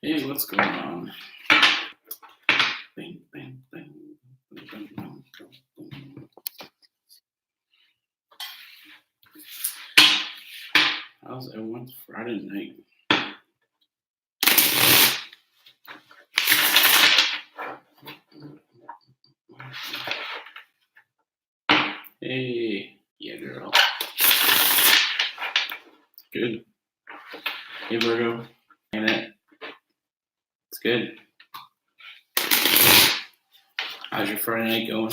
Hey, what's going on? Bing, bing, bing, bing, bing, bing, bing. How's everyone's Friday night? Hey, yeah, girl. Good. Hey, Virgo. Ain't it? It's good. How's your Friday night going?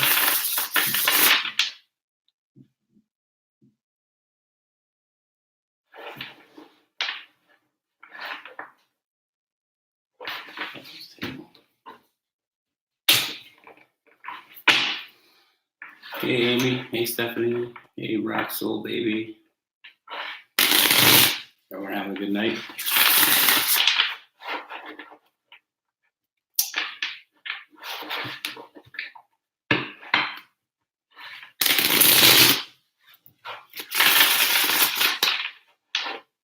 Hey, Amy. Hey, Stephanie. Hey, Rock Soul Baby. Everyone having a good night?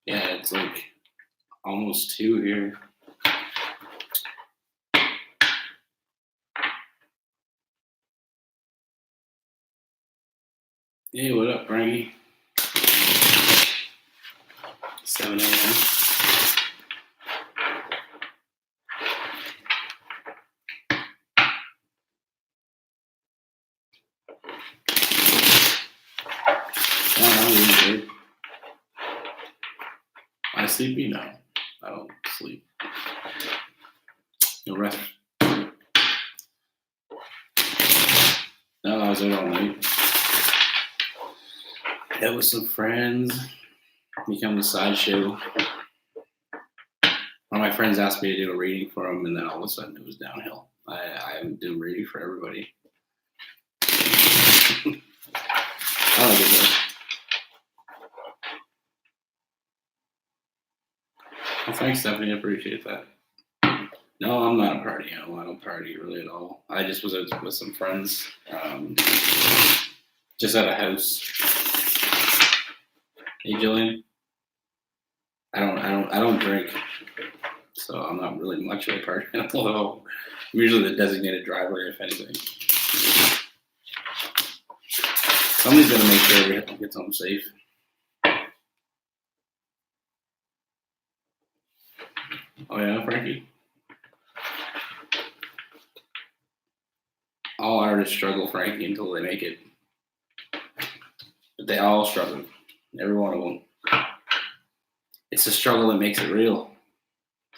Yeah, it's like almost 2 here. Hey, what up, Frankie? 7 a.m. I'm really good. I sleepy? No, I don't sleep. No rest. No, I was out all night. Met with some friends. Become the sideshow. One of my friends asked me to do a reading for him, and then all of a sudden it was downhill. I do a reading for everybody. I like it though. Well, thanks, Stephanie. I appreciate that. No, I'm not a party animal. I don't party really at all. I just was out with some friends, just at a house. Hey, Jillian. I don't drink, so I'm not really much of a party animal at all. I'm usually the designated driver, if anything. Somebody's gonna make sure everyone gets home safe. Oh yeah, Frankie. All artists struggle, Frankie, until they make it. But they all struggle. Every one of them. It's the struggle that makes it real.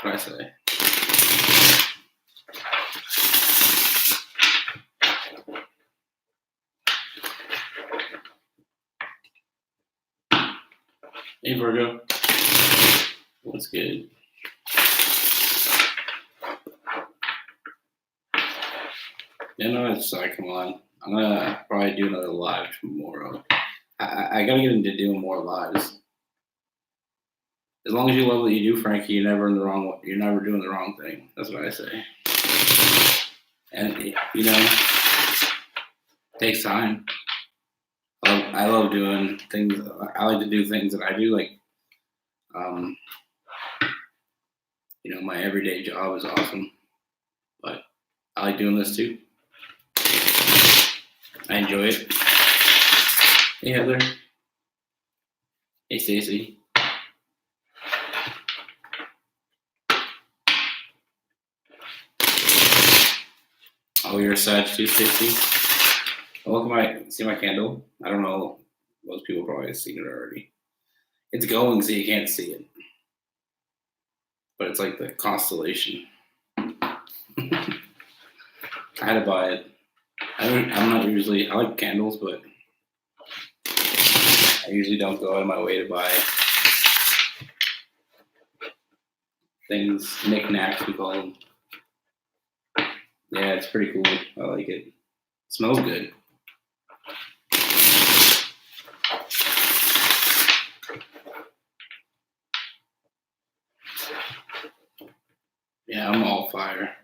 That's what I say. Hey, Virgo. What's good? Yeah, no, it's like, come on. I'm gonna probably do another live tomorrow. I gotta get into doing more lives. As long as you love what you do, Frankie, you're never doing the wrong thing. That's what I say. And you know, it takes time. I love doing things. I like to do things that I do. Like, you know, my everyday job is awesome, but I like doing this too. I enjoy it. Hey, Heather. Hey, Stacy. Oh, you're a Sag too, Stacy? Well, see my candle? I don't know. Most people probably have seen it already. It's going, so you can't see it. But it's like the constellation. I had to buy it. I'm not usually, I like candles, but I usually don't go out of my way to buy things, knickknacks, we call them. Yeah, it's pretty cool. I like it. It smells good. Yeah, I'm all fire.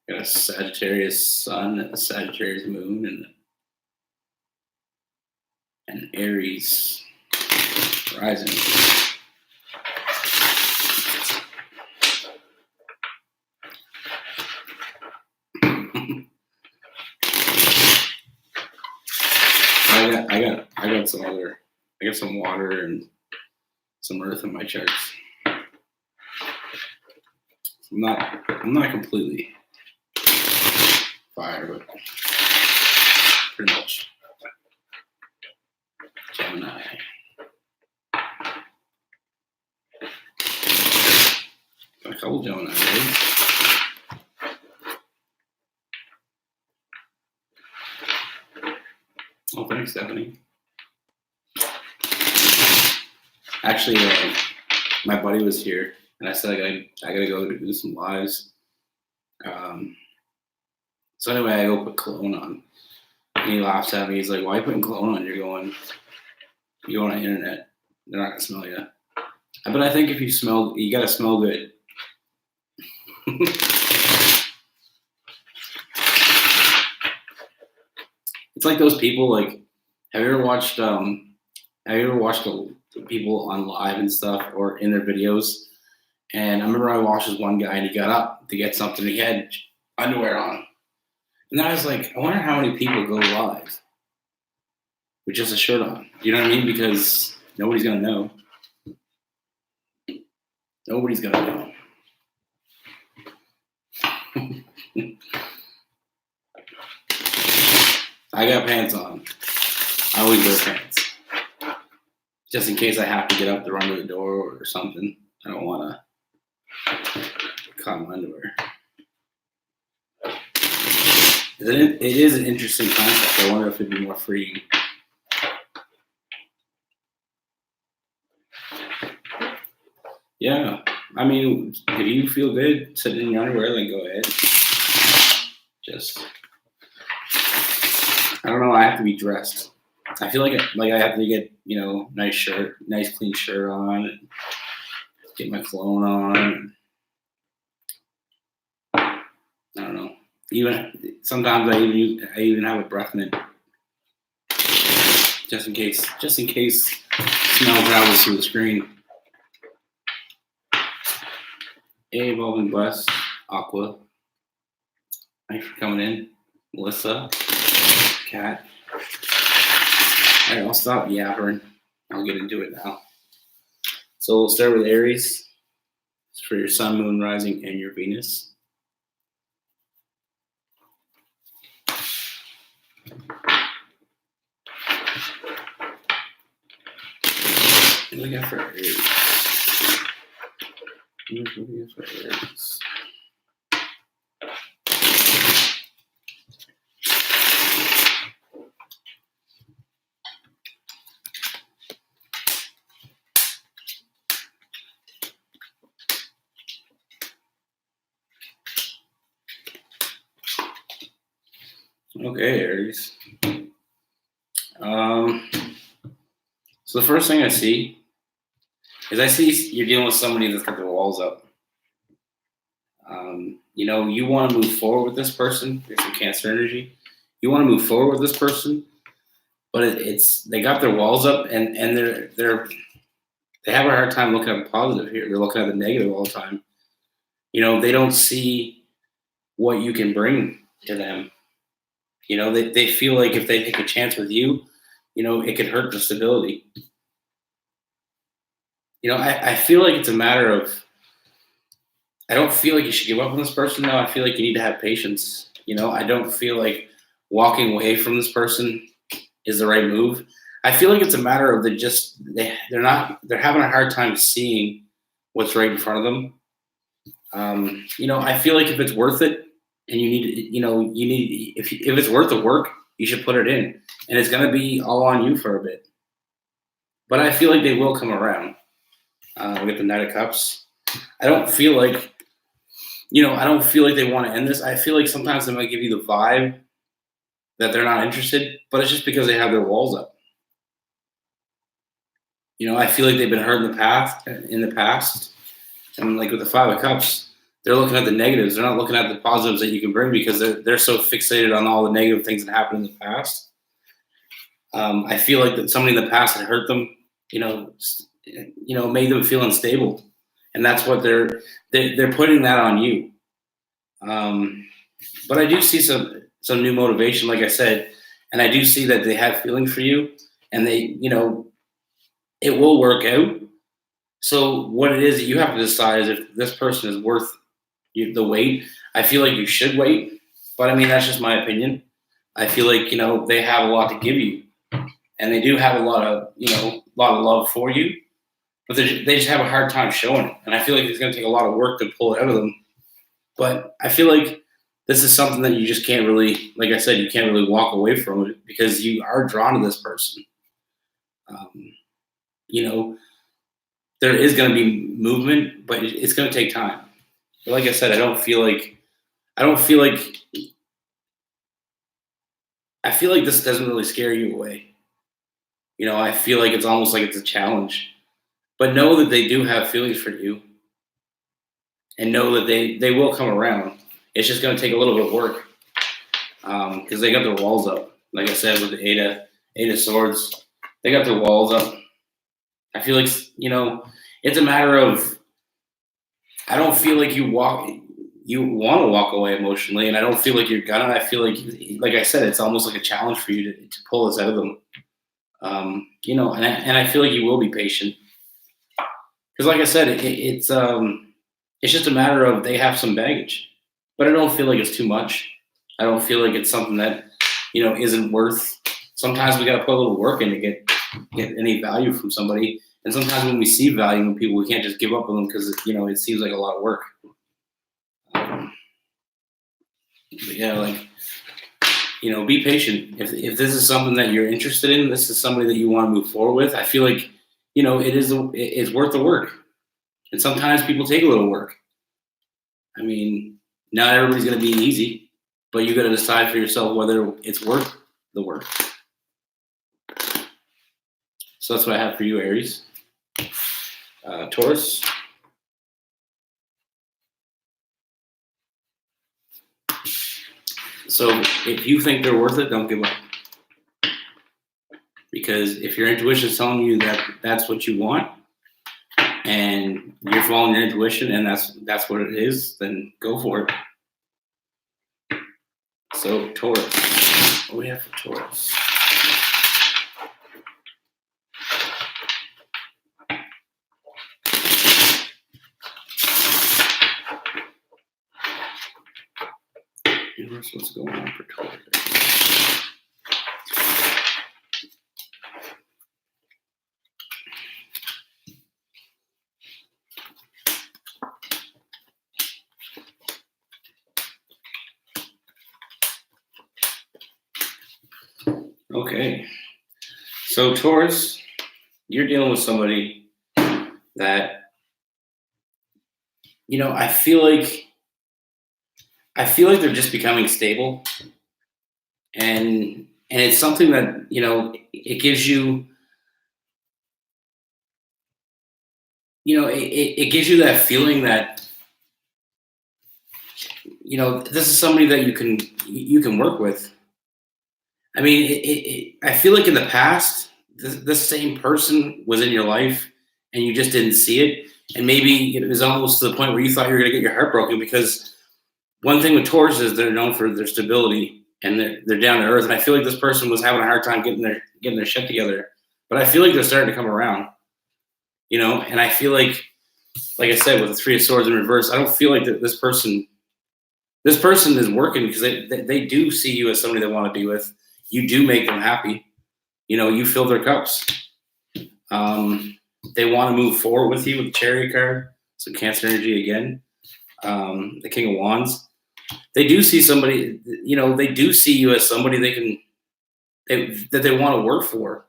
Got a Sagittarius sun, a Sagittarius moon, and an Aries rising. I got some water and some earth in my charts. I'm not completely fire, but pretty much Gemini. Got a couple Gemini, right? Oh, thanks, Stephanie. Actually, my buddy was here, and I said I gotta go do some lives. So anyway, I go put cologne on, and he laughs at me. He's like, "Why are you putting cologne on? You're going on the internet. They're not gonna smell you." But I think if you smell, you gotta smell good. It's like those people. Like, have you ever watched the people on live and stuff or in their videos? And I remember I watched this one guy, and he got up to get something. He had underwear on, and then I was like, I wonder how many people go live with just a shirt on. You know what I mean? Because nobody's gonna know. Nobody's gonna know. I got pants on. I always wear pants. Just in case I have to get up to run to the door or something. I don't want to cut my underwear. It is an interesting concept. I wonder if it'd be more freeing. Yeah. I mean, if you feel good sitting in your underwear, then go ahead. I don't know. I have to be dressed. I feel like I have to get, nice shirt, nice clean shirt on, and get my cologne on. I don't know. Even sometimes I even have a breath mint, just in case smell travels through the screen. Evolving Bless, Aqua. Thanks for coming in, Melissa, Kat. All right, I'll stop yappering. I'll get into it now. So we'll start with Aries. It's for your Sun, Moon, Rising, and your Venus. What do we got for Aries? Okay, Aries. So the first thing I see is you're dealing with somebody that's got their walls up. You want to move forward with this person. There's some Cancer energy. You want to move forward with this person, but they got their walls up, and they have a hard time looking at the positive here. They're looking at the negative all the time. They don't see what you can bring to them. They feel like if they take a chance with you, it could hurt the stability. I feel like it's a matter of, I don't feel like you should give up on this person now. I feel like you need to have patience. I don't feel like walking away from this person is the right move. I feel like it's a matter of they're having a hard time seeing what's right in front of them. I feel like if it's worth it, and if it's worth the work, you should put it in, and it's going to be all on you for a bit. But I feel like they will come around. We get the Knight of Cups. I don't feel like they want to end this. I feel like sometimes they might give you the vibe that they're not interested, but it's just because they have their walls up. I feel like they've been hurt in the past, and like with the Five of Cups, they're looking at the negatives. They're not looking at the positives that you can bring because they're so fixated on all the negative things that happened in the past. I feel like that somebody in the past had hurt them, made them feel unstable, and that's what they're putting that on you. But I do see some new motivation, like I said, and I do see that they have feelings for you, and they, it will work out. So what it is that you have to decide is if this person is worth the wait. I feel like you should wait, but I mean that's just my opinion. I feel like they have a lot to give you, and they do have a lot of love for you, but they just have a hard time showing it. And I feel like it's going to take a lot of work to pull it out of them. But I feel like this is something that you just can't really, like I said, you can't really walk away from it because you are drawn to this person. There is going to be movement, but it's going to take time. But like I said, I feel like this doesn't really scare you away. I feel like it's almost like it's a challenge. But know that they do have feelings for you, and know that they will come around. It's just going to take a little bit of work because they got their walls up. Like I said, with the Eight of Swords, they got their walls up. I feel like it's a matter of. I don't feel like you want to walk away emotionally, and I don't feel like you're gonna. I feel like I said, it's almost like a challenge for you to pull this out of them. And I feel like you will be patient because, like I said, it's just a matter of they have some baggage, but I don't feel like it's too much. I don't feel like it's something that isn't worth. Sometimes we got to put a little work in to get any value from somebody, and sometimes when we see value in people, we can't just give up on them because it seems like a lot of work. But yeah, be patient. If this is something that you're interested in, this is somebody that you want to move forward with. I feel like it's worth the work. And sometimes people take a little work. I mean, not everybody's going to be easy, but you got to decide for yourself whether it's worth the work. So that's what I have for you, Aries. Taurus. So if you think they're worth it, don't give up. Because if your intuition is telling you that that's what you want, and you're following your intuition, and that's what it is, then go for it. So Taurus. What do we have for Taurus? What's going on for Taurus? Okay, so Taurus, you're dealing with somebody that I feel like they're just becoming stable, and it's something that it gives you it gives you that feeling that this is somebody that you can work with. I mean, I feel like in the past this same person was in your life and you just didn't see it, and maybe it was almost to the point where you thought you were going to get your heart broken because. One thing with Taurus is they're known for their stability and they're down to earth. And I feel like this person was having a hard time getting their shit together. But I feel like they're starting to come around, and I feel like I said, with the Three of Swords in reverse, I don't feel like that this person is working because they do see you as somebody they want to be with. You do make them happy. You fill their cups. They want to move forward with you with the Chariot card. So Cancer energy again. The King of Wands. They do see somebody, they do see you as somebody that they want to work for.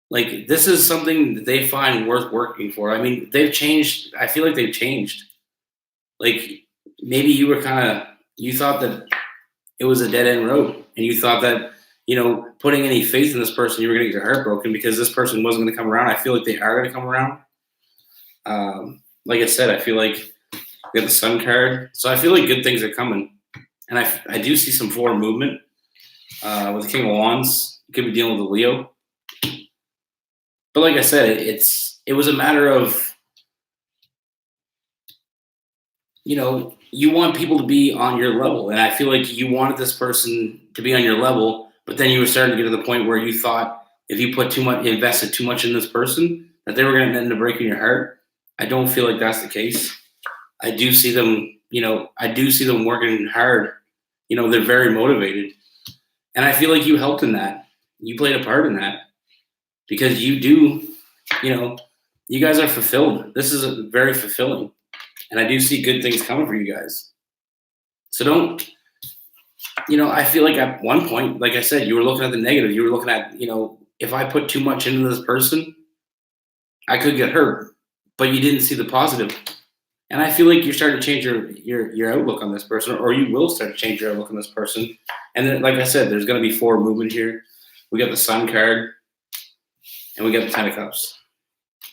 Like, this is something that they find worth working for. I mean, they've changed. I feel like they've changed. Like, maybe you thought that it was a dead end road, and you thought that, putting any faith in this person, you were going to get your heart broken because this person wasn't going to come around. I feel like they are going to come around. Like I said, I feel like we have the Sun card. So I feel like good things are coming. And I do see some forward movement with the King of Wands. You could be dealing with a Leo. But like I said, it was a matter of, you you want people to be on your level. And I feel like you wanted this person to be on your level, but then you were starting to get to the point where you thought if you invested too much in this person, that they were going to end up breaking your heart. I don't feel like that's the case. I do see them, working hard. They're very motivated. And I feel like you helped in that. You played a part in that because you do, you guys are fulfilled. This is very fulfilling. And I do see good things coming for you guys. So don't, I feel like at one point, like I said, you were looking at the negative. You were looking at, if I put too much into this person, I could get hurt. But you didn't see the positive. And I feel like you're starting to change your outlook on this person, or you will start to change your outlook on this person. And then, like I said, there's going to be forward movement here. We got the Sun card, and we got the Ten of Cups,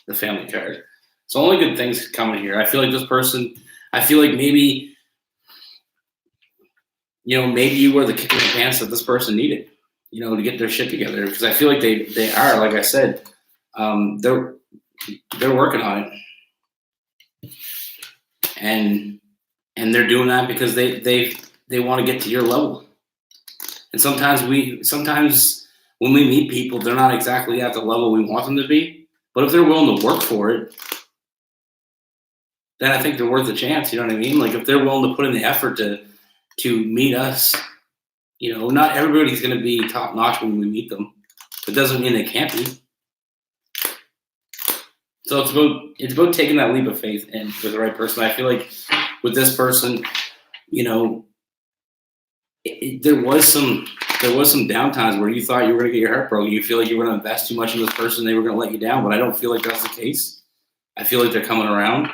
the Family card. So only good things coming here. I feel like this person, maybe, maybe you were the kick in the pants that this person needed, to get their shit together. Because I feel like they are, like I said, they're working on it. And they're doing that because they want to get to your level. And sometimes when we meet people, they're not exactly at the level we want them to be. But if they're willing to work for it, then I think they're worth a chance. You know what I mean? Like if they're willing to put in the effort to meet us, not everybody's going to be top notch when we meet them. It doesn't mean they can't be. So it's about taking that leap of faith and with the right person. I feel like with this person, there was some downtimes where you thought you were going to get your heart broken. You feel like you were going to invest too much in this person, they were going to let you down. But I don't feel like that's the case. I feel like they're coming around.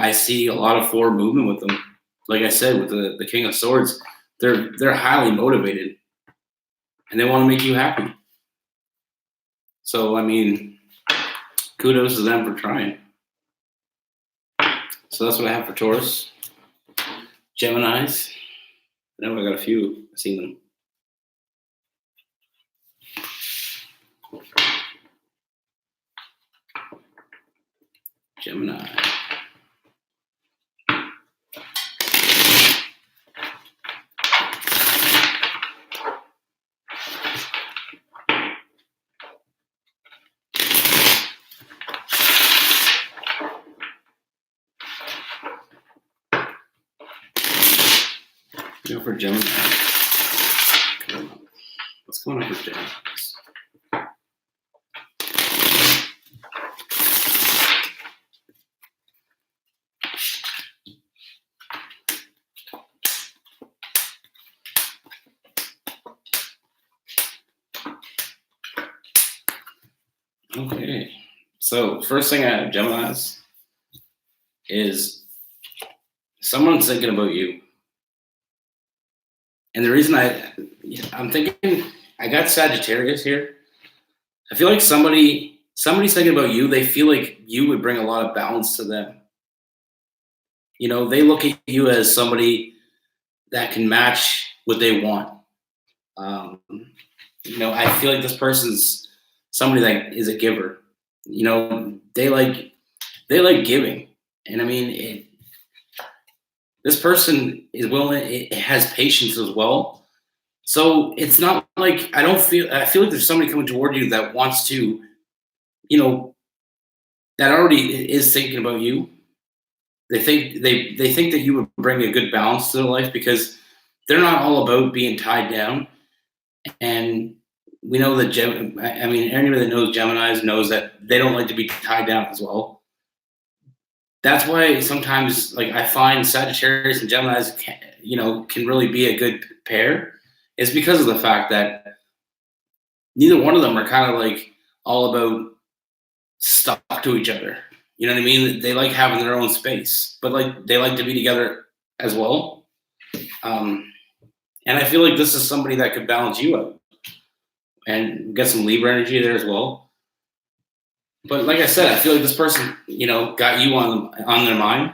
I see a lot of forward movement with them. Like I said, with the King of Swords, they're highly motivated, and they want to make you happy. So I mean, kudos to them for trying. So that's what I have for Taurus. Geminis. I know I got a few. I've seen them. Gemini. Go for Gemini. What's going on for Gemini? Okay, so first thing I have Geminis is someone's thinking about you. And the reason I'm thinking, I got Sagittarius here. I feel like somebody's thinking about you. They feel like you would bring a lot of balance to them. They look at you as somebody that can match what they want. I feel like this person's somebody that is a giver. They like giving. And I mean, this person is willing, it has patience as well. So it's not like I feel like there's somebody coming toward you that wants to, that already is thinking about you. They think that you would bring a good balance to their life because they're not all about being tied down. And we know that anybody that knows Geminis knows that they don't like to be tied down as well. That's why sometimes, like, I find Sagittarius and Geminis can really be a good pair. It's because of the fact that neither one of them are kind of like all about stuck to each other. You know what I mean? They like having their own space, but like they like to be together as well. And I feel like this is somebody that could balance you out and get some Libra energy there as well. But like I said, I feel like this person, got you on their mind,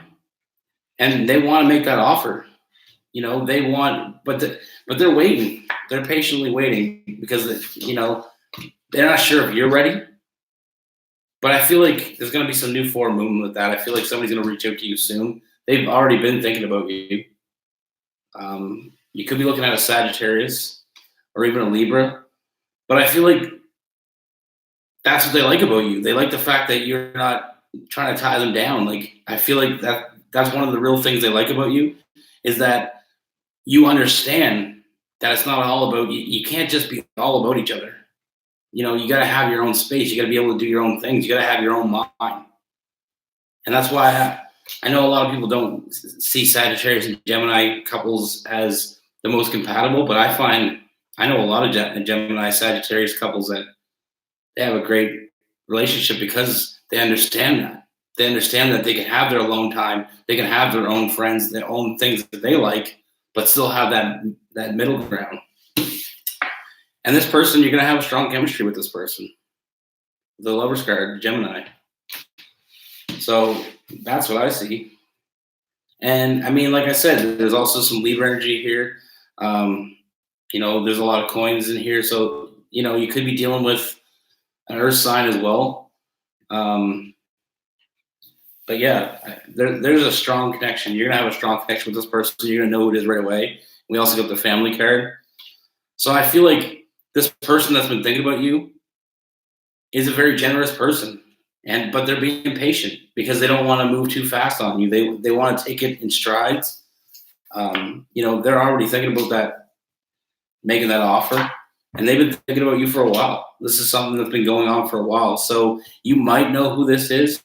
and they want to make that offer. They want, but they're waiting. They're patiently waiting because they're not sure if you're ready. But I feel like there's going to be some new forward movement with that. I feel like somebody's going to reach out to you soon. they've already been thinking about you. You could be looking at a Sagittarius or even a Libra, but I feel like that's what they like about you. They like the fact that you're not trying to tie them down. Like, I feel like that's one of the real things they like about you, is that you understand that it's not all about you. You can't just be all about each other. You know, you got to have your own space. You got to be able to do your own things. You got to have your own mind. And that's why I know a lot of people don't see Sagittarius and Gemini couples as the most compatible, but I know a lot of Gemini Sagittarius couples that they have a great relationship because they understand that. They understand that they can have their alone time, they can have their own friends, their own things that they like, but still have that middle ground. And this person, you're going to have a strong chemistry with this person. The Lover's card, Gemini. So that's what I see. And I mean, like I said, there's also some Libra energy here. You know, there's a lot of coins in here. So, you know, you could be dealing with an earth sign as well. But yeah, there's a strong connection. You're going to have a strong connection with this person. You're going to know who it is right away. We also got the family card. So I feel like this person that's been thinking about you is a very generous person. But they're being impatient because they don't want to move too fast on you. They want to take it in strides. You know, they're already thinking about that, making that offer, and they've been thinking about you for a while. This is something that's been going on for a while. So you might know who this is,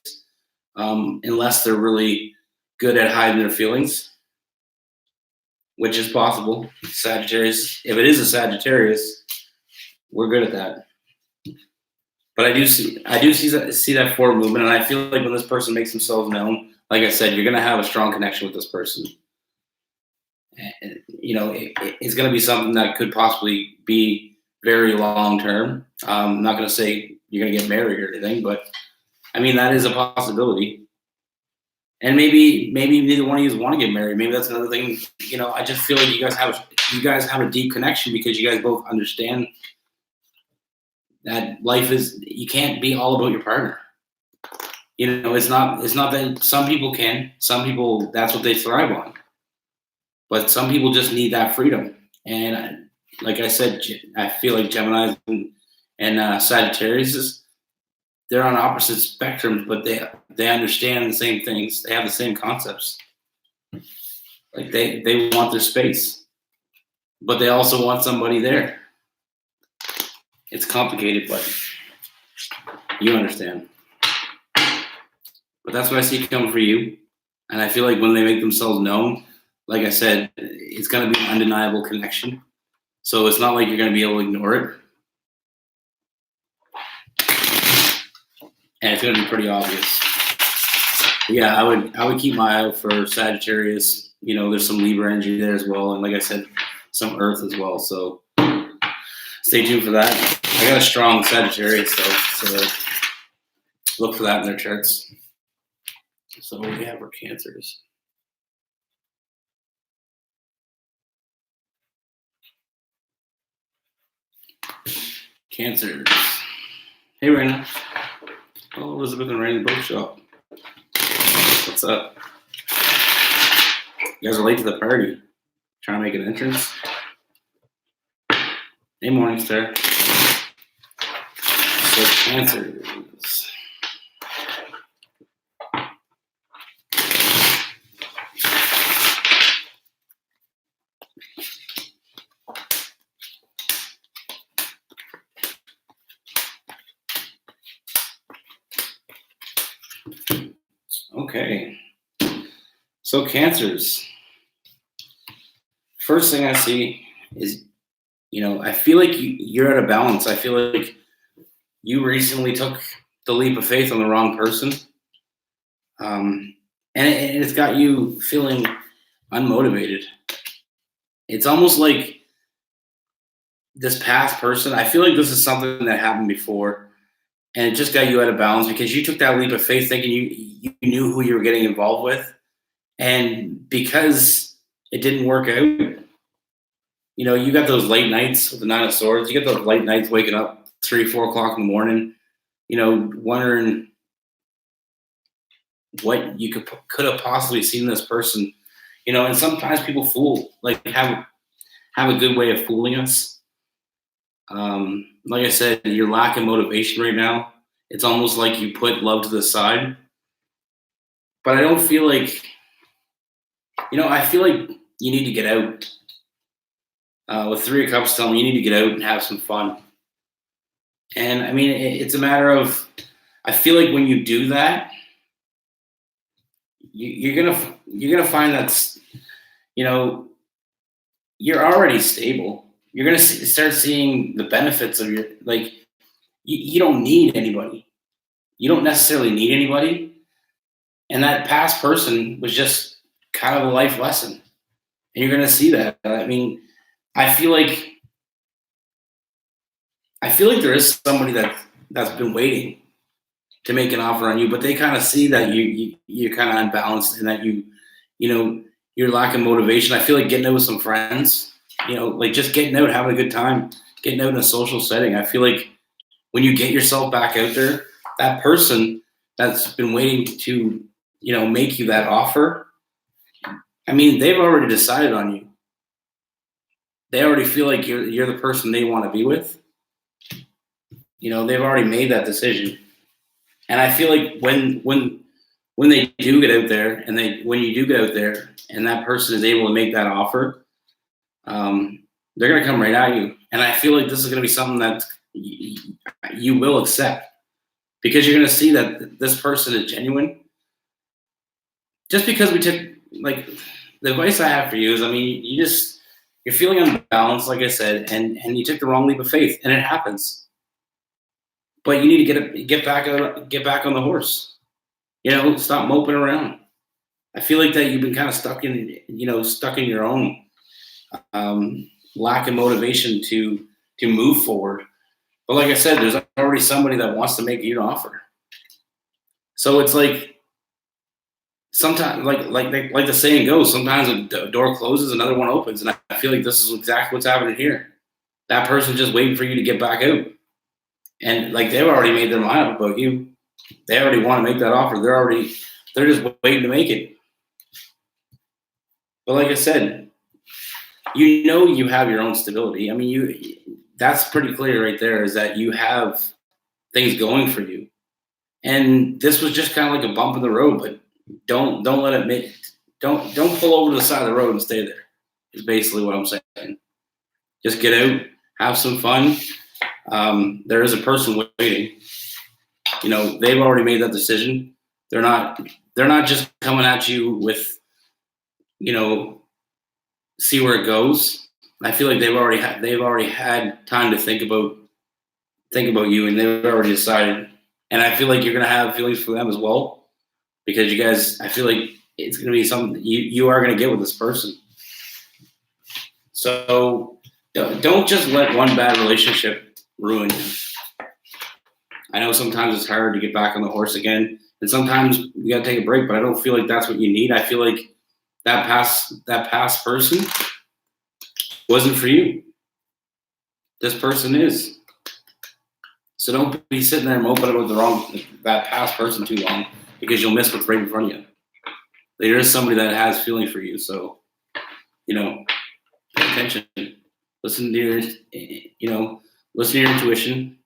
unless they're really good at hiding their feelings, which is possible. Sagittarius, if it is a Sagittarius, we're good at that. But I do see that forward movement, and I feel like when this person makes themselves known, like I said, you're going to have a strong connection with this person. And, you know, it's going to be something that could possibly be very long term. I'm not going to say you're going to get married or anything, but I mean, that is a possibility. And maybe neither one of you want to get married. Maybe that's another thing. You know, I just feel like you guys have a deep connection because you guys both understand that life is, you can't be all about your partner. You know, it's not that some people can, some people, that's what they thrive on. But some people just need that freedom. And like I said, I feel like Gemini and Sagittarius, they're on opposite spectrums, but they understand the same things. They have the same concepts. Like they want their space, but they also want somebody there. It's complicated, but you understand. But that's what I see coming for you. And I feel like when they make themselves known, like I said, it's going to be an undeniable connection. So it's not like you're going to be able to ignore it. And it's going to be pretty obvious. But yeah, I would keep my eye out for Sagittarius. You know, there's some Libra energy there as well. And like I said, some Earth as well. So stay tuned for that. I got a strong Sagittarius, though, so look for that in their charts. So what do we have for Cancers? Cancers. Hey, Raina. Oh, Elizabeth and Raina both show up. What's up? You guys are late to the party. Trying to make an entrance? Hey, Morningstar. So Cancers. Okay. So Cancers. First thing I see is, you know, I feel like you're at a balance. I feel like you recently took the leap of faith on the wrong person. And it's got you feeling unmotivated. It's almost like this past person, I feel like this is something that happened before, and it just got you out of balance because you took that leap of faith thinking you knew who you were getting involved with. And because it didn't work out, you know, you got those late nights with the Nine of Swords. You get those late nights waking up 3, 4 o'clock in the morning, you know, wondering what you could have possibly seen this person, and sometimes people have a good way of fooling us. Like I said, you're lacking motivation right now. It's almost like you put love to the side. But I don't feel like, I feel like you need to get out. With Three of Cups telling me you need to get out and have some fun. And I mean, it's a matter of, I feel like when you do that, you're gonna find that's, you're already stable. You're gonna start seeing the benefits of your, like, you don't need anybody. You don't necessarily need anybody. And that past person was just kind of a life lesson. And you're gonna see that. I mean, I feel like there is somebody that's been waiting to make an offer on you, but they kind of see that you're kind of unbalanced and that you're lacking motivation. I feel like getting out with some friends, like just getting out, having a good time, getting out in a social setting. I feel like when you get yourself back out there, that person that's been waiting to, make you that offer, I mean, they've already decided on you. They already feel like you're the person they want to be with. They've already made that decision. And I feel like when they do get out there, and when you do get out there, and that person is able to make that offer, they're going to come right at you. And I feel like this is going to be something that you will accept, because you're going to see that this person is genuine. Just because we took, like, the advice I have for you is, I mean, you're feeling unbalanced, like I said, and you took the wrong leap of faith, and it happens. But you need to get back on the horse. Stop moping around. I feel like that you've been kind of stuck in your own lack of motivation to move forward. But like I said, there's already somebody that wants to make you an offer. So it's like, sometimes, like the saying goes, sometimes a door closes, another one opens, and I feel like this is exactly what's happening here. That person's just waiting for you to get back out. And like, they've already made their mind up about you. They already want to make that offer. They're just waiting to make it. But like I said, you have your own stability. I mean, that's pretty clear right there, is that you have things going for you. And this was just kind of like a bump in the road, but don't let it make, don't pull over to the side of the road and stay there. Is basically what I'm saying. Just get out, have some fun. There is a person waiting. They've already made that decision. They're not just coming at you with, see where it goes. I feel like they've already had time to think about you, and they've already decided. And I feel like you're gonna have feelings for them as well, because you guys, I feel like it's gonna be something you are gonna get with this person. So don't just let one bad relationship ruin you. I know sometimes it's hard to get back on the horse again, and sometimes you gotta take a break, but I don't feel like that's what you need. I feel like that past person wasn't for you. This person is. So don't be sitting there moping about that past person too long, because you'll miss what's right in front of you. There is somebody that has feeling for you, so pay attention. Listen to your intuition.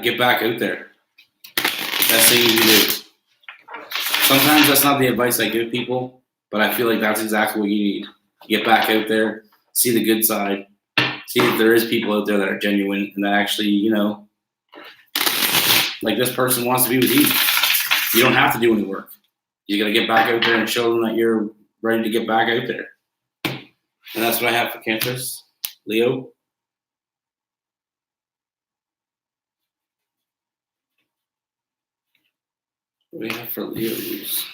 Get back out there. Best thing you can do. Sometimes that's not the advice I give people, but I feel like that's exactly what you need. Get back out there, see the good side, see if there is people out there that are genuine and that actually, like this person wants to be with you. You don't have to do any work. You got to get back out there and show them that you're ready to get back out there. And that's what I have for Cancers. Leo. What do we have for Leos?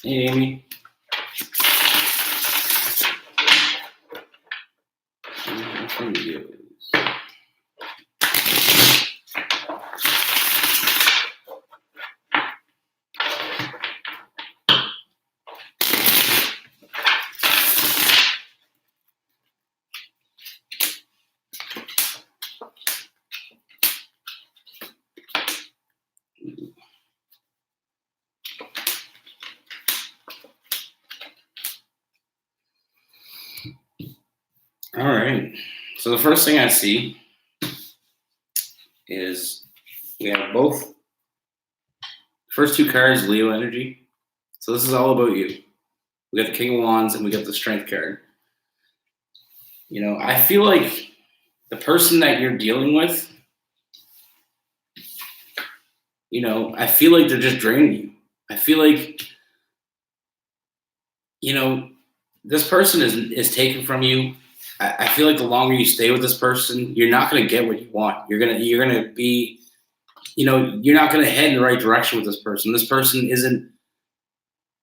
Hey, Amy. For Leos. All right. So the first thing I see is we have both first two cards, Leo energy. So this is all about you. We got the King of Wands and we got the Strength card. I feel like the person that you're dealing with, I feel like they're just draining you. I feel like, this person is taken from you. I feel like the longer you stay with this person, you're not going to get what you want. You're gonna be, you're not going to head in the right direction with this person. This person isn't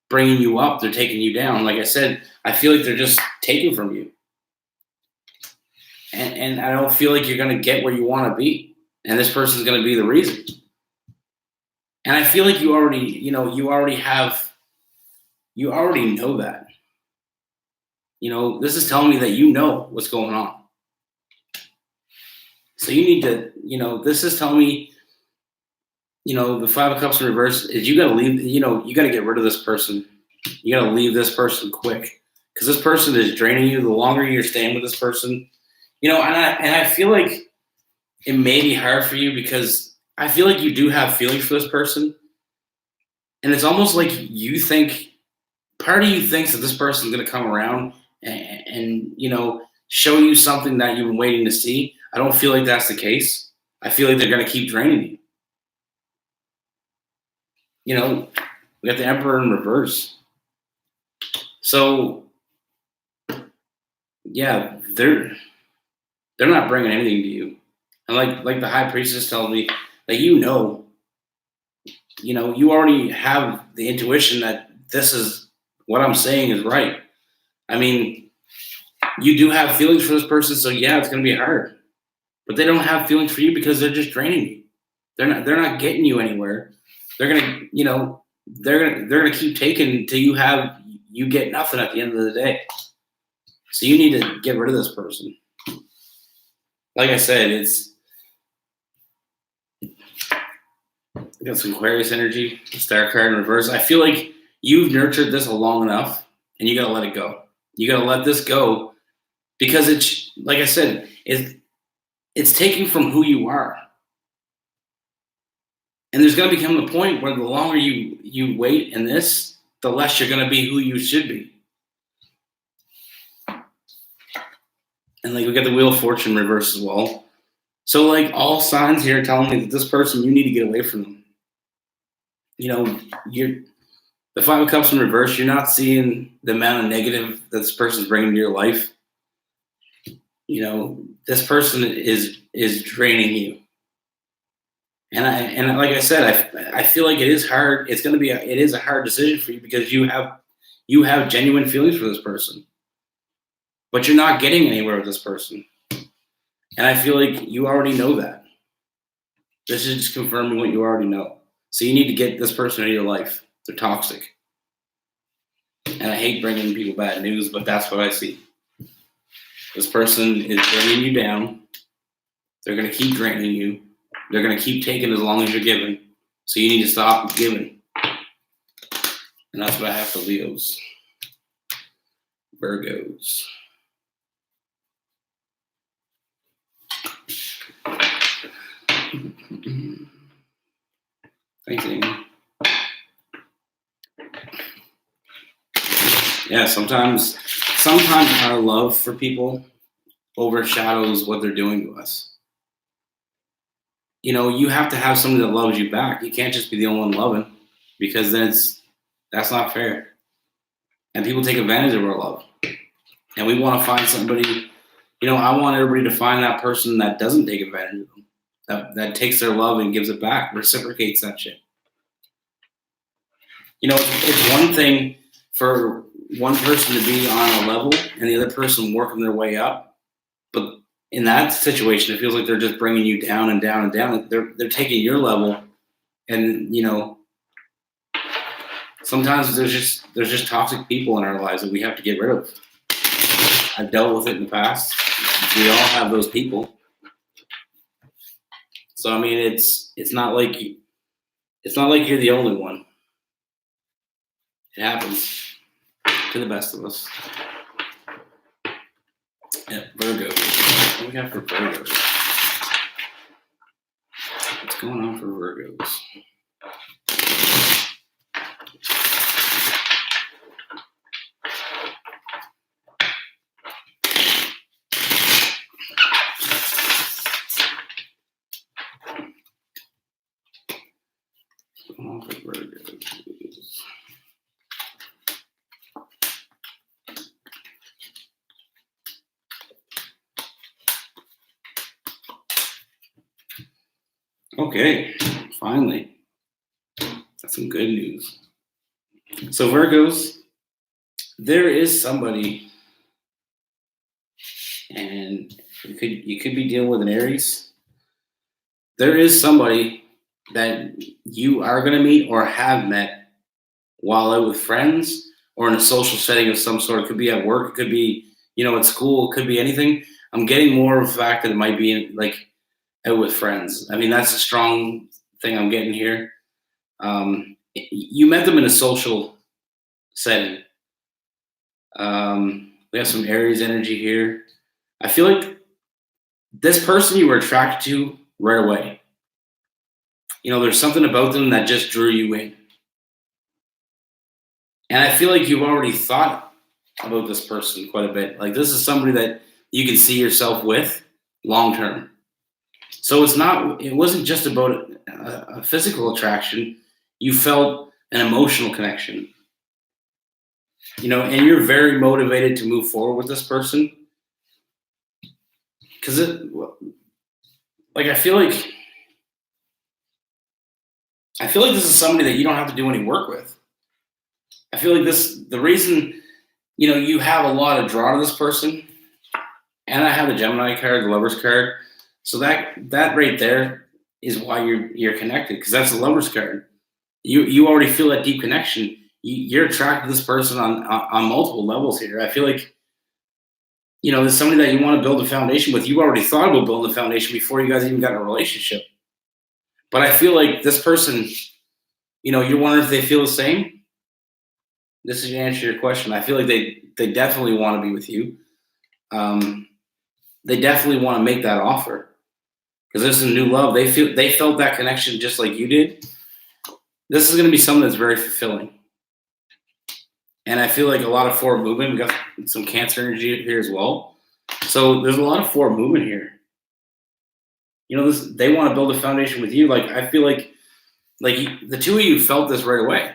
bringing you up; they're taking you down. Like I said, I feel like they're just taken from you, and I don't feel like you're going to get where you want to be. And this person's going to be the reason. And I feel like you already know that. This is telling me that you know what's going on. So you need to, this is telling me, the Five of Cups in reverse is you got to leave, you got to get rid of this person. You got to leave this person quick because this person is draining you. The longer you're staying with this person, and I feel like it may be hard for you because I feel like you do have feelings for this person. And it's almost like part of you thinks that this person is going to come around and show you something that you've been waiting to see. I don't feel like that's the case. I feel like they're going to keep draining you. We got the Emperor in reverse. So, yeah, they're not bringing anything to you. And like the High Priestess tells me, that you already have the intuition that this is what I'm saying is right. I mean, you do have feelings for this person, so yeah, it's going to be hard. But they don't have feelings for you because they're just draining you. They're not getting you anywhere. They're gonna keep taking until you get nothing at the end of the day. So you need to get rid of this person. Like I said, I got some Aquarius energy, Star card in reverse. I feel like you've nurtured this long enough, and you got to let it go. You got to let this go because it's, like I said, it's taking from who you are. And there's going to become a point where the longer you wait in this, the less you're going to be who you should be. And we got the Wheel of Fortune reverse as well. So all signs here are telling me that this person, you need to get away from them. The Five of Cups in reverse, you're not seeing the amount of negative that this person's bringing to your life. This person is draining you. And like I said, I feel like it is hard. It is a hard decision for you because you have genuine feelings for this person, but you're not getting anywhere with this person. And I feel like you already know that. This is just confirming what you already know. So you need to get this person out of your life. They're toxic. And I hate bringing people bad news, but that's what I see. This person is bringing you down. They're going to keep draining you. They're going to keep taking as long as you're giving. So you need to stop giving. And that's what I have for Leos. Virgos. Thanks, Amy. Yeah, sometimes our love for people overshadows what they're doing to us. You have to have somebody that loves you back. You can't just be the only one loving because then that's not fair. And people take advantage of our love. And we want to find somebody, I want everybody to find that person that doesn't take advantage of them, that takes their love and gives it back, reciprocates that shit. It's one thing for one person to be on a level and the other person working their way up. But in that situation, it feels like they're just bringing you down and down and down. They're taking your level, and sometimes there's just toxic people in our lives that we have to get rid of. I've dealt with it in the past. We all have those people. So I mean, it's not like you're the only one. It happens to the best of us. Yeah, Virgo. What do we got for Virgos? What's going on for Virgos? What's going on for Virgos? Okay, finally. That's some good news. So Virgos, there is somebody, and you could be dealing with an Aries. There is somebody that you are going to meet or have met while out with friends or in a social setting of some sort. It could be at work, it could be, at school, it could be anything. I'm getting more of the fact that it might be like out with friends. I mean, that's a strong thing I'm getting here. You met them in a social setting. We have some Aries energy here. I feel like this person you were attracted to right away. There's something about them that just drew you in. And I feel like you've already thought about this person quite a bit. Like, this is somebody that you can see yourself with long term. So it wasn't just about a physical attraction. You felt an emotional connection. And you're very motivated to move forward with this person. Because I feel like this is somebody that you don't have to do any work with. I feel like the reason, you have a lot of draw to this person, and I have the Gemini card, the Lover's card. So that right there is why you're connected, because that's the Lover's card. You already feel that deep connection. You're attracted to this person on multiple levels here. I feel like, there's somebody that you want to build a foundation with. You already thought about building a foundation before you guys even got in a relationship. But I feel like this person, you're wondering if they feel the same. This is your answer to your question. I feel like they definitely want to be with you. They definitely want to make that offer because this is a new love. They felt that connection just like you did. This is going to be something that's very fulfilling. And I feel like a lot of forward movement. We got some Cancer energy here as well. So there's a lot of forward movement here. They want to build a foundation with you. Like, I feel like the two of you felt this right away.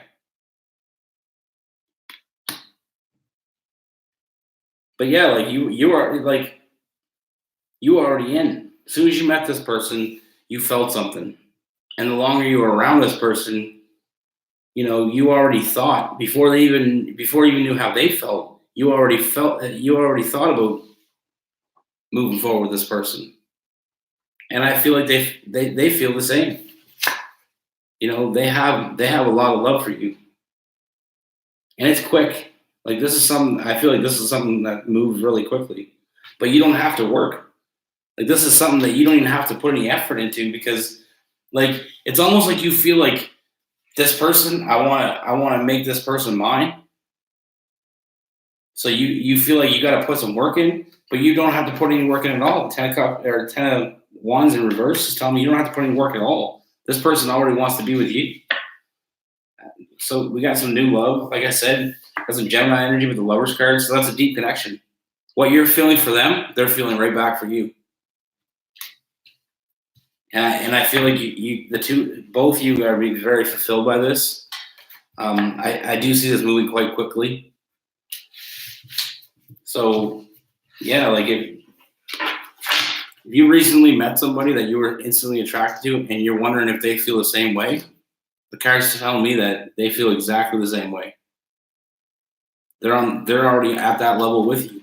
But yeah, like you are like you were already in. As soon as you met this person, you felt something. And the longer you were around this person, you already thought before you even knew how they felt, you already thought about moving forward with this person. And I feel like they feel the same. They have a lot of love for you. And it's quick. Like, I feel like this is something that moves really quickly. But you don't have to work. Like, this is something that you don't even have to put any effort into, because like, it's almost like you feel like this person, I want to make this person mine. So you feel like you got to put some work in, but you don't have to put any work in at all. 10 of Wands in reverse is telling me you don't have to put any work at all. This person already wants to be with you. So we got some new love. Like I said, got some Gemini energy with the Lover's card. So that's a deep connection. What you're feeling for them, they're feeling right back for you. And I feel like both you are being very fulfilled by this. I do see this moving quite quickly. So, yeah, like if you recently met somebody that you were instantly attracted to, and you're wondering if they feel the same way, the cards tell me that they feel exactly the same way. They're already at that level with you.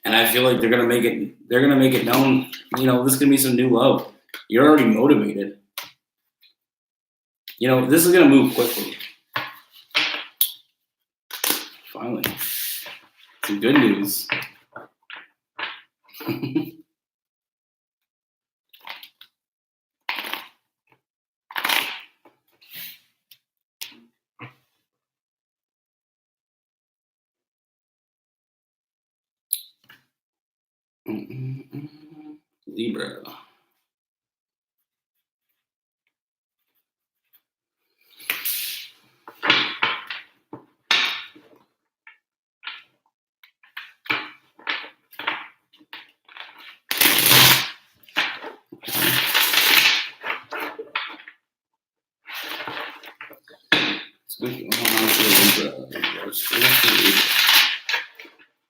And I feel like they're gonna make it known, this is gonna be some new love. You're already motivated. This is gonna move quickly. Finally. Some good news. Libra.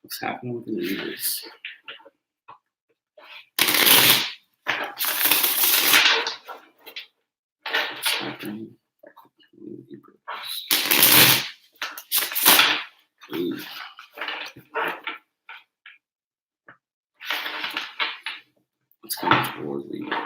What's happening with the Libras? What's happening with the Libras? Ooh. What's coming toward Libras?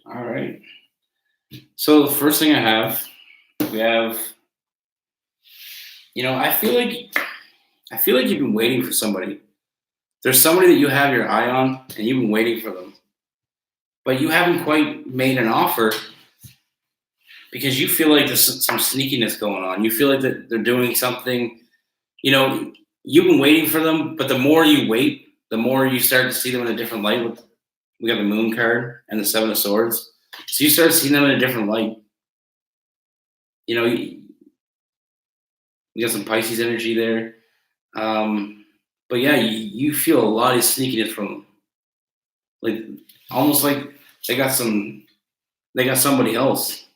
All right. So the first thing we have, I feel like you've been waiting for somebody. There's somebody that you have your eye on, and you've been waiting for them, but you haven't quite made an offer because you feel like there's some sneakiness going on. You feel like that they're doing something. You've been waiting for them, but the more you wait, the more you start to see them in a different light. We got the Moon card and the Seven of Swords. So you start seeing them in a different light. We got some Pisces energy there. But yeah, you feel a lot of sneakiness from them. Like, almost like they got somebody else.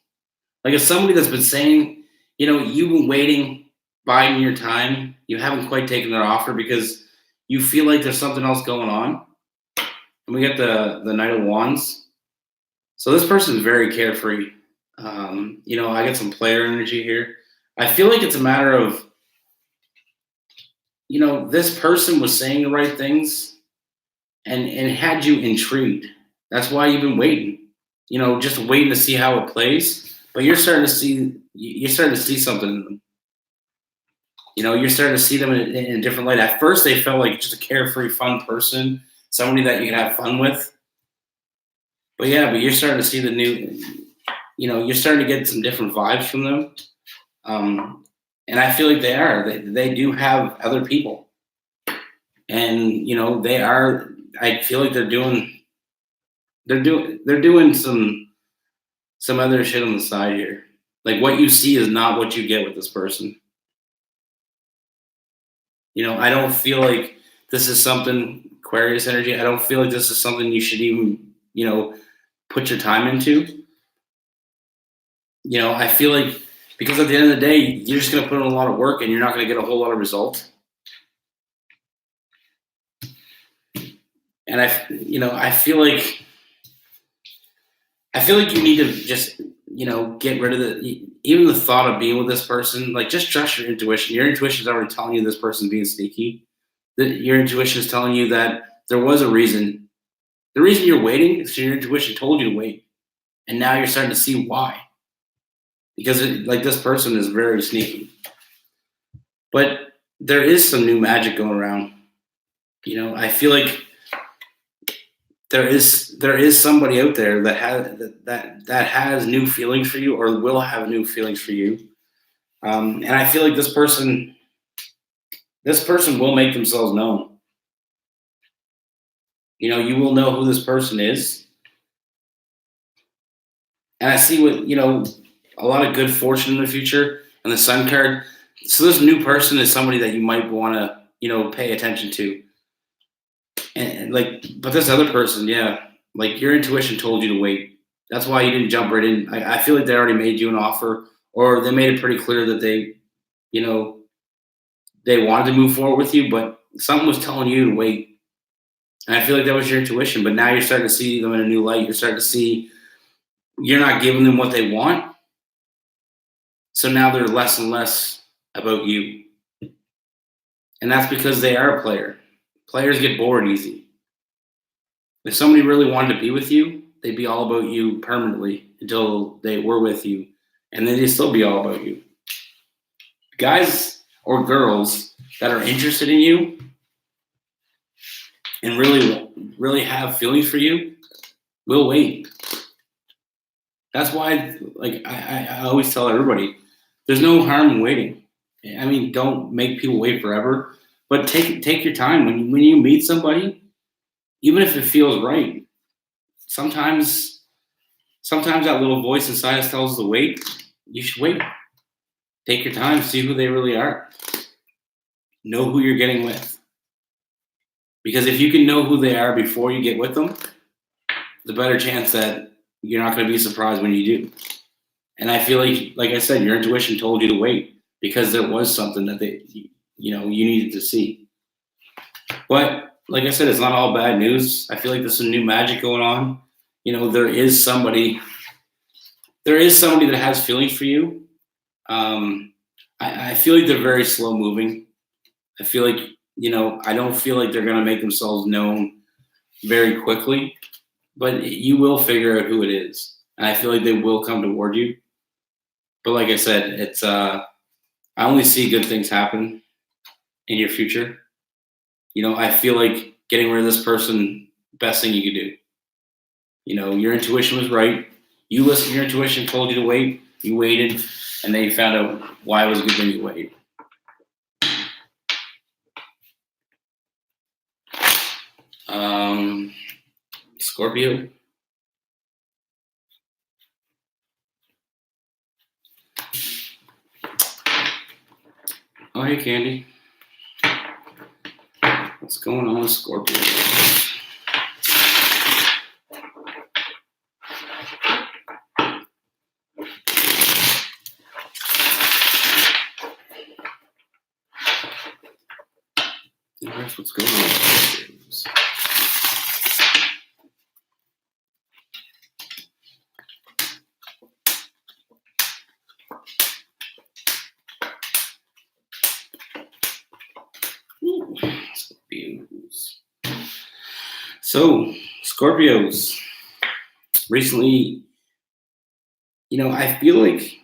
Like, it's somebody that's been saying, you've been waiting, biding your time. You haven't quite taken their offer because you feel like there's something else going on. And we got the Knight of Wands. So this person is very carefree. I get some player energy here. I feel like it's a matter of, this person was saying the right things and had you intrigued. That's why you've been waiting. Just waiting to see how it plays. But you're starting to see something in them. You're starting to see them in a different light. At first, they felt like just a carefree, fun person, somebody that you can have fun with. But you're starting to see the new, you're starting to get some different vibes from them. And I feel like they do have other people. And, they are, I feel like they're doing some other shit on the side here. Like, what you see is not what you get with this person. I don't feel like this is something, Aquarius energy, I don't feel like this is something you should even, put your time into. I feel like, because at the end of the day, you're just going to put in a lot of work and you're not going to get a whole lot of result. And I feel like you need to just, get rid of even the thought of being with this person. Like, just trust your intuition. Your intuition is already telling you this person's being sneaky. Your intuition is telling you that there was a reason. The reason you're waiting is your intuition told you to wait. And now you're starting to see why. Because this person is very sneaky. But there is some new magic going around. I feel like there is somebody out there that has new feelings for you, or will have new feelings for you. And I feel like this person will make themselves known. You will know who this person is. And I see a lot of good fortune in the future, and the Sun card. So this new person is somebody that you might want to, pay attention to. And but this other person, your intuition told you to wait. That's why you didn't jump right in. I feel like they already made you an offer, or they made it pretty clear that they wanted to move forward with you, but something was telling you to wait. And I feel like that was your intuition, but now you're starting to see them in a new light. You're starting to see you're not giving them what they want. So now they're less and less about you. And that's because they are a player. Players get bored easy. If somebody really wanted to be with you, they'd be all about you permanently until they were with you. And then they'd still be all about you. Guys or girls that are interested in you and really have feelings for you will wait. That's why, like, I always tell everybody, there's no harm in waiting. I mean, don't make people wait forever, but take your time. When you meet somebody, even if it feels right, sometimes that little voice inside us tells us to wait. You should wait. Take your time, see who they really are. Know who you're getting with. Because if you can know who they are before you get with them, the better chance that you're not going to be surprised when you do. And I feel like I said, your intuition told you to wait because there was something that you needed to see. But like I said, it's not all bad news. I feel like there's some new magic going on. There is somebody that has feelings for you. I feel like they're very slow moving. I feel like, I don't feel like they're going to make themselves known very quickly, but you will figure out who it is. And I feel like they will come toward you. But like I said, I only see good things happen in your future. I feel like getting rid of this person, best thing you could do. Your intuition was right. You listened to your intuition, told you to wait. You waited, and then you found out why it was a good thing you waited. Scorpio. Oh, hey, Candy. What's going on with Scorpio? What's going on with Scorpios? So, Scorpios, recently, I feel like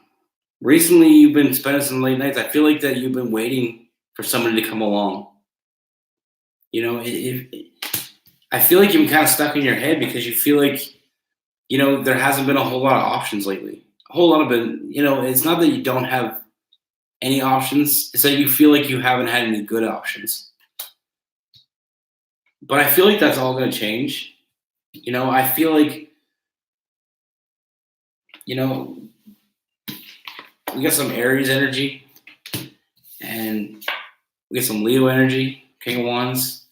recently you've been spending some late nights. I feel like that you've been waiting for somebody to come along. I feel like you've been kind of stuck in your head because you feel like, there hasn't been a whole lot of options lately. A whole lot of it's not that you don't have any options. It's that you feel like you haven't had any good options. But I feel like that's all going to change. I feel like, we got some Aries energy and we got some Leo energy, King of Wands,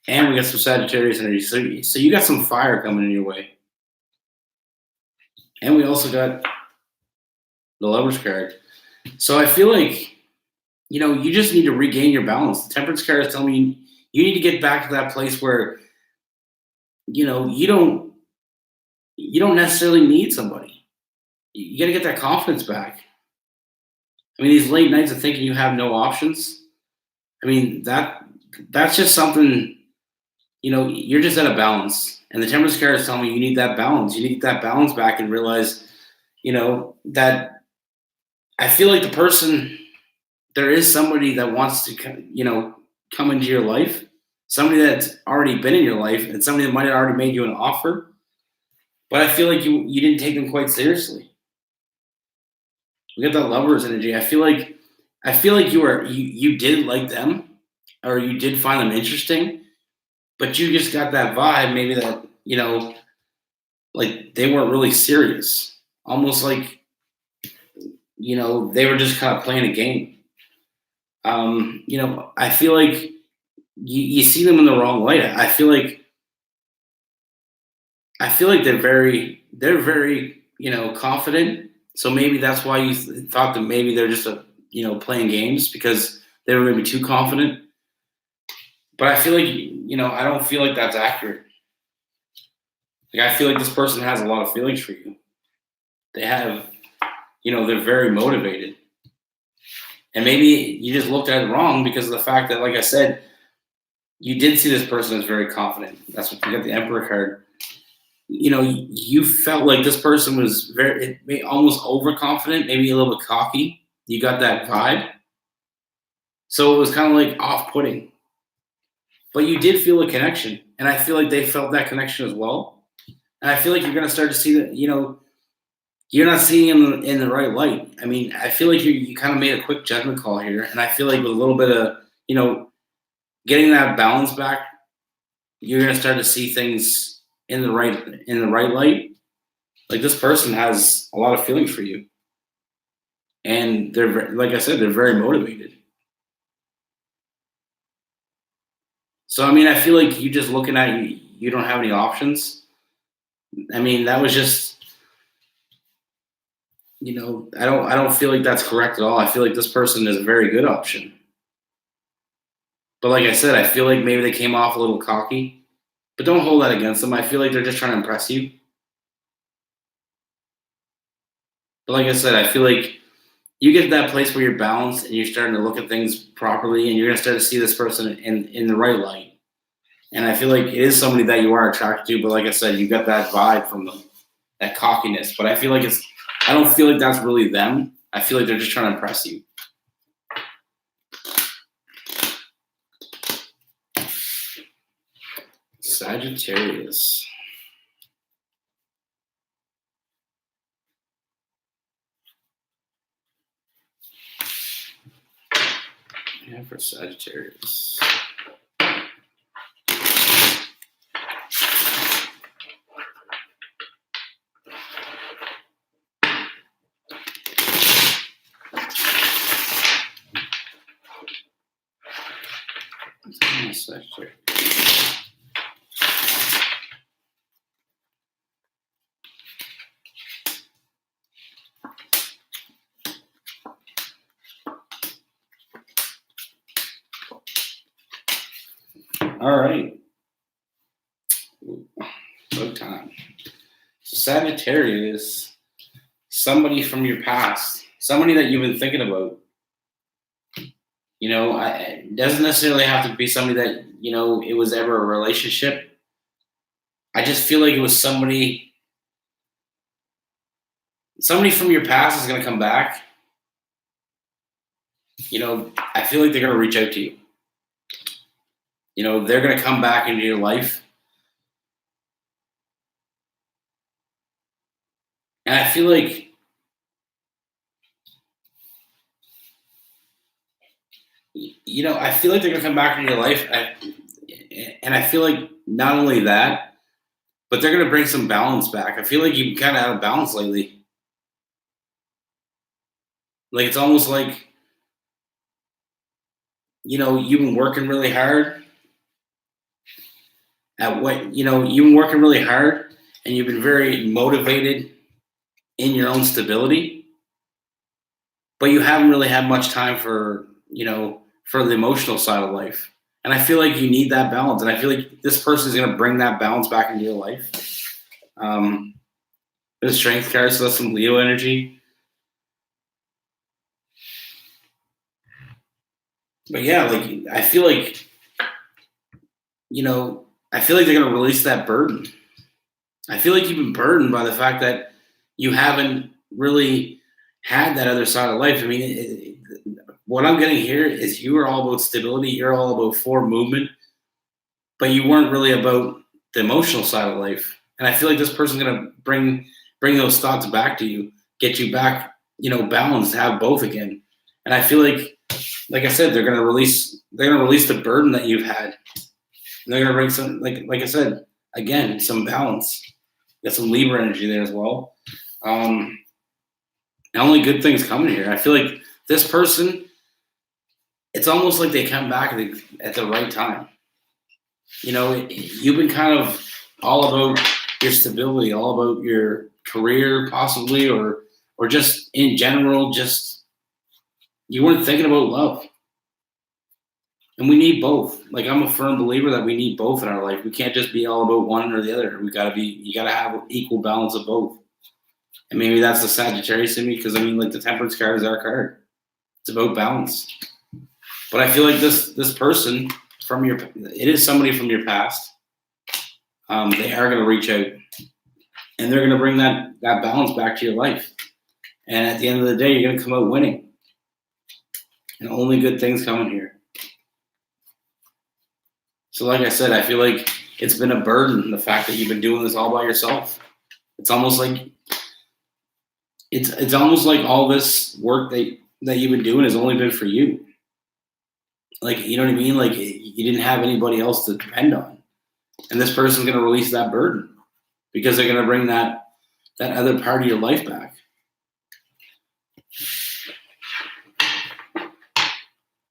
and we got some Sagittarius energy. So you got some fire coming in your way. And we also got the Lover's card. So I feel like, you just need to regain your balance. The Temperance card is telling me you need to get back to that place where, you don't necessarily need somebody. You got to get that confidence back. I mean, these late nights of thinking you have no options. I mean, that's just something, you're just at a balance. And the Temperance card is telling me you need that balance. You need that balance back and realize, that I feel like there is somebody that wants to, come into your life, somebody that's already been in your life, and somebody that might have already made you an offer. But I feel like you didn't take them quite seriously. We got that Lover's energy. I feel like you did like them, or you did find them interesting, but you just got that vibe, maybe that, like they weren't really serious. Almost like, they were just kind of playing a game. I feel like you see them in the wrong light. I feel like they're very, confident. So maybe that's why you thought that maybe they're just playing games because they were maybe too confident. But I feel like, I don't feel like that's accurate. Like, I feel like this person has a lot of feelings for you. They have, they're very motivated. And maybe you just looked at it wrong because of the fact that, like I said, you did see this person as very confident. That's what you got, the Emperor card. You felt like this person was almost overconfident, maybe a little bit cocky. You got that vibe. So it was kind of like off-putting. But you did feel a connection. And I feel like they felt that connection as well. And I feel like you're going to start to see that, you're not seeing him in the right light. I mean, I feel like you kind of made a quick judgment call here. And I feel like with a little bit of, getting that balance back, you're going to start to see things in the right light. Like, this person has a lot of feelings for you. And they're, like I said, they're very motivated. So, I mean, I feel like you just looking at you don't have any options. I mean, that was just, I don't feel like that's correct at all. I feel like this person is a very good option. But like I said, I feel like maybe they came off a little cocky. But don't hold that against them. I feel like they're just trying to impress you. But like I said, I feel like you get to that place where you're balanced and you're starting to look at things properly, and you're going to start to see this person in the right light. And I feel like it is somebody that you are attracted to. But like I said, you got that vibe from them, that cockiness. But I feel like I don't feel like that's really them. I feel like they're just trying to impress you. Sagittarius. Yeah, for Sagittarius. Sagittarius. All right. Good time. So Sagittarius, somebody from your past, somebody that you've been thinking about. It doesn't necessarily have to be somebody that, it was ever a relationship. I just feel like it was somebody from your past is going to come back. I feel like they're going to reach out to you. They're going to come back into your life. And I feel like, I feel like they're going to come back into your life. And I feel like not only that, but they're going to bring some balance back. I feel like you've kind of out of balance lately. Like, it's almost like, you've been working really hard at what, you've been working really hard and you've been very motivated in your own stability, but you haven't really had much time for the emotional side of life. And I feel like you need that balance. And I feel like this person is going to bring that balance back into your life. The Strength card, so that's some Leo energy. But yeah, like, I feel like, they're going to release that burden. I feel like you've been burdened by the fact that you haven't really had that other side of life. I mean, what I'm getting here is you are all about stability. You're all about forward movement, but you weren't really about the emotional side of life. And I feel like this person's going to bring those thoughts back to you, get you back, balanced, have both again. And I feel like I said, they're going to release the burden that you've had. And they're going to bring some, like I said, again, some balance. Got some Libra energy there as well. Only good things coming here. I feel like this person, it's almost like they come back at the right time. You've been kind of all about your stability, all about your career possibly, or just in general, just you weren't thinking about love. And we need both. Like, I'm a firm believer that we need both in our life. We can't just be all about one or the other. You got to have equal balance of both. And maybe that's the Sagittarius in me, because like the Temperance card is our card. It's about balance. But I feel like this person it is somebody from your past. They are going to reach out, and they're going to bring that balance back to your life. And at the end of the day, you're going to come out winning. And only good things coming here. So like I said, I feel like it's been a burden, the fact that you've been doing this all by yourself. It's almost like it's almost like all this work that you've been doing has only been for you. Like, you know what I mean? Like, you didn't have anybody else to depend on. And this person's going to release that burden because they're going to bring that other part of your life back.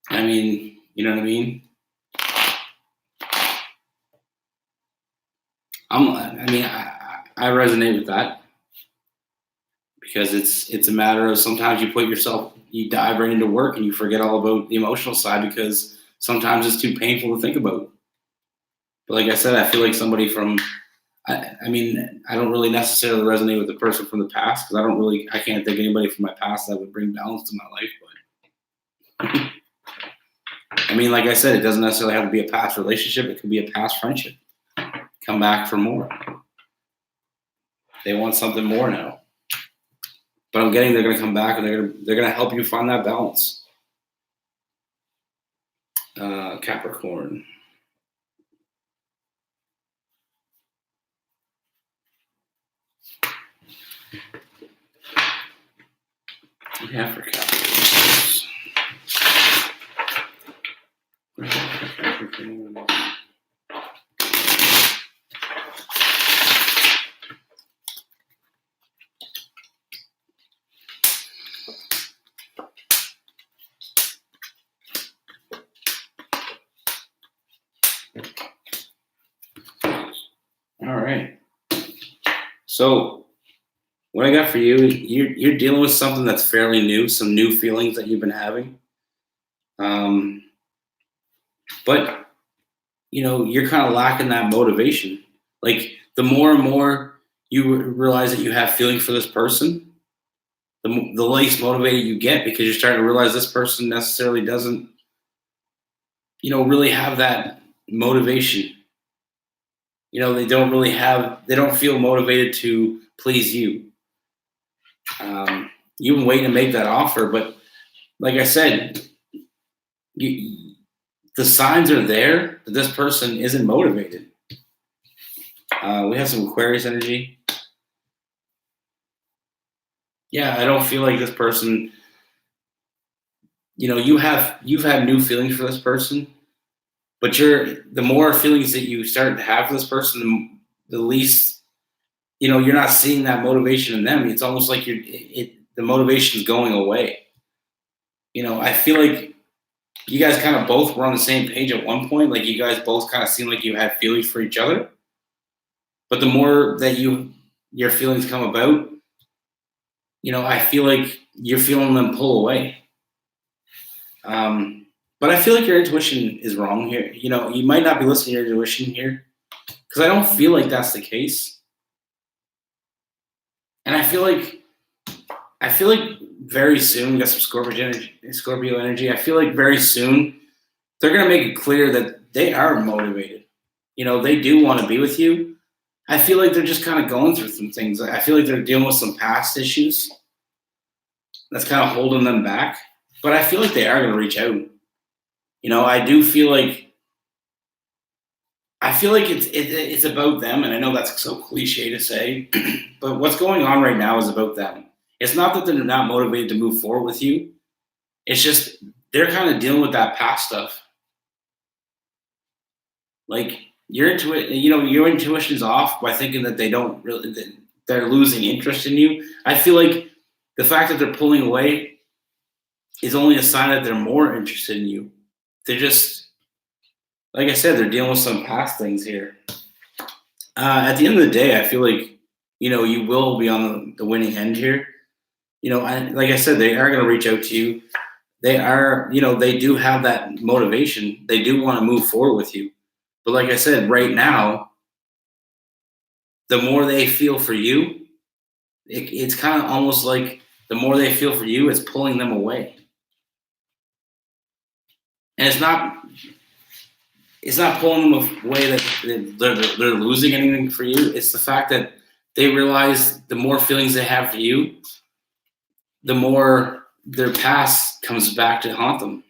I mean, you know what I mean? I resonate with that because it's a matter of sometimes you dive right into work and you forget all about the emotional side because sometimes it's too painful to think about. But like I said, I feel like somebody from, I don't really necessarily resonate with the person from the past because I can't think of anybody from my past that would bring balance to my life. But I mean, like I said, it doesn't necessarily have to be a past relationship. It could be a past friendship. Come back for more. They want something more now. But I'm getting they're going to come back and they're going to help you find that balance. Capricorn. Yeah, for Capricorn. All right. So what I got for you, you're dealing with something that's fairly new, some new feelings that you've been having. But you're kind of lacking that motivation. Like the more and more you realize that you have feelings for this person, the less motivated you get because you're starting to realize this person necessarily doesn't, really have that motivation. They don't feel motivated to please you. You've been waiting to make that offer, but like I said, the signs are there that this person isn't motivated. We have some Aquarius energy. Yeah, I don't feel like this person, you've had new feelings for this person, but the more feelings that you start to have for this person, the least, you're not seeing that motivation in them. It's almost like the motivation is going away. I feel like you guys kind of both were on the same page at one point. Like you guys both kind of seemed like you had feelings for each other. But the more that your feelings come about, I feel like you're feeling them pull away. But I feel like your intuition is wrong here. You might not be listening to your intuition here because I don't feel like that's the case. And I feel like very soon, we got some Scorpio energy. I feel like very soon they're going to make it clear that they are motivated. They do want to be with you. I feel like they're just kind of going through some things. I feel like they're dealing with some past issues that's kind of holding them back. But I feel like they are going to reach out. I do feel like it's about them, and I know that's so cliche to say, but what's going on right now is about them. It's not that they're not motivated to move forward with you. It's just they're kind of dealing with that past stuff. Like your intuition's off by thinking that they're losing interest in you. I feel like the fact that they're pulling away is only a sign that they're more interested in you. They're just, like I said, they're dealing with some past things here. At the end of the day, I feel like, you will be on the winning end here. Like I said, they are going to reach out to you. They are, they do have that motivation. They do want to move forward with you. But like I said, right now, the more they feel for you, it's kind of almost like the more they feel for you, it's pulling them away. And it's not pulling them away that they're losing anything for you. It's the fact that they realize the more feelings they have for you, the more their past comes back to haunt them,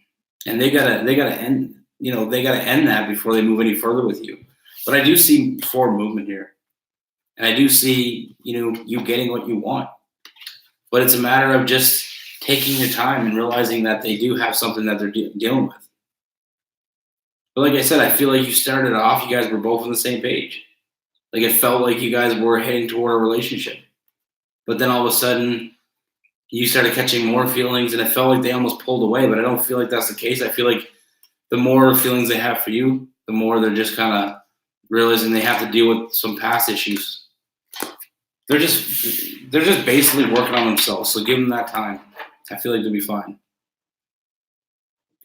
and they gotta end. They gotta end that before they move any further with you. But I do see forward movement here, and I do see you getting what you want. But it's a matter of just taking your time and realizing that they do have something that they're dealing with. But like I said, I feel like you started off, you guys were both on the same page. Like it felt like you guys were heading toward a relationship. But then all of a sudden, you started catching more feelings, and it felt like they almost pulled away. But I don't feel like that's the case. I feel like the more feelings they have for you, the more they're just kind of realizing they have to deal with some past issues. They're just basically working on themselves. So give them that time. I feel like they'll be fine.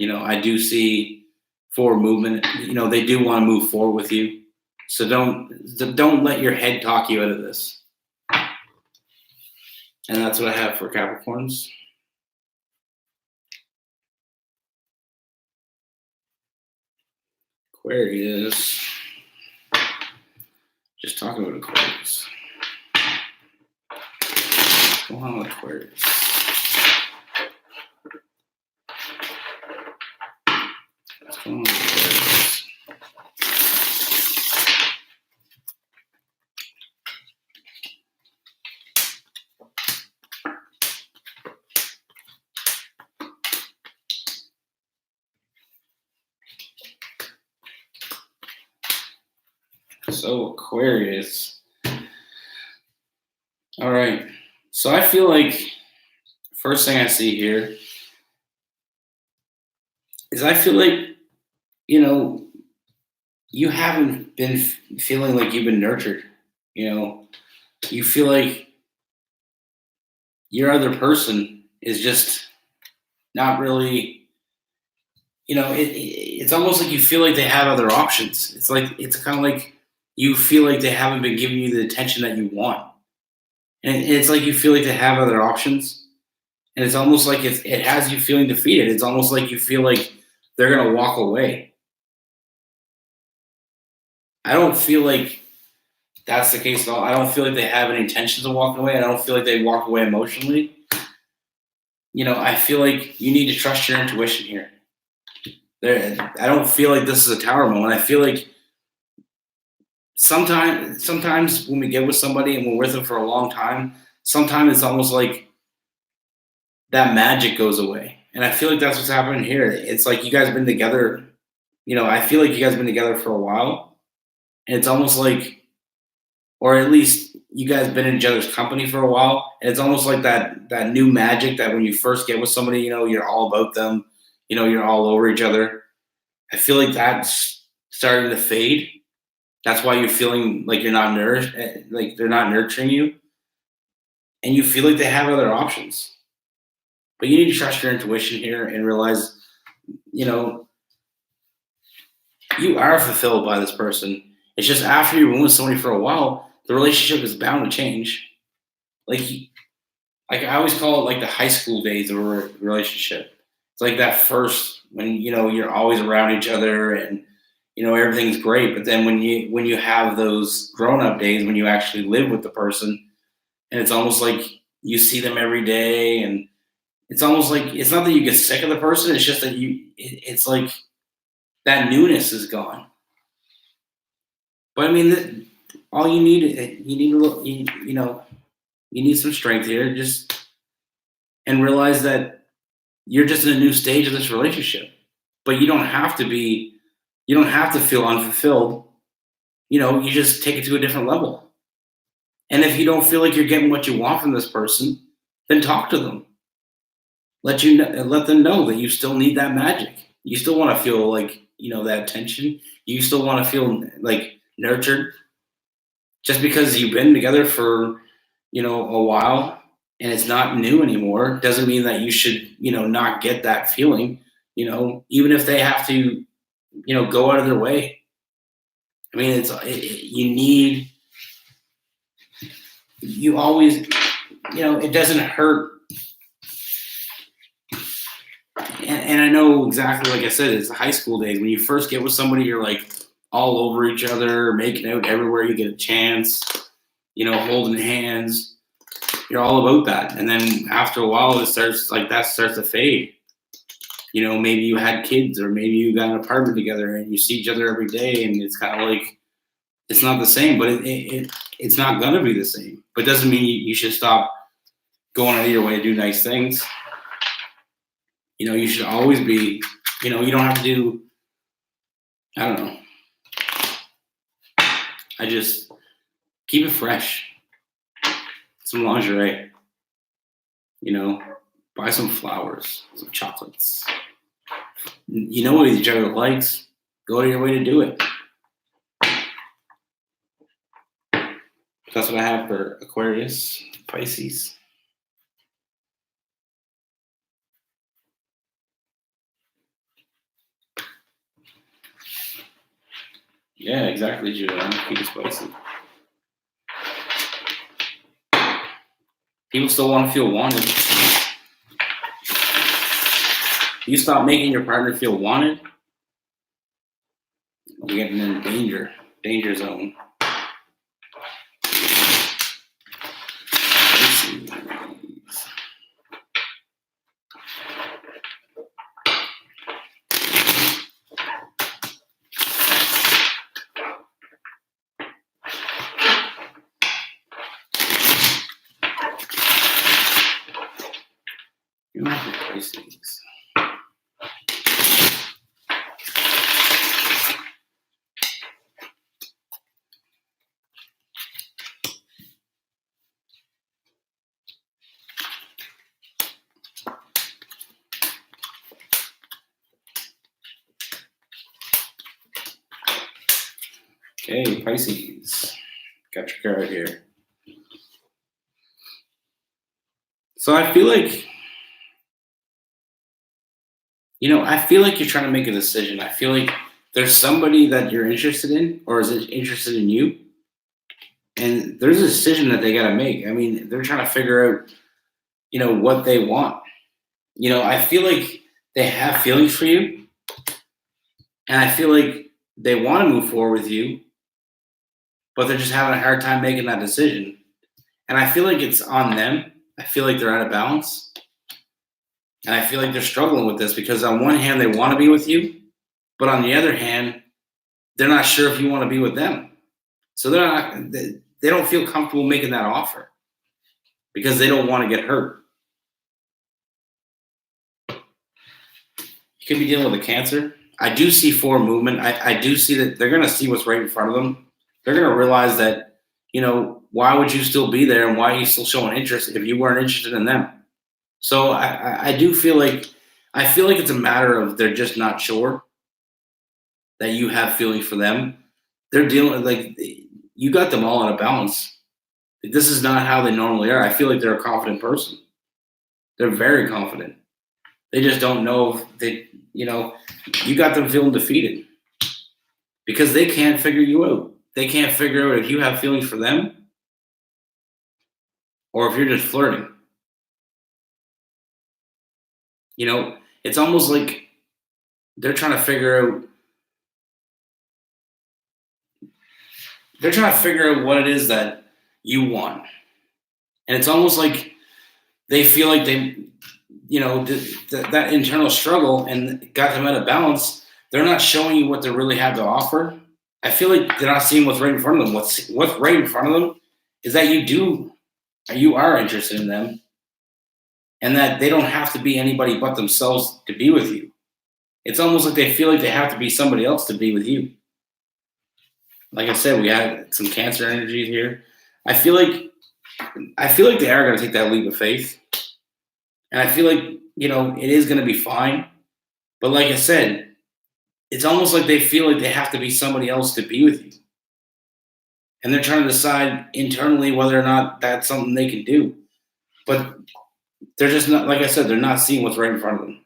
I do see forward movement. They do want to move forward with you. So don't let your head talk you out of this. And that's what I have for Capricorns. Aquarius. Just talking about Aquarius. What's going on with Aquarius? What's going on with Aquarius? So Aquarius. All right. So I feel like first thing I see here is I feel like, you haven't been feeling like you've been nurtured. You feel like your other person is just not really, it's almost like you feel like they have other options. It's kind of like you feel like they haven't been giving you the attention that you want. And it's like you feel like they have other options. And it's almost like it has you feeling defeated. It's almost like you feel like they're going to walk away. I don't feel like that's the case at all. I don't feel like they have any intentions of walking away. I don't feel like they walk away emotionally. I feel like you need to trust your intuition here. I don't feel like this is a tower moment. I feel like sometimes when we get with somebody and we're with them for a long time, sometimes it's almost like that magic goes away. And I feel like that's what's happening here. It's like you guys have been together, I feel like you guys have been together for a while. And it's almost like, or at least you guys have been in each other's company for a while. And it's almost like that new magic that when you first get with somebody, you're all about them, you're all over each other. I feel like that's starting to fade. That's why you're feeling like you're not nourished, like they're not nurturing you. And you feel like they have other options. But you need to trust your intuition here and realize, you are fulfilled by this person. It's just after you've been with somebody for a while, the relationship is bound to change. Like I always call it like the high school days of a relationship. It's like that first when you're always around each other and everything's great. But then when you have those grown-up days when you actually live with the person, and it's almost like you see them every day, and it's almost like it's not that you get sick of the person. It's just that it's like that newness is gone. But I mean, all you need you need some strength here, and realize that you're just in a new stage of this relationship. But you don't have to feel unfulfilled. You just take it to a different level. And if you don't feel like you're getting what you want from this person, then talk to them. Let them know that you still need that magic. You still want to feel like, that tension. You still want to feel like nurtured. Just because you've been together for, a while and it's not new anymore doesn't mean that you should, not get that feeling, even if they have to, go out of their way. I mean, you always, it doesn't hurt. And I know exactly, like I said, it's the high school days. When you first get with somebody, you're like all over each other, making out everywhere you get a chance, holding hands. you're all about that. And then after a while, it starts to fade. Maybe you had kids, or maybe you got an apartment together and you see each other every day, and it's kind of like, it's not the same, but it's not going to be the same. But it doesn't mean you should stop going out of your way to do nice things. You should always be, you don't have to do, I don't know. I just keep it fresh. Some lingerie, buy some flowers, some chocolates. You know what each other likes. Go out of your way to do it. That's what I have for Aquarius, Pisces. Yeah, exactly, Julian. Keep it spicy. People still want to feel wanted. You stop making your partner feel wanted, you're getting in danger zone. Pisces. Okay, Pisces. Got your card here. So I feel like, you're trying to make a decision. I feel like there's somebody that you're interested in, or is it interested in you? And there's a decision that they got to make. I mean, they're trying to figure out, what they want. I feel like they have feelings for you, and I feel like they want to move forward with you, but they're just having a hard time making that decision. And I feel like it's on them. I feel like they're out of balance. And I feel like they're struggling with this because on one hand, they want to be with you, but on the other hand, they're not sure if you want to be with them. So they don't feel comfortable making that offer because they don't want to get hurt. You could be dealing with a Cancer. I do see forward movement. I do see that they're going to see what's right in front of them. They're going to realize that, why would you still be there and why are you still showing interest if you weren't interested in them? So I do feel like, it's a matter of they're just not sure that you have feelings for them. They're dealing like you got them all out of balance. This is not how they normally are. I feel like they're a confident person. They're very confident. They just don't know if they, you got them feeling defeated because they can't figure you out. They can't figure out if you have feelings for them or if you're just flirting. It's almost like they're trying to figure out what it is that you want. And it's almost like they feel like they, that internal struggle and got them out of balance. They're not showing you what they really have to offer. I feel like they're not seeing what's right in front of them. What's right in front of them is that you are interested in them. And that they don't have to be anybody but themselves to be with you. It's almost like they feel like they have to be somebody else to be with you. Like I said, we had some Cancer energy here. I feel like they are going to take that leap of faith. And I feel like, it is going to be fine. But like I said, it's almost like they feel like they have to be somebody else to be with you. And they're trying to decide internally whether or not that's something they can do. But they're just not, like I said, they're not seeing what's right in front of them.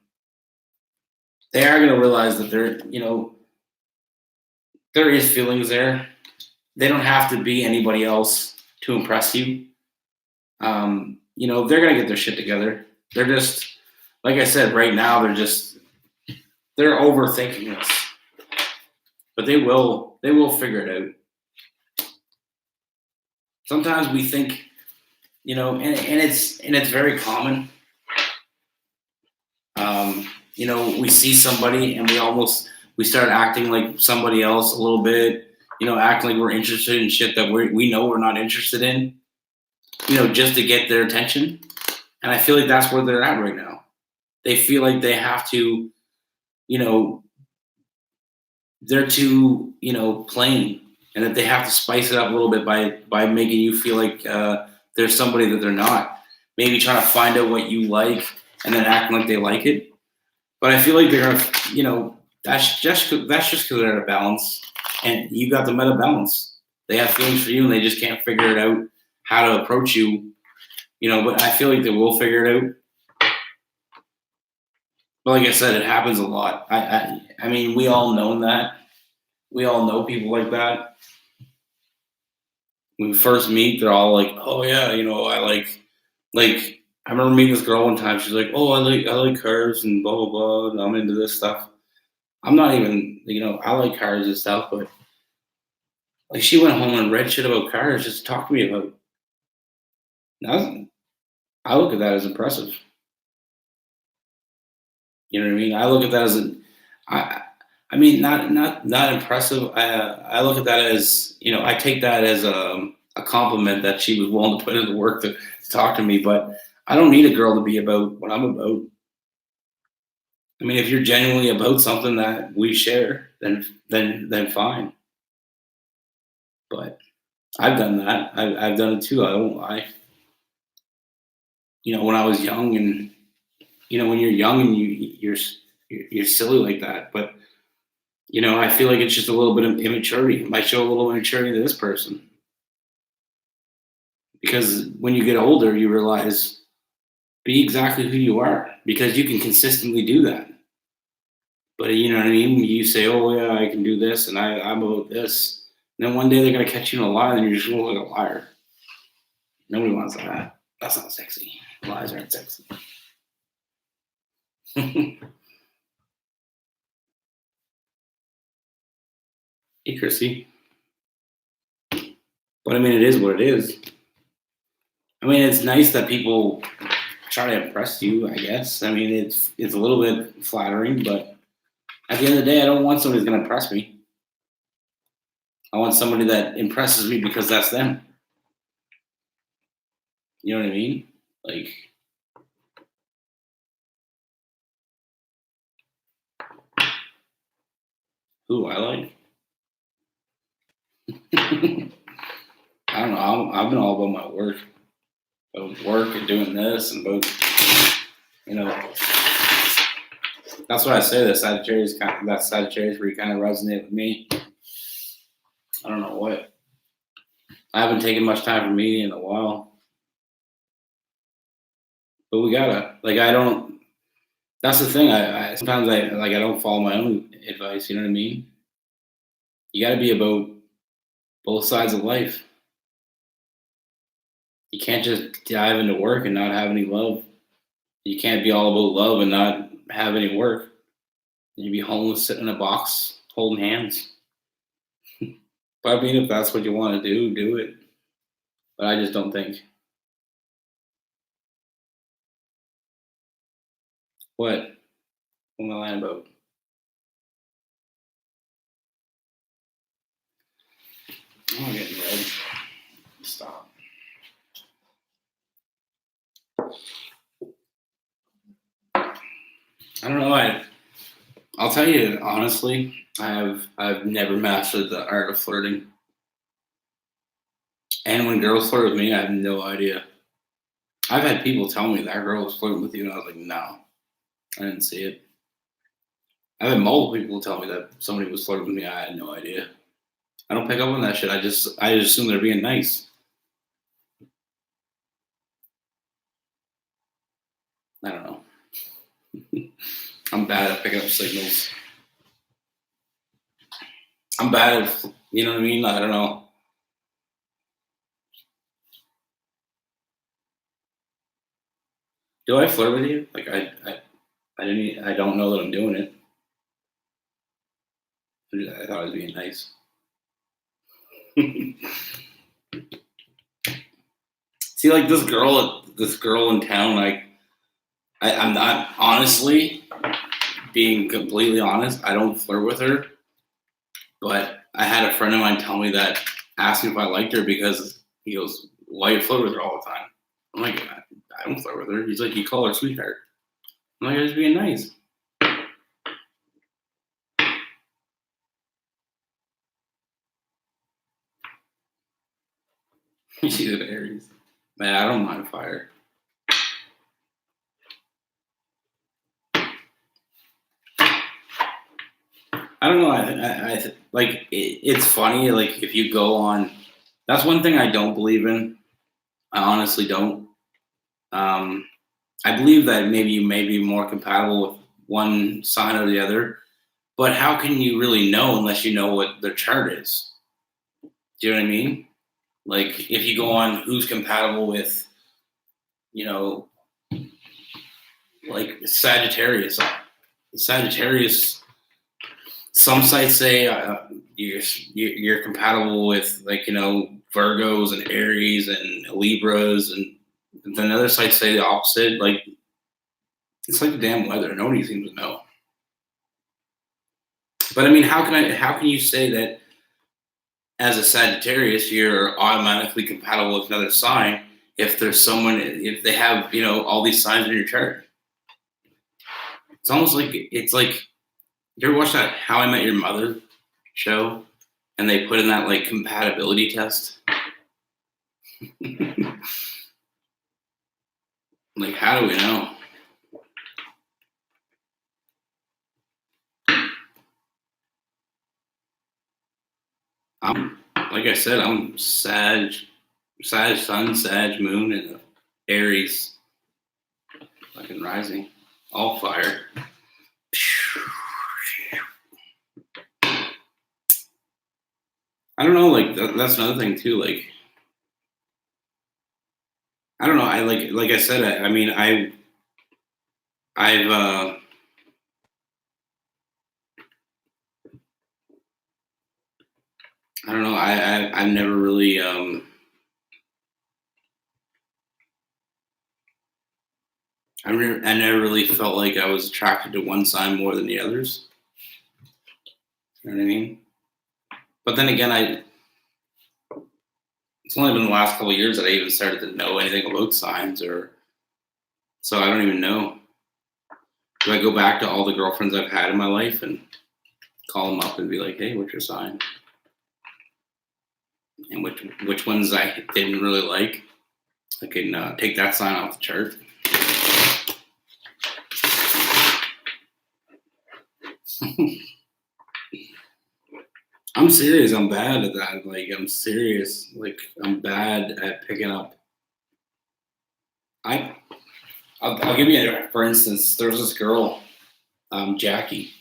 They are going to realize that there is feelings there. They don't have to be anybody else to impress you. They're going to get their shit together. They're just, like I said, right now, they're overthinking this. But they will figure it out. Sometimes we think and it's very common. We see somebody and we start acting like somebody else a little bit. Acting like we're interested in shit that we know we're not interested in. Just to get their attention. And I feel like that's where they're at right now. They feel like they have to, you know, they're too, plain, and that they have to spice it up a little bit by making you feel like there's somebody that they're not. Maybe trying to find out what you like and then acting like they like it. But I feel like they're gonna, that's just because they're out of balance, and you got them out of balance. They have feelings for you, and they just can't figure it out how to approach you. But I feel like they will figure it out. But like I said, it happens a lot. I mean, we all know that. We all know people like that. When we first meet, they're all like, "Oh yeah, I like." I remember meeting this girl one time. She's like, "Oh, I like cars and blah blah blah. And I'm into this stuff." I'm not even, I like cars and stuff, but like she went home and read shit about cars just to talk to me about it. Now, I look at that as impressive. You know what I mean? I look at that as I, I mean, not impressive. I look at that as, I take that as a compliment that she was willing to put in the work to talk to me. But I don't need a girl to be about what I'm about. I mean, if you're genuinely about something that we share, then fine. But I've done that. I've done it too. I won't lie. When I was young, and when you're young and you're silly like that. But I feel like it's just a little bit of immaturity. It might show a little immaturity to this person, because when you get older, you realize be exactly who you are, because you can consistently do that. But you know what I mean? You say, "Oh yeah, I can do this, and I'm about this." And then one day they're gonna catch you in a lie, and you're just gonna look like a liar. Nobody wants that. That's not sexy. Lies aren't sexy. Hey, Chrissy. But I mean, it is what it is. I mean, it's nice that people try to impress you, I guess. I mean, it's a little bit flattering, but at the end of the day, I don't want somebody who's going to impress me. I want somebody that impresses me because that's them. You know what I mean? Like, who I like? I don't know. I've been all about my work and doing this, and about, you know, that's why I say that Sagittarius where you kind of resonate with me. I don't know what. I haven't taken much time for me in a while, but we gotta. Like, I don't. That's the thing. I sometimes I don't follow my own advice. You know what I mean? You got to be about both sides of life. You can't just dive into work and not have any love. You can't be all about love and not have any work. You'd be homeless, sitting in a box, holding hands. But I mean, if that's what you want to do it. But I just don't think. What? What am I lying about? Oh, I'm getting red. Stop. I don't know. I'll tell you honestly. I've never mastered the art of flirting. And when girls flirt with me, I have no idea. I've had people tell me that girl was flirting with you, and I was like, no, I didn't see it. I've had multiple people tell me that somebody was flirting with me. I had no idea. I don't pick up on that shit. I just assume they're being nice. I don't know. I'm bad at picking up signals. I'm bad at, you know what I mean? I don't know. Do I flirt with you? Like I don't know that I'm doing it. I thought I was being nice. See, like this girl in town, like I'm not honestly being completely honest. I don't flirt with her, but I had a friend of mine tell me that, ask me if I liked her because he goes, "Why you flirt with her all the time?" I'm like, I don't flirt with her. He's like, you call her sweetheart. I'm like, I was being nice. She's an Aries. Man, I don't mind fire. I don't know. Like it's funny. Like if you go on, that's one thing I don't believe in. I honestly don't. Um, I believe that maybe you may be more compatible with one sign or the other, but how can you really know unless you know what their chart is? Do you know what I mean? Like if you go on who's compatible with, you know, like Sagittarius. Some sites say you're compatible with like Virgos and Aries and Libras, and then other sites say the opposite. Like it's like the damn weather. Nobody seems to know. But I mean, How can you say that as a Sagittarius you're automatically compatible with another sign if there's someone if they have all these signs in your chart? It's almost like it's like you ever watch that How I Met Your Mother show, and they put in that like compatibility test. Like, how do we know? Like I said, I'm Sag Sun, Sag Moon, and Aries, fucking rising, all fire. I don't know, like that's another thing too. Like, I don't know. I like I said. I mean, I've I don't know. I've never really I never really felt like I was attracted to one sign more than the others. You know what I mean? But then again, it's only been the last couple of years that I even started to know anything about signs, or so I don't even know. Do I go back to all the girlfriends I've had in my life and call them up and be like, "Hey, what's your sign?" And which ones I didn't really like, I can take that sign off the chart. I'm serious. I'm bad at that. Like I'm serious. Like I'm bad at picking up. I'll give you for instance. There was this girl, Jackie,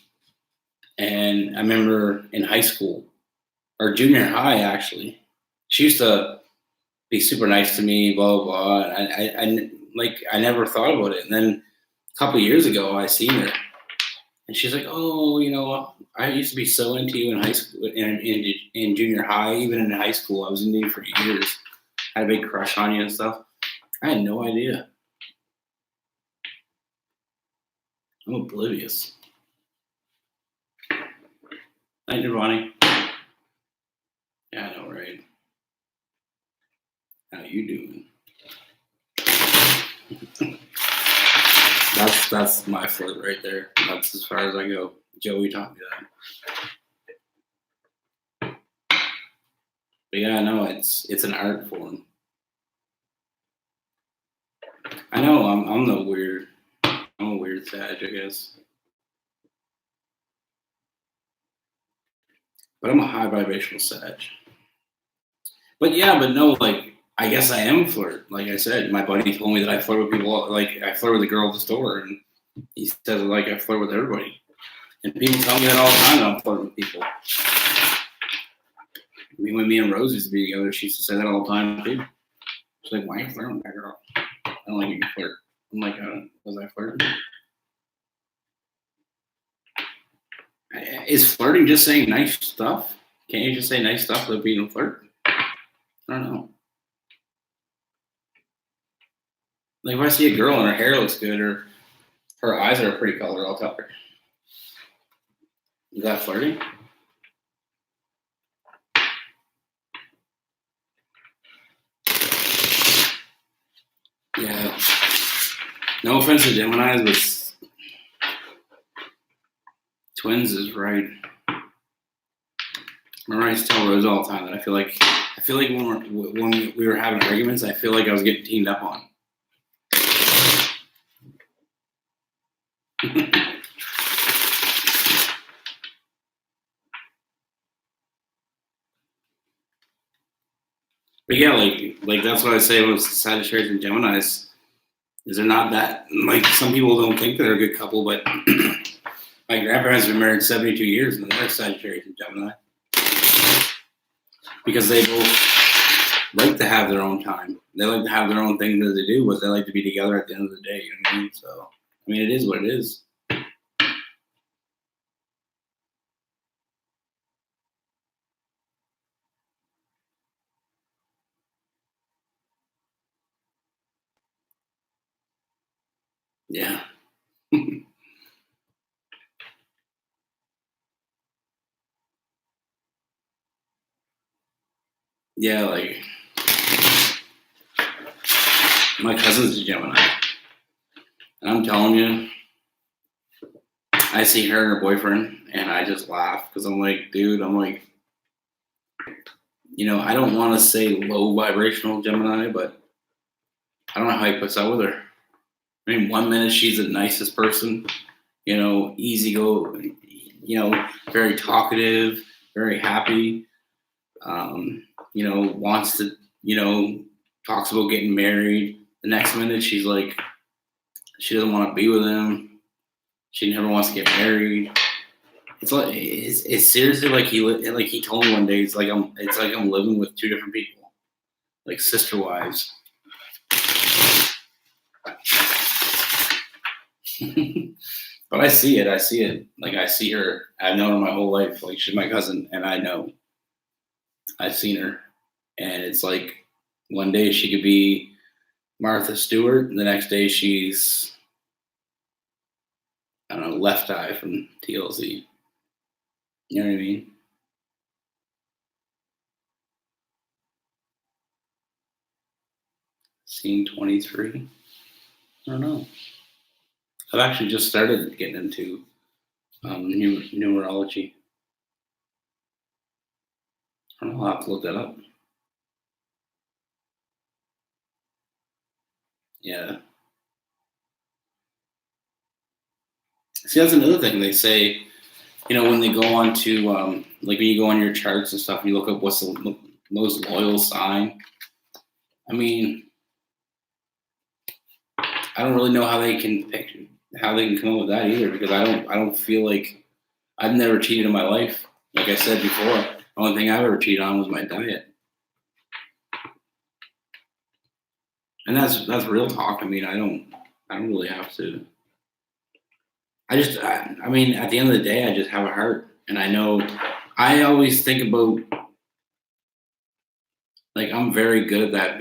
and I remember in high school or junior high actually. She used to be super nice to me, blah blah blah. And I never thought about it. And then a couple of years ago, I seen her, and she's like, "Oh, I used to be so into you in high school, in junior high, even in high school. I was into you for years. I had a big crush on you and stuff." I had no idea. I'm oblivious. Hi, Giovanni. Yeah, I know, right? How you doing? That's my flirt right there. That's as far as I go. Joey taught me that. But yeah, no, it's an art form. I know I'm the weird. I'm a weird Sag, I guess. But I'm a high vibrational Sag. But yeah, but no, like I guess I am flirt. Like I said, my buddy told me that I flirt with people. Like I flirt with the girl at the store, and he says like I flirt with everybody. And people tell me that all the time that I'm flirting with people. I mean, when me and Rose used to be together, she used to say that all the time too. She's like, "Why are you flirting with that girl? I don't like you flirt." I'm like, "Was I flirting?" Is flirting just saying nice stuff? Can't you just say nice stuff without being a flirt? I don't know. Like if I see a girl and her hair looks good or her eyes are a pretty color, I'll tell her. Is that flirting? Yeah. No offense to Geminis, but twins is right. Remember I used to tell Rose all the time that I feel like when we were having arguments, I feel like I was getting teamed up on. But yeah, like that's what I say with Sagittarius and Geminis is they're not that like some people don't think they're a good couple, but my grandparents have been married 72 years and they're Sagittarius and Gemini because they both like to have their own time. They like to have their own thing that they do, but they like to be together at the end of the day. You know what I mean? So I mean, it is what it is. Yeah. Yeah, like my cousin's a Gemini. And I'm telling you, I see her and her boyfriend and I just laugh because I'm like, dude, I'm like, I don't want to say low vibrational Gemini, but I don't know how he puts up with her. I mean, one minute she's the nicest person, easy go, very talkative, very happy, wants to, talks about getting married. The next minute she's like, she doesn't want to be with him. She never wants to get married. It's like it's seriously like he told me one day. It's like I'm living with two different people, like sister wives. But I see it. Like I see her. I've known her my whole life. Like she's my cousin, and I know. I've seen her, and it's like one day she could be Martha Stewart, and the next day she's I don't know, Left Eye from TLC. You know what I mean? Scene 23. I don't know. I've actually just started getting into numerology. I don't know. I'll have to look that up. Yeah. See, that's another thing. They say, when they go on to, like when you go on your charts and stuff, and you look up what's the most loyal sign. I mean, I don't really know how they can come up with that either because I don't feel like I've never cheated in my life. Like I said before, the only thing I've ever cheated on was my diet. And that's real talk. I mean, I don't really have to. I mean, at the end of the day, I just have a heart, and I know. I always think about like I'm very good at that.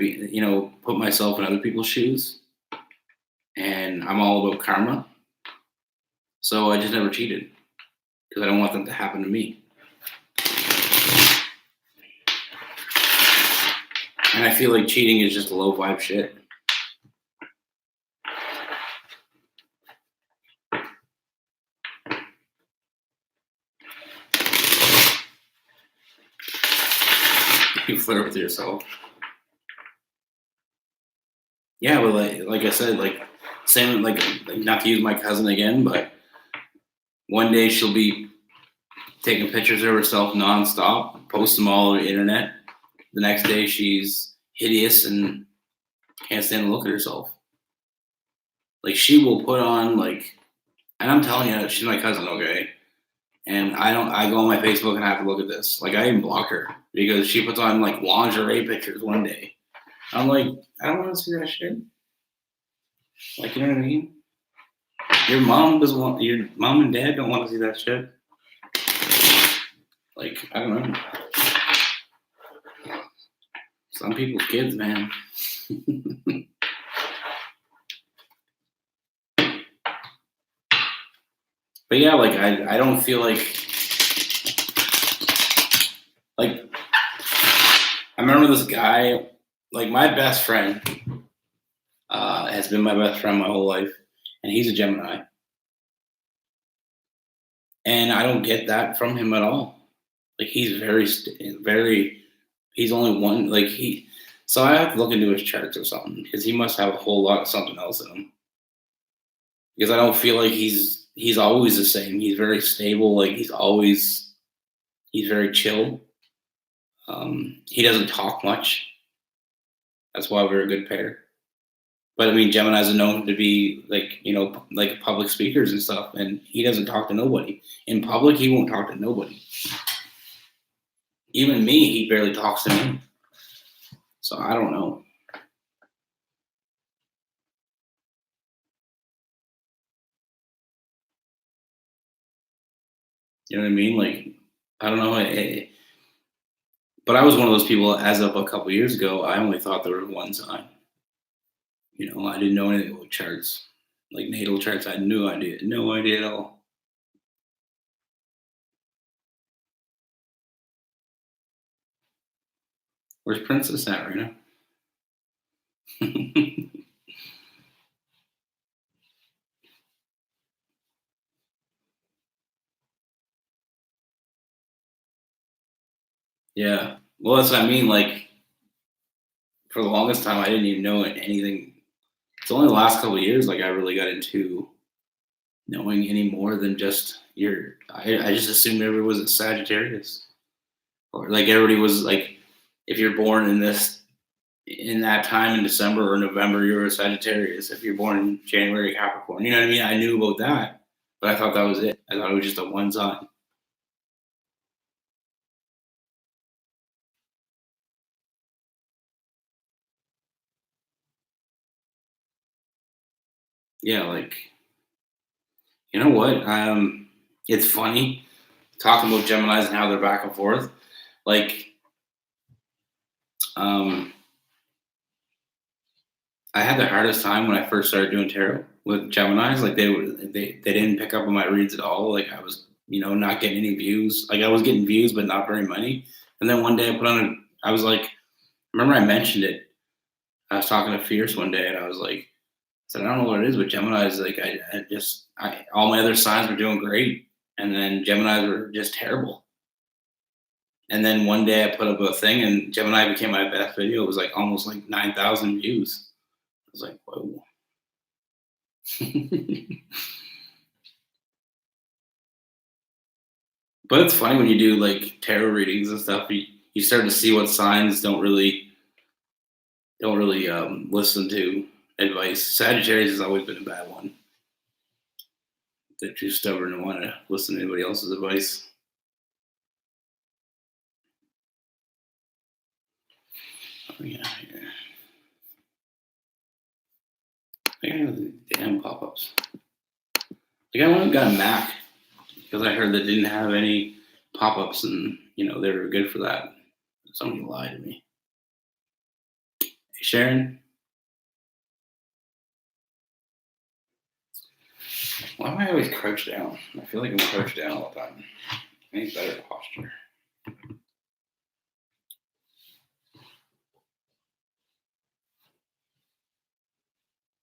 Put myself in other people's shoes, and I'm all about karma. So I just never cheated because I don't want them to happen to me. And I feel like cheating is just low vibe shit. You flirt with yourself. Yeah, well, like I said, like same, like not to use my cousin again, but one day she'll be taking pictures of herself nonstop, post them all over the internet. The next day she's hideous and can't stand to look at herself. Like she will put on like, and I'm telling you, she's my cousin, okay? And I go on my Facebook and I have to look at this. Like I even block her because she puts on like lingerie pictures one day. I'm like, I don't want to see that shit. Like, you know what I mean? Your mom and dad don't want to see that shit. Like, I don't know. Some people's kids, man. But yeah, like I don't feel like I remember this guy, like my best friend, has been my best friend my whole life, and he's a Gemini, and I don't get that from him at all. Like he's very, he's only one. Like he, so I have to look into his charts or something because he must have a whole lot of something else in him. Because I don't feel like he's always the same. He's very stable. Like he's very chill. He doesn't talk much. That's why we're a good pair. But I mean, Gemini's are known to be like, like public speakers and stuff, and he doesn't talk to nobody. In public, he won't talk to nobody. Even me, he barely talks to me. So I don't know. You know what I mean? Like, I don't know. But I was one of those people, as of a couple years ago, I only thought there was one sign. I didn't know anything about charts. Like natal charts, I had no idea at all. Where's Princess at right now? Yeah. Well, that's what I mean. Like, for the longest time, I didn't even know anything. It's only the last couple of years, like, I really got into knowing any more than just I just assumed everybody was a Sagittarius. Or, like, everybody was, like, if you're born in that time in December or November, you're a Sagittarius. If you're born in January, Capricorn. You know what I mean? I knew about that, but I thought that was it. I thought it was just a one sign. Yeah, like, you know what? It's funny talking about Geminis and how they're back and forth. Like, um, I had the hardest time when I first started doing tarot with Geminis. Like they didn't pick up on my reads at all. Like I was, not getting any views. Like I was getting views, but not very many. And then one day I was like, remember I mentioned it. I was talking to Fierce one day, and I was like, I said, I don't know what it is, but Gemini's like all my other signs were doing great, and then Gemini's were just terrible. And then one day I put up a thing, and Gemini became my best video. It was like almost like 9,000 views. I was like, whoa. But it's funny when you do like tarot readings and stuff. You start to see what signs don't really listen to advice. Sagittarius has always been a bad one. They're too stubborn to want to listen to anybody else's advice. Oh, yeah. I have the damn pop-ups. Like I went and got a Mac because I heard they didn't have any pop-ups, and they were good for that. Somebody lied to me. Hey, Sharon, why am I always crouched down? I feel like I'm crouched down all the time. I need better posture.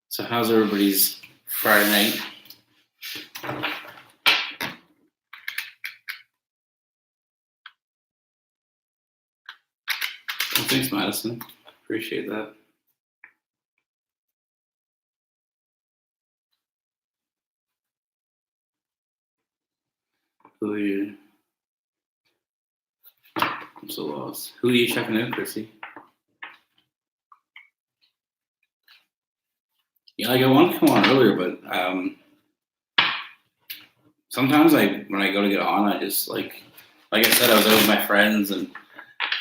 So how's everybody's Friday night? Well, thanks, Madison. Appreciate that. Who are you? I'm so lost. Who are you checking out, Chrissy? Yeah, like I want to come on earlier, but sometimes when I go to get on, I just like I said, I was out with my friends, and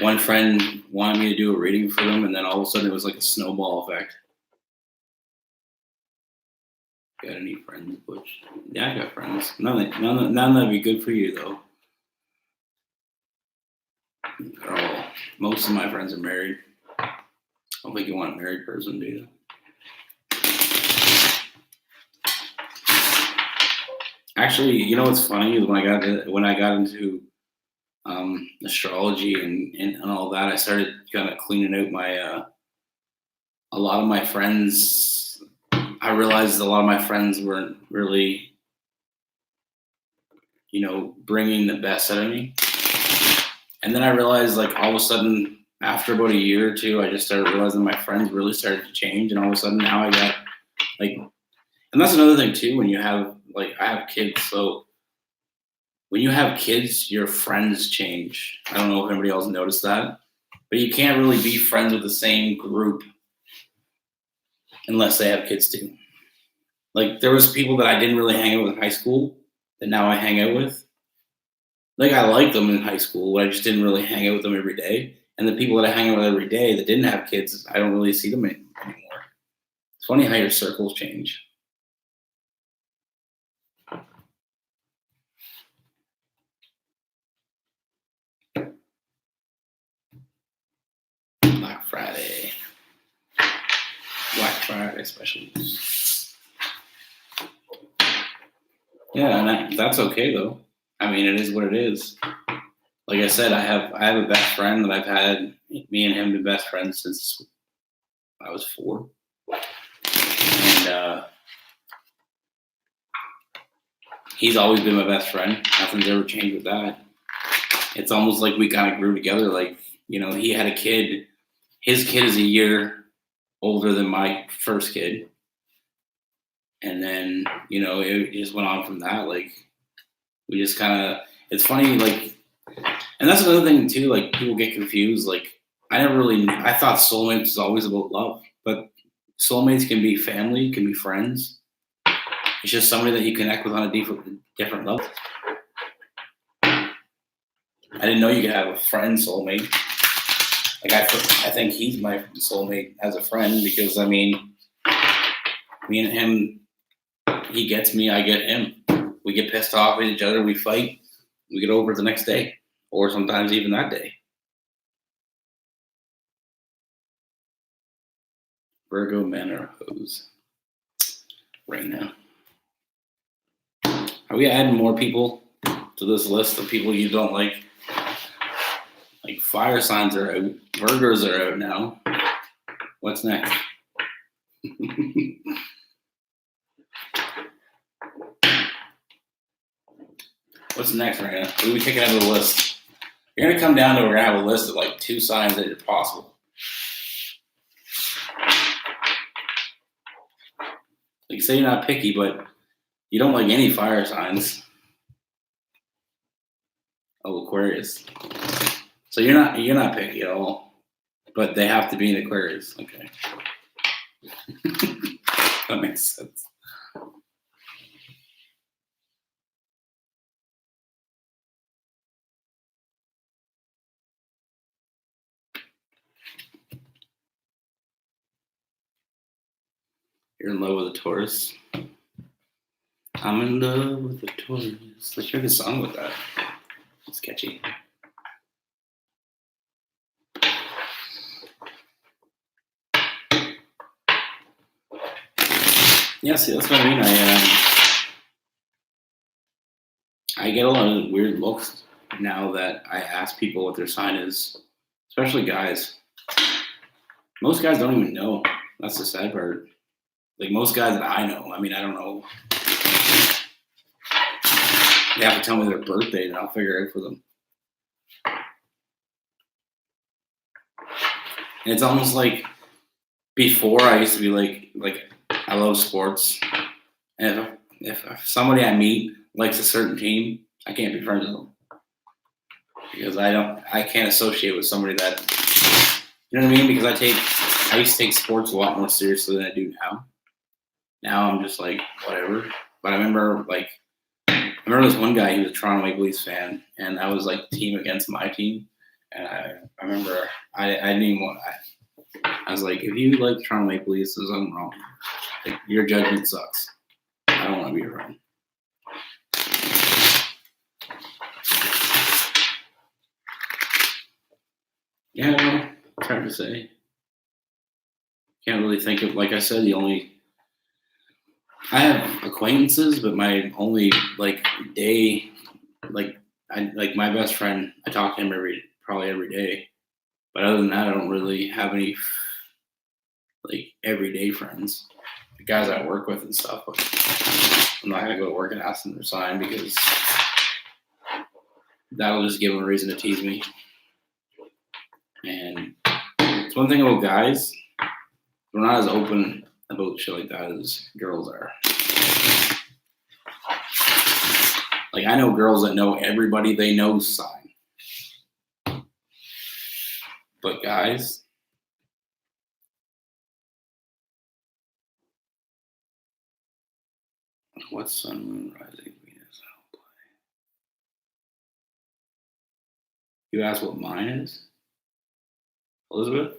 one friend wanted me to do a reading for them, and then all of a sudden it was like a snowball effect. Got any friends, Butch? Yeah, I got friends. None that'd be good for you though. Most of my friends are married. I don't think you want a married person, do you? Actually, you know what's funny is when I got into astrology and all that, I started kind of cleaning out my a lot of my friends. I realized a lot of my friends weren't really, bringing the best out of me. And then I realized, like, all of a sudden, after about a year or two, I just started realizing my friends really started to change, and all of a sudden now I got like, and that's another thing too. When you have I have kids, so when you have kids, your friends change. I don't know if anybody else noticed that, but you can't really be friends with the same group unless they have kids too. Like, there was people that I didn't really hang out with in high school that now I hang out with. Like, I liked them in high school, but I just didn't really hang out with them every day. And the people that I hang out with every day that didn't have kids, I don't really see them anymore. It's funny how your circles change. Black Friday. Black Friday specials. Yeah, and that's okay though. I mean, it is what it is. Like I said, I have a best friend that I've had. Me and him been best friends since I was 4, and he's always been my best friend. Nothing's ever changed with that. It's almost like we kind of grew together. Like, he had a kid. His kid is a year older than my first kid. And then, it just went on from that. Like, we just kind of, it's funny, like, and that's another thing too, like, people get confused. Like, I thought soulmates was always about love, but soulmates can be family, can be friends. It's just somebody that you connect with on a different level. I didn't know you could have a friend soulmate. Like, I think he's my soulmate as a friend because, I mean, me and him, he gets me, I get him. We get pissed off at each other, we fight, we get over it the next day, or sometimes even that day. Virgo men are hoes right now. Are we adding more people to this list of people you don't like? Like, fire signs are out. Virgos are out now. What's next? What's next, Raina? What do we take out of the list? You're going to come down to, we're going to have a list of like 2 signs that are possible. Like, say you're not picky, but you don't like any fire signs. Oh, Aquarius. So you're not picky at all, but they have to be in Aquarius. Okay. That makes sense. You're in love with a Taurus. I'm in love with a Taurus. Let's make a song with that. It's catchy. Yeah, see, that's what I mean. I get a lot of weird looks now that I ask people what their sign is, especially guys. Most guys don't even know. That's the sad part. Like, most guys that I know, I mean, I don't know. They have to tell me their birthday and I'll figure it out for them. And it's almost like before I used to be like I love sports. And if somebody I meet likes a certain team, I can't be friends with them. Because I can't associate with somebody that, you know what I mean? Because I used to take sports a lot more seriously than I do now. Now I'm just like, whatever. But I remember this one guy, he was a Toronto Maple Leafs fan, and I was like team against my team. And I remember I didn't even want, I was like, if you like Toronto Maple Leafs, there's something wrong. Like, your judgment sucks. I don't want to be your friend. Yeah, no, it's hard to say. Can't really think of, like I said, the only I have acquaintances, but my only like day, like my best friend, I talk to him probably every day. But other than that, I don't really have any like everyday friends. The guys I work with and stuff, but I'm not gonna go to work and ask them to sign because that'll just give them a reason to tease me. And it's one thing about guys, we're not as open about shit like that as girls are. Like I know girls that know everybody they know sign. But guys, what's sun, moon, rising, Venus? You asked what mine is? Elizabeth?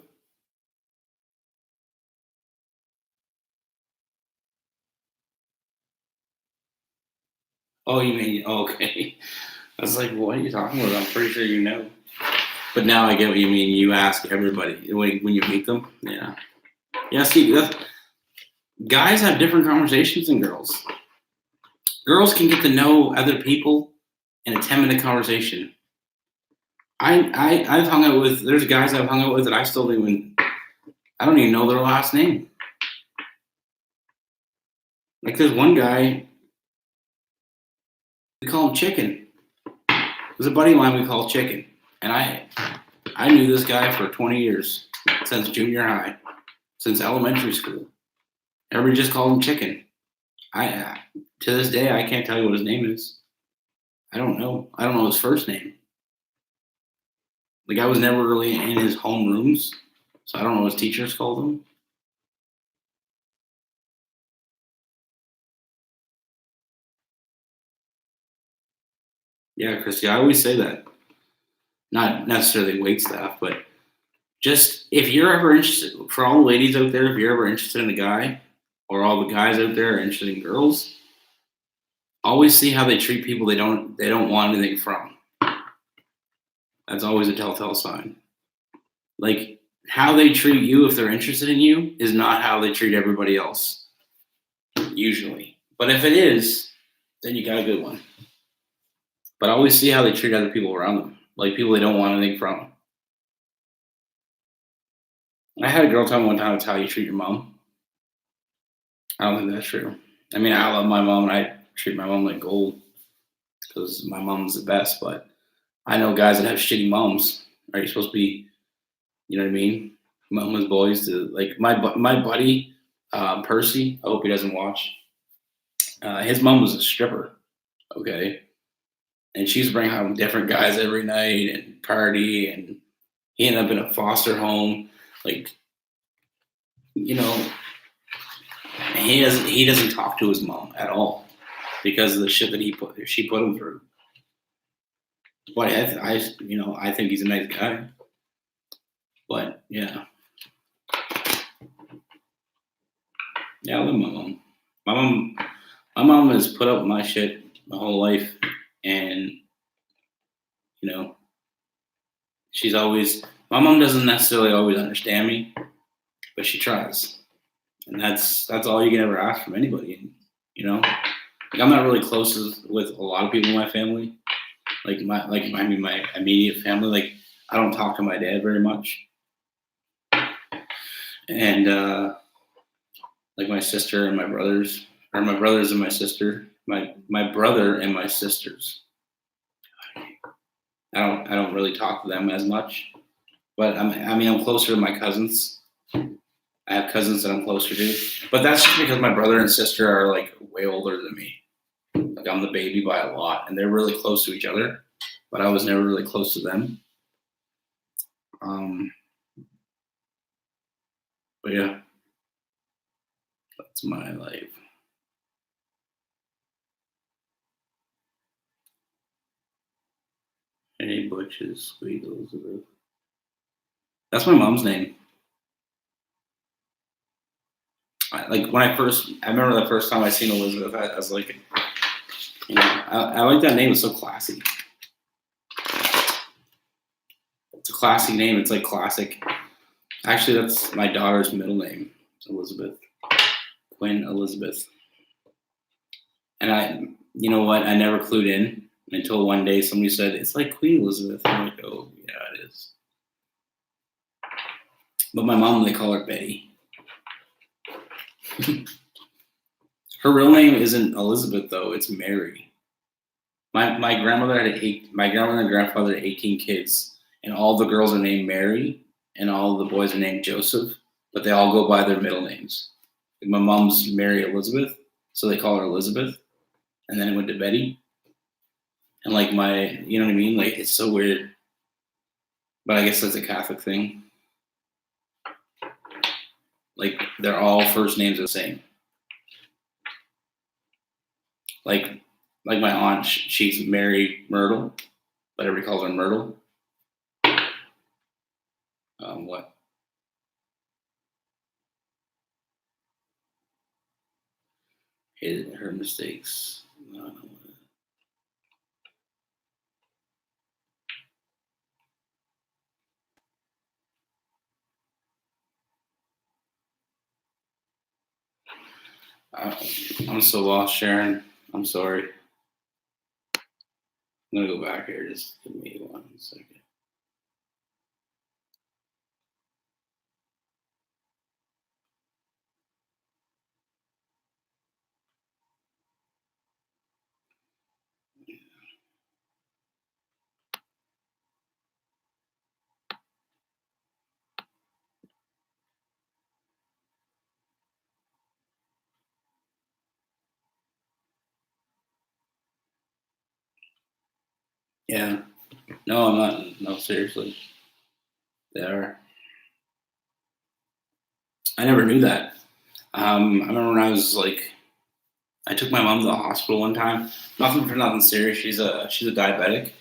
Oh, you mean, okay. I was like, what are you talking about? I'm pretty sure you know. But now I get what you mean. You ask everybody when you meet them. Yeah. Yeah, see, guys have different conversations than girls. Girls can get to know other people in a 10-minute conversation. I've hung out with, there's guys I've hung out with that I don't even know their last name. Like there's one guy, we call him Chicken. There's a buddy of mine we call Chicken. And I knew this guy for 20 years, since junior high, since elementary school. Everybody just called him Chicken. To this day, I can't tell you what his name is. I don't know. I don't know his first name. The guy was never really in his home rooms, so I don't know what his teachers called him. Yeah, Christy, I always say that. Not necessarily wait staff, but just if you're ever interested, for all the ladies out there, if you're ever interested in a guy, or all the guys out there are interested in girls, always see how they treat people they don't want anything from. That's always a telltale sign. Like how they treat you if they're interested in you is not how they treat everybody else, usually. But if it is, then you got a good one. But always see how they treat other people around them, like people they don't want anything from. I had a girl tell me one time it's how you treat your mom. I don't think that's true. I mean, I love my mom and I treat my mom like gold because my mom's the best. But I know guys that have shitty moms. Are you supposed to be, you know what I mean? Mama's boys to like my buddy Percy. I hope he doesn't watch. His mom was a stripper. Okay, and she used to bring home different guys every night and party, and he ended up in a foster home. Like, you know, he doesn't talk to his mom at all because of the shit that she put him through. But I think he's a nice guy. But yeah, I love my mom. My mom has put up with my shit my whole life, and you know, she's always. My mom doesn't necessarily always understand me, but she tries, and that's all you can ever ask from anybody. You know, like I'm not really close with a lot of people in my family. Like my immediate family. Like I don't talk to my dad very much, and like my sister and my brothers, or my brothers and my sister, my brother and my sisters. I don't really talk to them as much, but I'm closer to my cousins. I have cousins that I'm closer to, but that's just because my brother and sister are like way older than me. Like I'm the baby by a lot, and they're really close to each other, but I was never really close to them. But yeah, that's my life. Any Butches, sweet Elizabeth. That's my mom's name. Like when I remember the first time I seen Elizabeth, I was like, you know, I like that name. It's so classy. It's a classy name. It's like classic. Actually, that's my daughter's middle name, Elizabeth. Queen Elizabeth. And you know what? I never clued in until one day somebody said, it's like Queen Elizabeth. I'm like, oh, yeah, it is. But my mom, they call her Betty. Her real name isn't Elizabeth, though. It's Mary. My grandmother my grandmother and grandfather had 18 kids, and all the girls are named Mary, and all the boys are named Joseph, but they all go by their middle names. Like my mom's Mary Elizabeth, so they call her Elizabeth, and then it went to Betty. And like you know what I mean? Like it's so weird, but I guess that's a Catholic thing. Like they're all first names are the same. Like my aunt, she's Mary Myrtle, but everybody calls her Myrtle. What? Her mistakes. No. I'm so lost, Sharon. I'm sorry. I'm gonna go back here. Just give me 1 second. Yeah. No, I'm not. No, seriously. They are. I never knew that. I remember when I was like, I took my mom to the hospital one time. Nothing for nothing serious. She's a diabetic,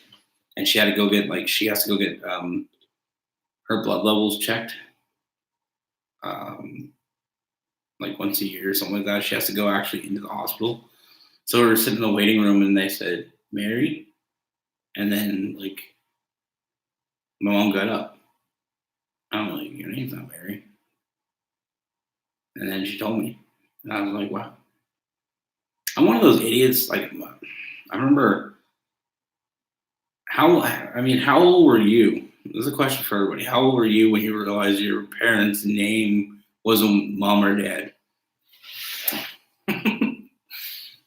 and she had to go get she has to go get her blood levels checked, um, like once a year or something like that. She has to go actually into the hospital. So we were sitting in the waiting room, and they said Mary, and then like my mom got up. I'm like, your name's not Mary. And then she told me, and I was like, wow. I'm one of those idiots. Like I remember how old were you? This is a question for everybody. How old were you when you realized your parents' name wasn't mom or dad?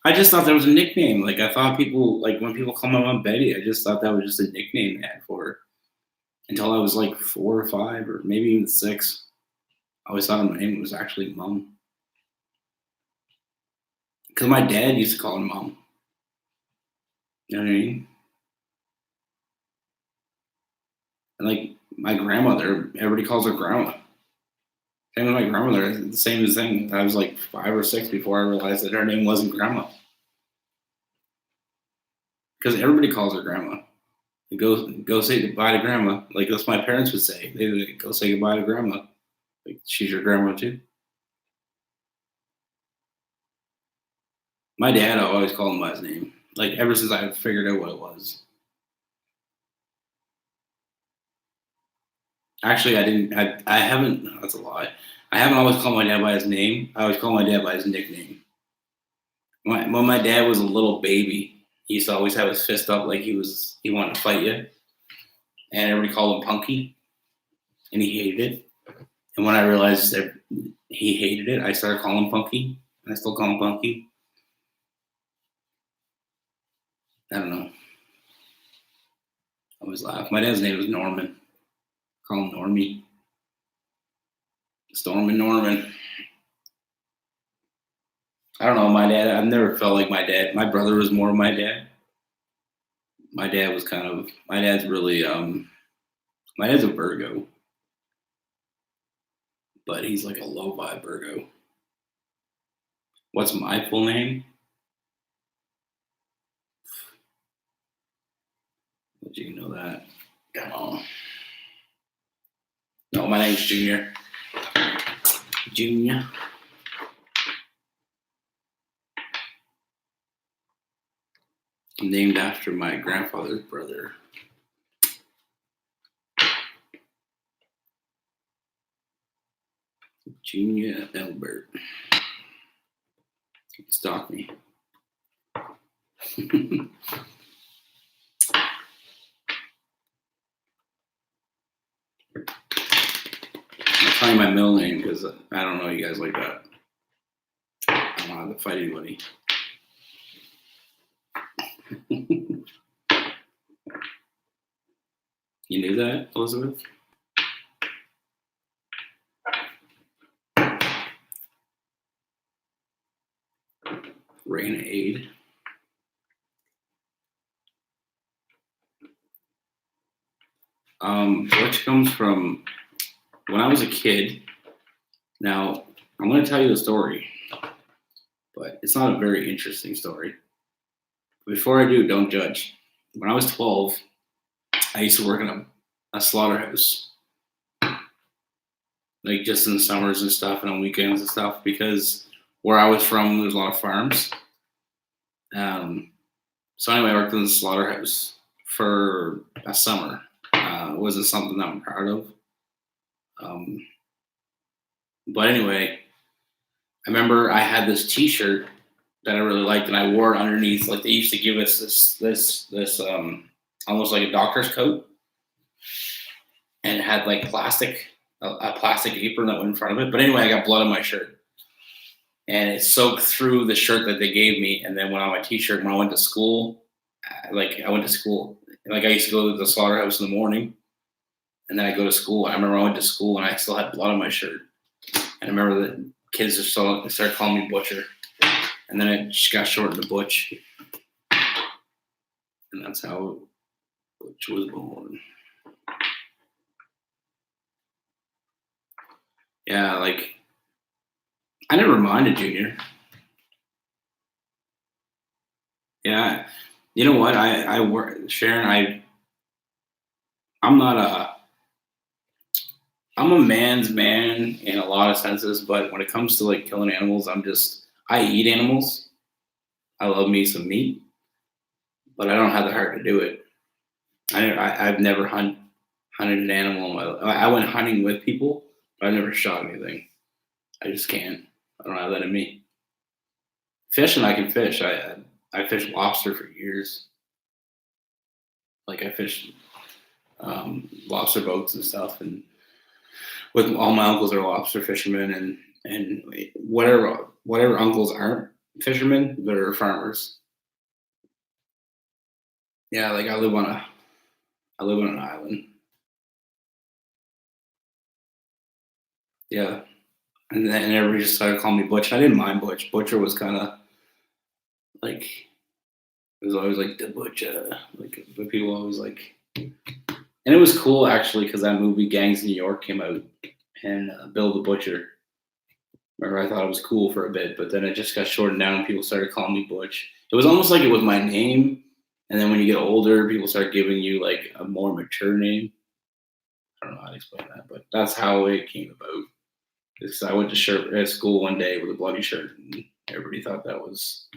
I just thought that was a nickname. Like I thought people like when people call my mom Betty, I just thought that was just a nickname they had for her. Until I was like 4 or 5 or maybe even 6. I always thought my name was actually mom. Because my dad used to call her mom. You know what I mean? And like my grandmother, everybody calls her grandma. Same with my grandmother, the same thing. I was like 5 or 6 before I realized that her name wasn't grandma. Because everybody calls her grandma. Go say goodbye to grandma. Like that's what my parents would say. They would go say goodbye to grandma. Like she's your grandma too. My dad, I always call him by his name. Like ever since I figured out what it was. Actually, I didn't. I haven't. That's a lie. I haven't always called my dad by his name. I always call my dad by his nickname. When my dad was a little baby, he used to always have his fist up like he wanted to fight you, and everybody called him Punky, and he hated it. And when I realized that he hated it, I started calling him Punky, and I still call him Punky. I don't know. I always laugh. My dad's name was Norman. Call him Normie. Storm and Norman. I don't know. My dad. I've never felt like my dad. My brother was more my dad. My dad was kind of. My dad's really. My dad's a Virgo, but he's like a low vibe Virgo. What's my full name? Let you know that. Come on. No, my name's Junior. Junior. I'm named after my grandfather's brother. Junior Albert. Stalk me. I'll tell you my middle name because I don't know you guys like that. I don't have to fight anybody. You knew that, Elizabeth? Rain Aid. Which comes from when I was a kid. Now, I'm going to tell you the story, but it's not a very interesting story. Before I do, don't judge. When I was 12, I used to work in a slaughterhouse, like just in the summers and stuff and on weekends and stuff, because where I was from, there's a lot of farms. So anyway, I worked in the slaughterhouse for a summer. It wasn't something that I'm proud of. But anyway, I remember I had this T-shirt that I really liked, and I wore it underneath. Like they used to give us this almost like a doctor's coat, and it had like a plastic apron that went in front of it. But anyway, I got blood on my shirt, and it soaked through the shirt that they gave me, and then went on my T-shirt. When I went to school, I used to go to the slaughterhouse in the morning, and then I go to school. I remember I went to school and I still had blood on my shirt. And I remember the kids started calling me Butcher. And then it just got shortened to Butch. And that's how Butch was born. Yeah, like, I never minded Junior. Yeah, you know what? I work, Sharon, I'm a man's man in a lot of senses, but when it comes to like killing animals, I eat animals. I love me some meat, but I don't have the heart to do it. I've never hunted an animal in my life. I went hunting with people, but I never shot anything. I just can't. I don't have that in me. Fishing, I can fish. I fished lobster for years. Like I fished lobster boats and stuff, and with all my uncles are lobster fishermen, and whatever uncles aren't fishermen, they're farmers. Yeah, like I live on an island. Yeah, and then everybody just started calling me Butch. I didn't mind Butch. Butcher was kind of like it was always like the Butcher, like but people always like, and it was cool actually because that movie Gangs of New York came out, and Bill the Butcher. Remember, I thought it was cool for a bit, but then it just got shortened down and people started calling me Butch. It was almost like it was my name, and then when you get older, people start giving you like a more mature name. I don't know how to explain that, but that's how it came about. Because I went to school one day with a bloody shirt, and everybody thought that was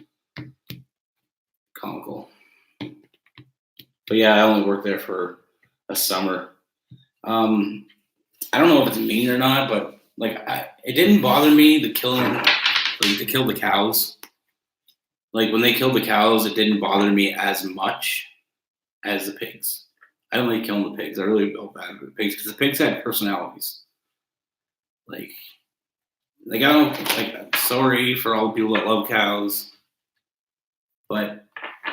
comical. But yeah, I only worked there for a summer. I don't know if it's mean or not, but like it didn't bother me to kill the cows. Like when they killed the cows, it didn't bother me as much as the pigs. I don't like killing the pigs. I really felt bad for the pigs because the pigs had personalities. Like I don't like. Sorry for all the people that love cows, but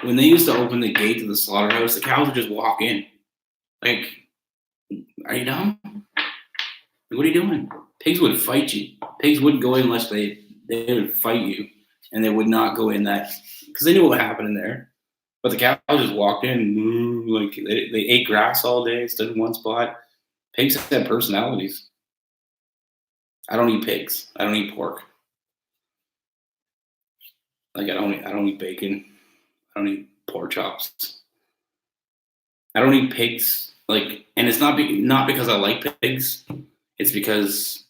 when they used to open the gate to the slaughterhouse, the cows would just walk in. Like, are you dumb? What are you doing? Pigs would fight you. Pigs wouldn't go in unless they would fight you, and they would not go in that because they knew what happened in there. But the cows just walked in, like they ate grass all day, stood in one spot. Pigs have personalities. I don't eat pigs. I don't eat pork. Like I don't eat bacon. I don't eat pork chops. I don't eat pigs. Like, and it's not because I like pigs. It's because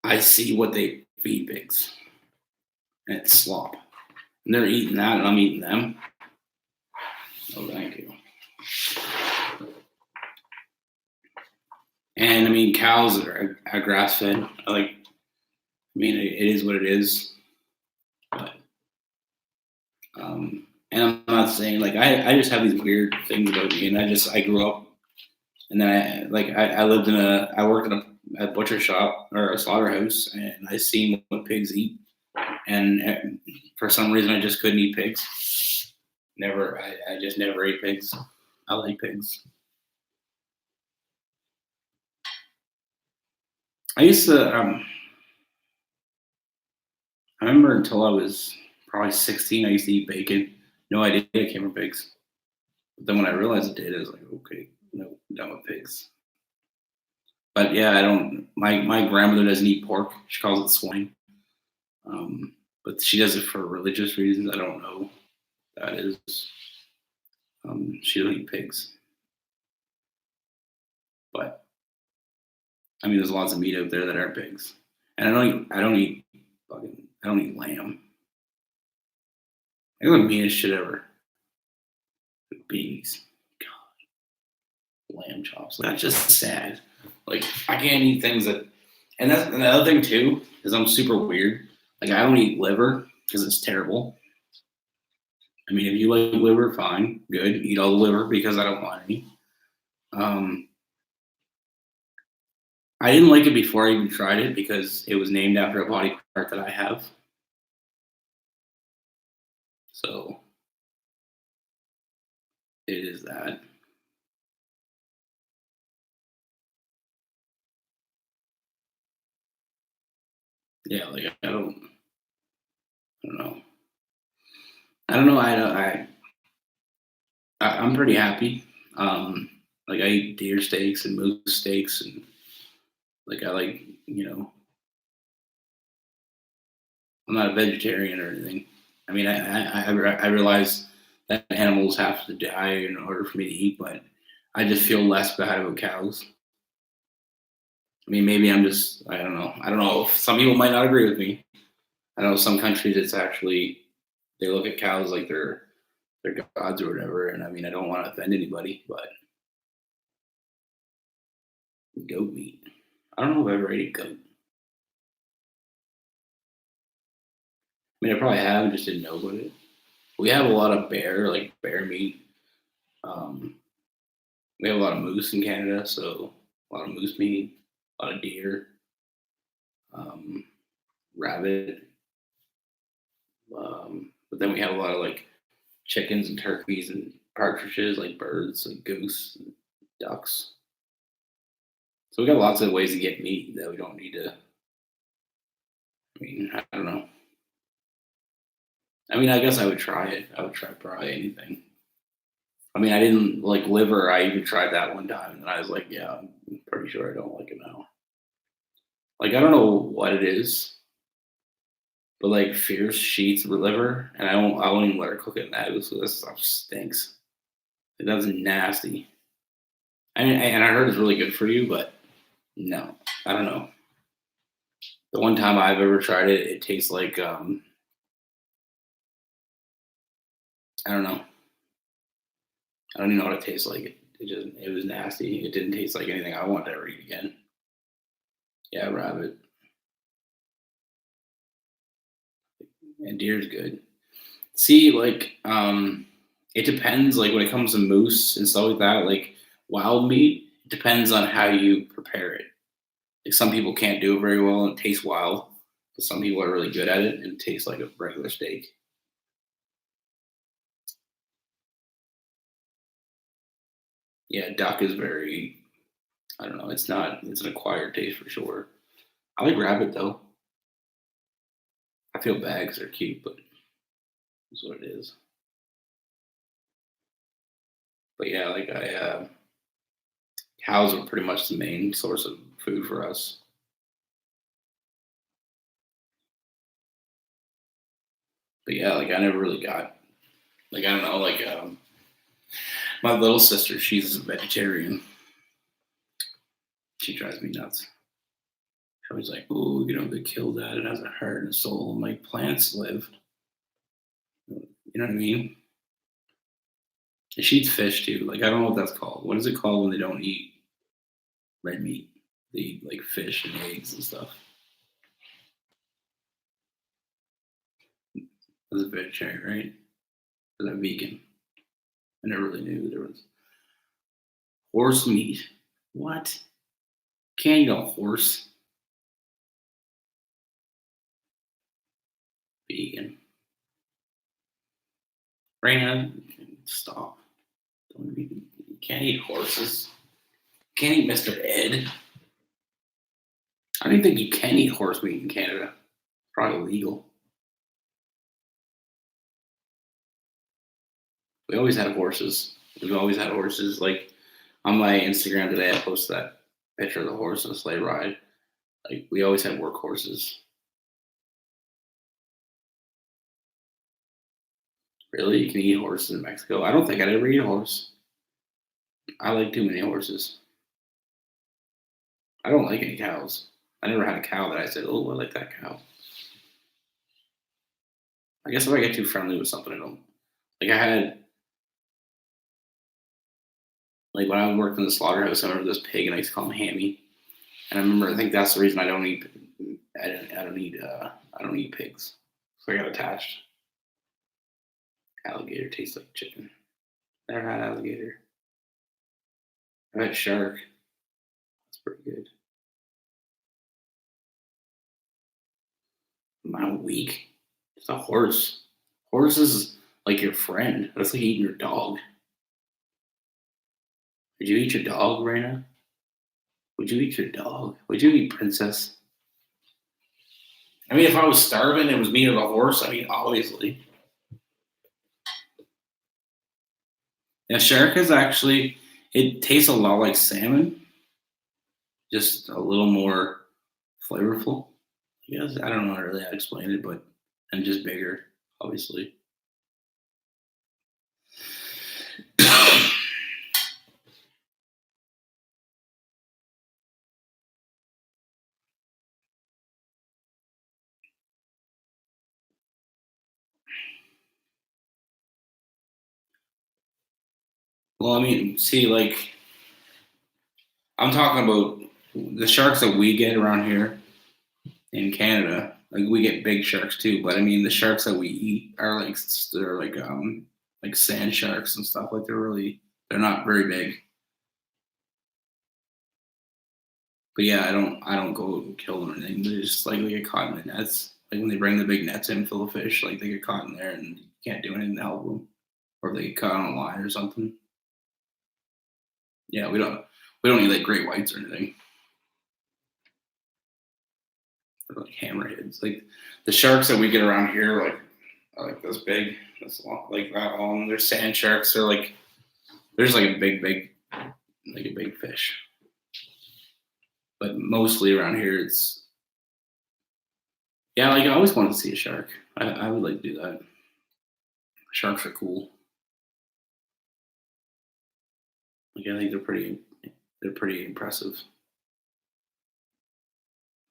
I see what they feed pigs, and it's slop. And they're eating that, and I'm eating them. Oh, thank you. And I mean, cows are grass fed. It is what it is. But And I'm not saying like I just have these weird things about me, and I grew up, and then I lived in I worked in a butcher shop or a slaughterhouse, and I seen what pigs eat, and for some reason I just couldn't eat pigs. Never, I just never ate pigs. I like pigs. I used to I remember until I was probably 16, I used to eat bacon. No idea it came from pigs. But then when I realized it did, I was like, okay, no, done with pigs. But yeah, I don't. My grandmother doesn't eat pork. She calls it swine. But she does it for religious reasons. I don't know what that is. She don't eat pigs. But I mean, there's lots of meat out there that aren't pigs. And I don't eat lamb. I the meanest shit ever. Beans, lamb chops. That's just sad. Like I can't eat things that, and that's another thing too. Is I'm super weird. Like I don't eat liver because it's terrible. I mean, if you like liver, fine, good. Eat all the liver because I don't want any. Um, I didn't like it before I even tried it because it was named after a body part that I have. So it is that. Yeah, like I don't know. I don't know. I'm pretty happy. Um, like I eat deer steaks and moose steaks, and like I like, you know, I'm not a vegetarian or anything. I mean, I realize that animals have to die in order for me to eat, but I just feel less bad about cows. I mean, maybe I'm just, I don't know. I don't know. Some people might not agree with me. I know some countries it's actually, they look at cows like they're gods or whatever. And I mean, I don't want to offend anybody, but goat meat. I don't know if I've ever ate a goat. I mean, I probably have, just didn't know about it. We have a lot of like bear meat. Um, we have a lot of moose in Canada, so a lot of moose meat, a lot of deer, um, rabbit. But then we have a lot of like chickens and turkeys and partridges, like birds, like goose, and ducks. So we got lots of ways to get meat that we don't need to. I mean, I don't know. I mean, I guess I would try it. I would try probably anything. I mean, I didn't like liver. I even tried that one time, and I was like, yeah, I'm pretty sure I don't like it now. Like, I don't know what it is, but like fierce sheets with liver, and I won't even let her cook it in that. So this stuff stinks. Like, that's nasty. I mean, and I heard it's really good for you, but no, I don't know. The one time I've ever tried it, it tastes like I don't know. I don't even know what it tastes like. It was nasty. It didn't taste like anything I want to ever eat again. Yeah, rabbit and deer's good. See, like it depends. Like when it comes to moose and stuff like that, like wild meat, it depends on how you prepare it. Like some people can't do it very well and it tastes wild, but some people are really good at it and it tastes like a regular steak. Yeah, duck is very. I don't know. It's not. It's an acquired taste for sure. I like rabbit though. I feel bad because they're cute, but that's what it is. But yeah, like cows are pretty much the main source of food for us. But yeah, like I never really got like I don't know like my little sister, she's a vegetarian. She drives me nuts. She's always like, "Oh, you know, they killed that. It has a heart and a soul, and like plants live." You know what I mean? And she eats fish too. Like I don't know what that's called. What is it called when they don't eat red meat? They eat like fish and eggs and stuff. That's a vegetarian, right? because I'm vegan. I never really knew there was horse meat. What? Can't eat a horse. Vegan. Raina, stop. You can't eat horses. Can't eat Mr. Ed. I don't even think you can eat horse meat in Canada. It's probably illegal. We always had horses. We've always had horses. Like on my Instagram today, I posted that picture of the horse on a sleigh ride. Like we always had work horses. Really? You can eat horses in Mexico? I don't think I'd ever eat a horse. I like too many horses. I don't like any cows. I never had a cow that I said, oh, I like that cow. I guess if I get too friendly with something, I don't. Like I had, like when I worked in the slaughterhouse, I remember this pig and I used to call him Hammy. And I remember, I think that's the reason I don't eat, I don't eat pigs. So I got attached. Alligator tastes like chicken. Never had alligator. I had shark. That's pretty good. I'm weak. It's a horse. Horse is like your friend. That's like eating your dog. Would you eat your dog, Raina? Would you eat your dog? Would you eat Princess? I mean, if I was starving and it was meat of a horse, I mean, obviously. Yeah, shark is actually, it tastes a lot like salmon, just a little more flavorful. I guess I don't know really how to explain it, but and just bigger, obviously. Well, I mean, see, like I'm talking about the sharks that we get around here in Canada. Like we get big sharks too, but I mean the sharks that we eat are like sand sharks and stuff. Like they're not very big. But yeah, I don't go and kill them or anything. They just like they get caught in the nets. Like when they bring the big nets in full of fish, like they get caught in there and you can't do anything to help them, or if they get caught on a line or something. Yeah, we don't eat like great whites or anything. Or like hammerheads. Like the sharks that we get around here, like are like this big, this long, like that long. They're sand sharks. They're like there's like a big, like a big fish. But mostly around here, it's yeah. Like I always wanted to see a shark. I would like to do that. Sharks are cool. Like I think they're pretty impressive.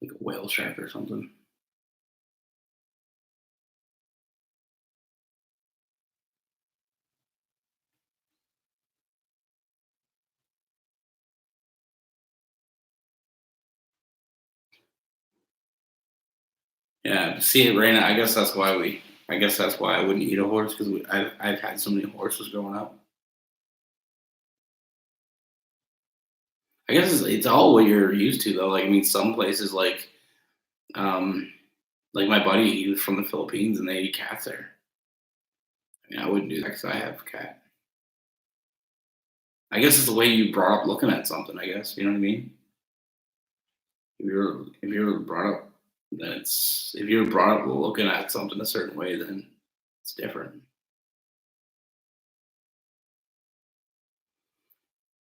Like a whale shark or something. Yeah, see it rain. I guess that's why we. I guess that's why I wouldn't eat a horse because I've had so many horses growing up. I guess it's all what you're used to though. Like I mean, some places um like my buddy, he was from the Philippines and they eat cats there. I mean, I wouldn't do that because I have a cat. I guess it's the way you brought up looking at something. I guess you know what I mean. If you're brought up, if you're brought up looking at something a certain way, then it's different.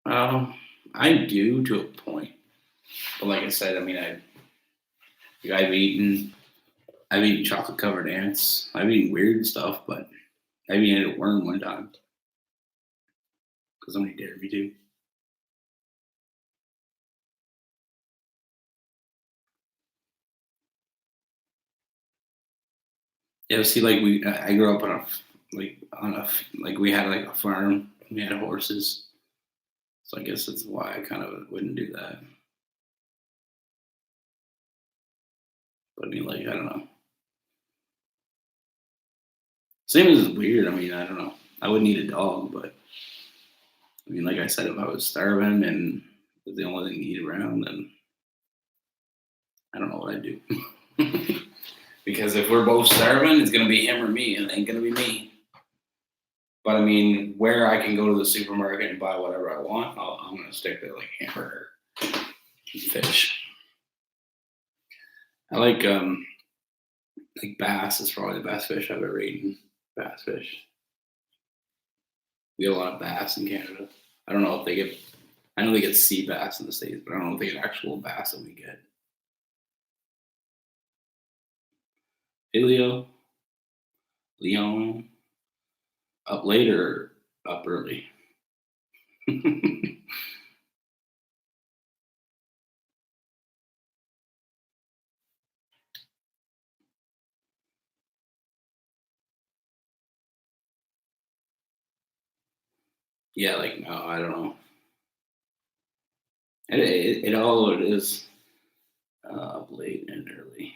Um, I do to a point, but like I said, I mean, I've eaten I've eaten chocolate covered ants. I've eaten weird stuff, but I've eaten a worm one time because somebody dared me to. Yeah, see, like I grew up like we had like a farm. We had horses, so I guess that's why I kind of wouldn't do that. But I mean, like I don't know. Same as weird. I mean, I don't know. I wouldn't eat a dog, but I mean, like I said, if I was starving and it was the only thing to eat around, then I don't know what I'd do. Because if we're both starving, it's gonna be him or me, and it ain't gonna be me. But I mean, where I can go to the supermarket and buy whatever I want, I'm gonna stick to like hamburger, fish. I like bass is probably the best fish I've ever eaten. Bass fish. We get a lot of bass in Canada. I don't know if they get. I know they get sea bass in the States, but I don't know if they get actual bass that we get. Hey Leo, Leon, up late or up early? Yeah, like no, I don't know. It all it is up late and early.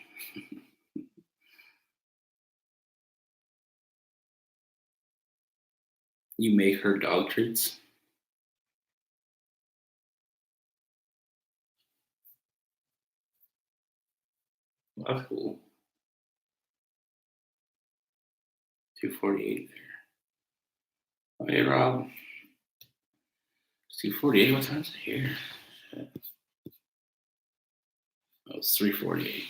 You make her dog treats. That's cool. 2:48 there. Hey Rob. It's 2:48. What time is it here? Oh, it's 3:48.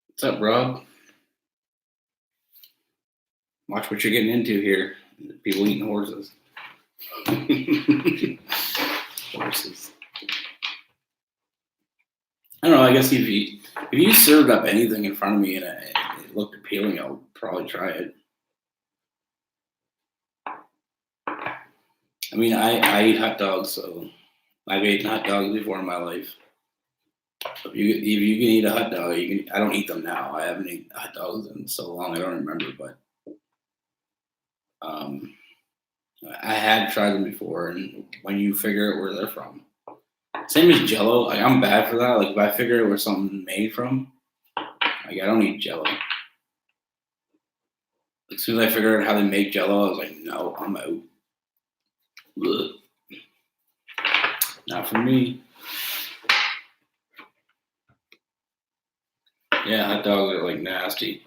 What's up, Rob? Watch what you're getting into here. People eating horses. Horses. I don't know. I guess if you served up anything in front of me and it looked appealing, I'll probably try it. I mean, I eat hot dogs, so I've eaten hot dogs before in my life. So if you can eat a hot dog, you can. I don't eat them now. I haven't eaten hot dogs in so long. I don't remember, but I had tried them before, and when you figure out where they're from, same as Jello. Like I'm bad for that. Like if I figure out where something's made from, like I don't eat Jello. As soon as I figured out how they make Jello, I was like, no, I'm out. Ugh. Not for me. Yeah, hot dogs are like nasty.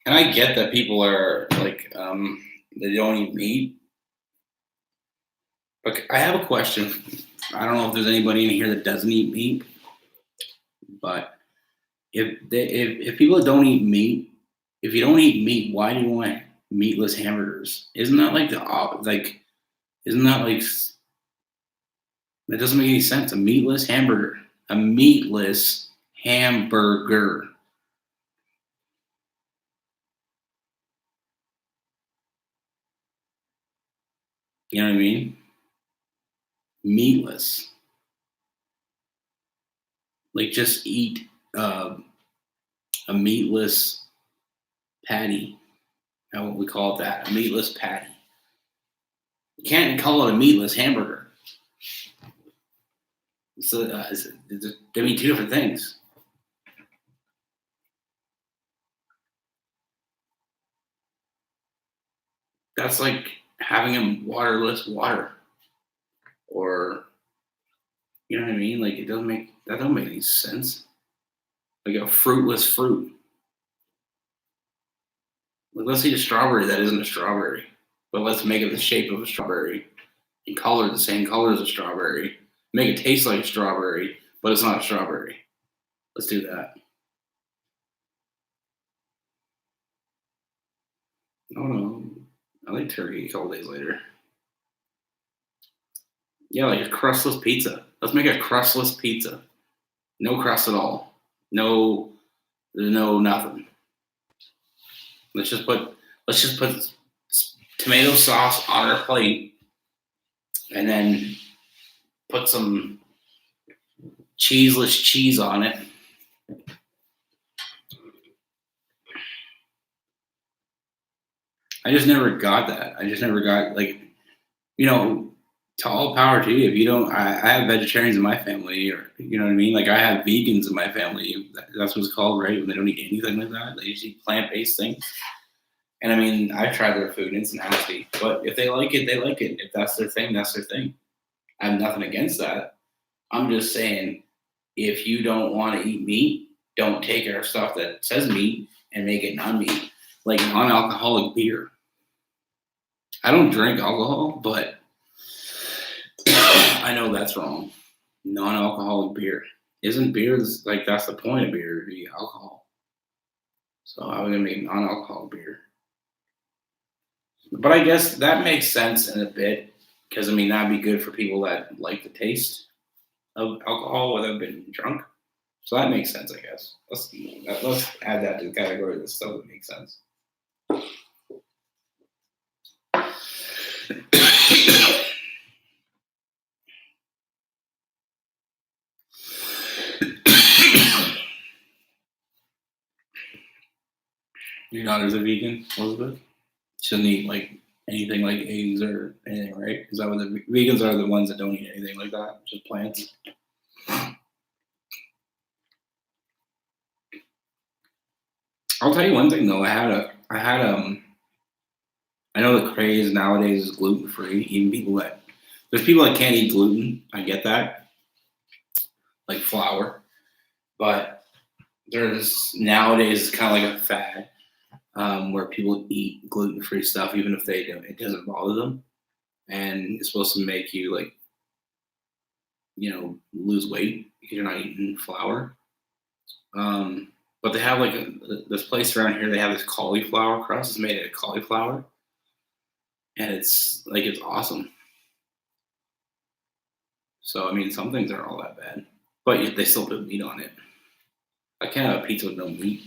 And I get that people are like, they don't eat meat. But I have a question. I don't know if there's anybody in here that doesn't eat meat, but if people don't eat meat, if you don't eat meat, why do you want meatless hamburgers? Isn't that like isn't that like that doesn't make any sense? A meatless hamburger, a meatless hamburger. You know what I mean? Meatless. Like just eat a meatless patty. How would we call it that? A meatless patty. You can't call it a meatless hamburger. So they mean two different things. That's like having a waterless water, or you know what I mean? Like that don't make any sense. Like a fruitless fruit. Like let's eat a strawberry that isn't a strawberry, but let's make it the shape of a strawberry and color the same color as a strawberry. Make it taste like a strawberry, but it's not a strawberry. Let's do that. Oh no, I like turkey a couple days later. Yeah, like a crustless pizza. Let's make a crustless pizza. No crust at all. No, nothing. Let's just put tomato sauce on our plate, and then put some cheeseless cheese on it. I just never got that. I just never got like, you know, To all power to you. If you don't, I have vegetarians in my family, or you know what I mean. Like I have vegans in my family. That's what it's called, right? When they don't eat anything like that, they just eat plant-based things. And I mean, I've tried their food and it's nasty. But if they like it, they like it. If that's their thing, that's their thing. I have nothing against that. I'm just saying, if you don't want to eat meat, don't take our stuff that says meat and make it non-meat, like non-alcoholic beer. I don't drink alcohol, but I know that's wrong. Non-alcoholic beer. Isn't beer like that's the point of beer, to be alcohol? So I was gonna make non-alcoholic beer. But I guess that makes sense in a bit, because I mean that'd be good for people that like the taste of alcohol without being drunk. So that makes sense, I guess. Let's add that to the category of the stuff that makes sense. Your daughter's a vegan, Elizabeth? She doesn't eat like anything like eggs or anything, right? Is that what the vegans are, the ones that don't eat anything like that, just plants? I'll tell you one thing though. I know the craze nowadays is gluten free. Even there's people that can't eat gluten. I get that, like flour, but there's nowadays kind of like a fad where people eat gluten free stuff even if they don't. It doesn't bother them, and it's supposed to make you like lose weight because you're not eating flour. But they have like this place around here. They have this cauliflower crust. It's made out of cauliflower, and it's awesome. So I mean, some things aren't all that bad, but yet they still put meat on it. I can't have a pizza with no meat.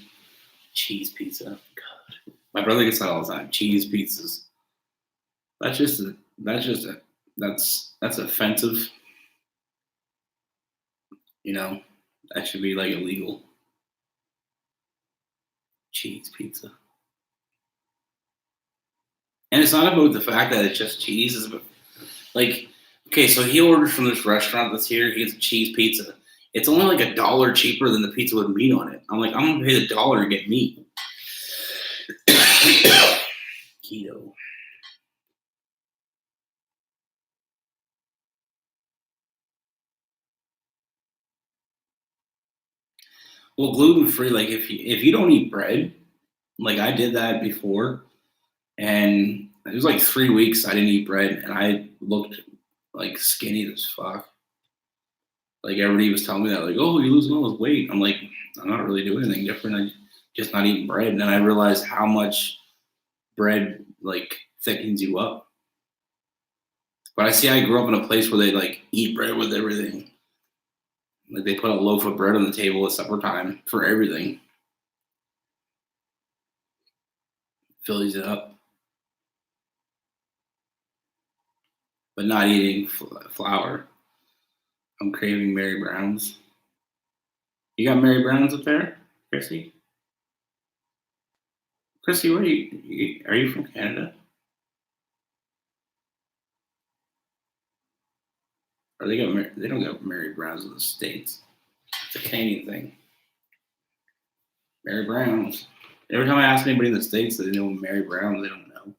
Cheese pizza. God, my brother gets that all the time. Cheese pizzas. That's offensive. That should be like illegal. Cheese pizza. And it's not about the fact that it's just cheese. It's about, like, okay, so he orders from this restaurant that's here. He gets a cheese pizza. It's only like $1 cheaper than the pizza with meat on it. I'm like, I'm gonna pay the $1 to get meat. Keto. Well, gluten free. Like if you don't eat bread, like I did that before, and it was like 3 weeks I didn't eat bread, and I looked like skinny as fuck. Like everybody was telling me that, like, oh, you're losing all this weight. I'm like, I'm not really doing anything different. I just not eating bread. And then I realized how much bread like thickens you up. But I grew up in a place where they like eat bread with everything. Like they put a loaf of bread on the table at supper time for everything. Fills it up. But not eating flour. I'm craving Mary Brown's. You got Mary Brown's up there, Chrissy? Chrissy, where are you from Canada? Or they don't got Mary Brown's in the States. It's a Canadian thing. Mary Brown's. Every time I ask anybody in the States that they know Mary Brown's, they don't know.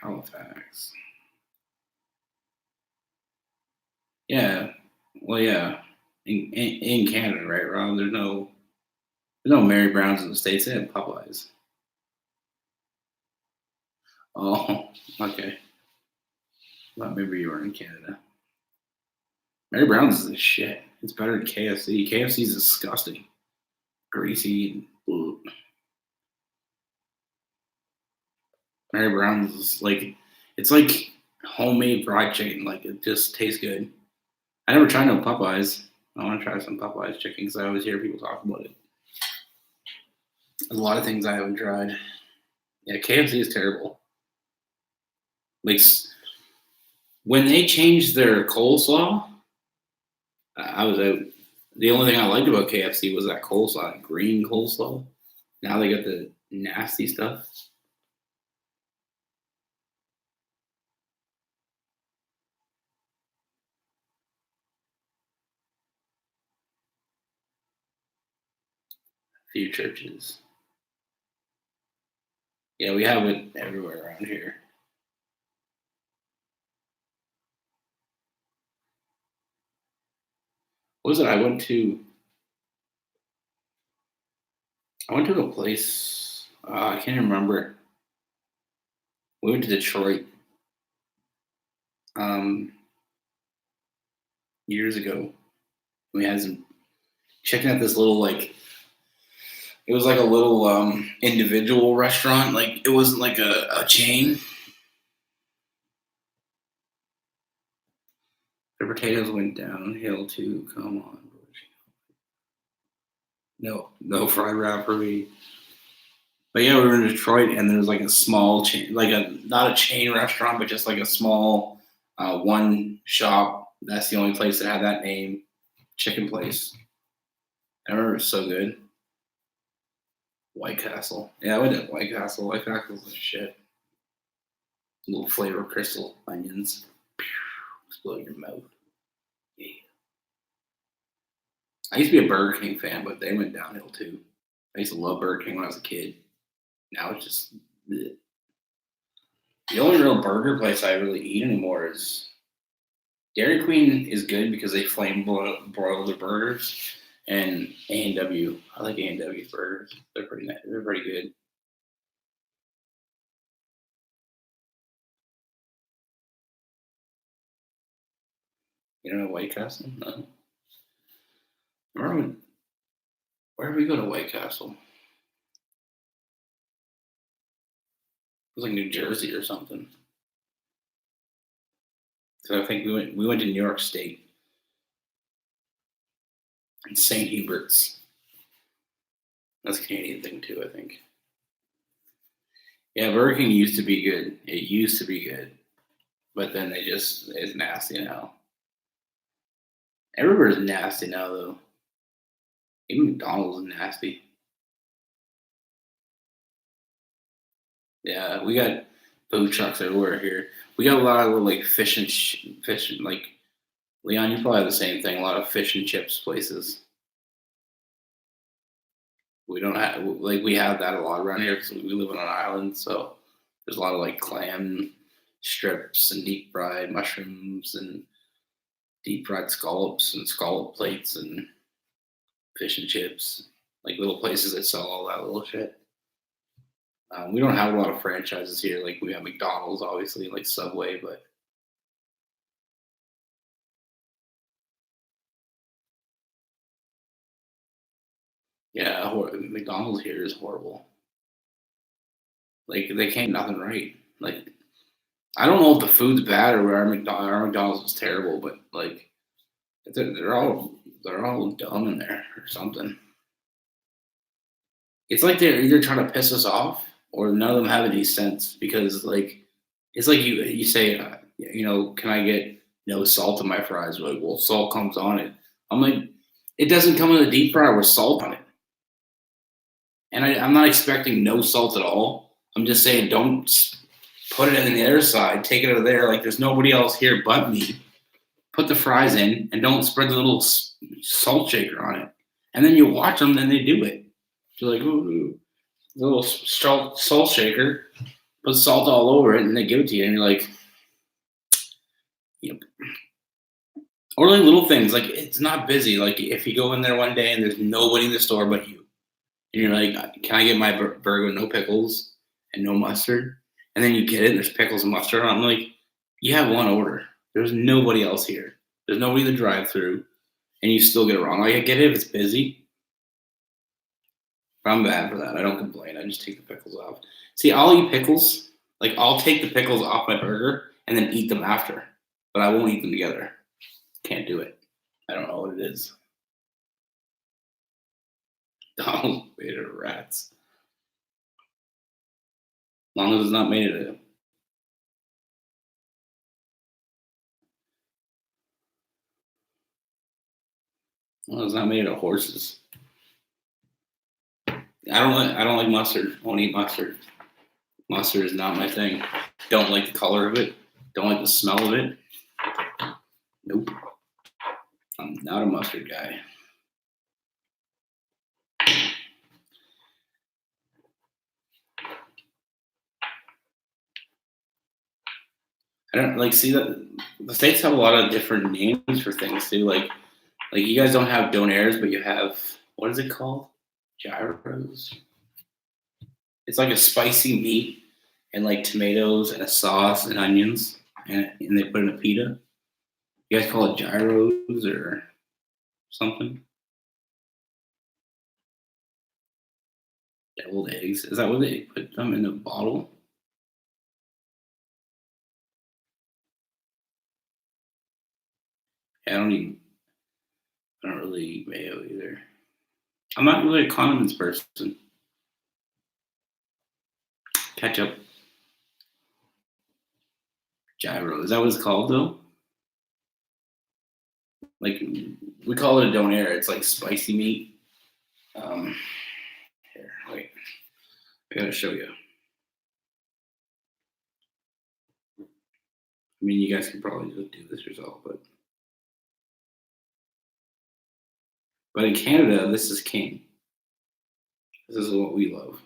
Halifax. Yeah. Well, yeah. In Canada, right, Rob? There's no Mary Browns in the States. They have Popeyes. Oh, okay. Well, maybe you were in Canada. Mary Brown's is the shit. It's better than KFC. KFC is disgusting. Greasy. And Mary Brown's is like, it's like homemade fried chicken. Like, it just tastes good. I never tried no Popeyes. I want to try some Popeyes chicken because I always hear people talk about it. There's a lot of things I haven't tried. Yeah, KFC is terrible. Like, when they changed their coleslaw, I was out. The only thing I liked about KFC was that coleslaw, green coleslaw. Now they got the nasty stuff. A few churches. Yeah, we have it everywhere around here. What was it? I went to a place. I can't even remember. We went to Detroit um, years ago. We had some checking out this little like it was like a little individual restaurant. Like it wasn't like a chain. The potatoes went downhill too. Come on, no fried wrap for me. But yeah, we were in Detroit, and there was like a small chain, like a not a chain restaurant, but just like a small one shop. That's the only place that had that name, chicken place. I remember it was so good. White Castle. Yeah, I went to White Castle. White Castle's the shit. Little flavor crystal onions. Explode your mouth. Yeah. I used to be a Burger King fan, but they went downhill too. I used to love Burger King when I was a kid. Now it's just bleh. The only real burger place I really eat anymore is Dairy Queen is good because they flame broil their burgers, and A&W. I like A&W's burgers. They're pretty nice. They're pretty good. You don't know White Castle? No. Remember where did we go to White Castle? It was like New Jersey or something. So I think we went to New York State and St. Hubert's. That's a Canadian thing too, I think. Yeah, Burger King used to be good. It used to be good, but then it's nasty now. Everywhere's nasty now though. Even McDonald's is nasty. Yeah, we got food trucks everywhere here. We got a lot of little like fish and like Leon. You probably have the same thing. A lot of fish and chips places. We don't have like we have that a lot around here because we live on an island. So there's a lot of like clam strips and deep fried mushrooms and deep fried scallops and scallop plates and fish and chips. Like little places that sell all that little shit. We don't have a lot of franchises here. Like we have McDonald's, obviously, like Subway, but yeah, McDonald's here is horrible. Like they can't nothing right. Like I don't know if the food's bad or our McDonald's is terrible, but like they're all dumb in there or something. It's like they're either trying to piss us off or none of them have any sense because like it's like you say can I get no salt in my fries? We're like, well, salt comes on it. I'm like, it doesn't come in a deep fryer with salt on it, and I'm not expecting no salt at all. I'm just saying don't put it in the other side, take it over there. Like there's nobody else here but me. Put the fries in and don't spread the little salt shaker on it. And then you watch them, and they do it. You're like, ooh, a little salt shaker, put salt all over it, and they give it to you, and you're like, yep. Or like little things, like it's not busy. Like if you go in there one day and there's nobody in the store but you, and you're like, can I get my burger with no pickles and no mustard? And then you get it, and there's pickles and mustard. I'm like, you have one order. There's nobody else here. There's nobody in the drive-through, and you still get it wrong. Like I get it if it's busy, but I'm bad for that. I don't complain. I just take the pickles off. See, I'll eat pickles. Like I'll take the pickles off my burger and then eat them after, but I won't eat them together. Can't do it. I don't know what it is. Donald made of rats. As long as it's not made of Well, it's not made out of horses. I don't like mustard. I won't eat mustard. Mustard is not my thing. Don't like the color of it. Don't like the smell of it. Nope. I'm not a mustard guy. I don't like see that the states have a lot of different names for things too. Like you guys don't have donaires, but you have what is it called? Gyros. It's like a spicy meat and like tomatoes and a sauce and onions, and they put in a pita. You guys call it gyros or something? Deviled eggs. Is that what they put them in a bottle? Yeah, I don't really eat mayo either. I'm not really a condiments person. Ketchup. Gyro. Is that what it's called though? Like we call it a donair. It's like spicy meat. Here, wait. I gotta show you. I mean, you guys can probably just do this yourself, but in Canada, this is king. This is what we love.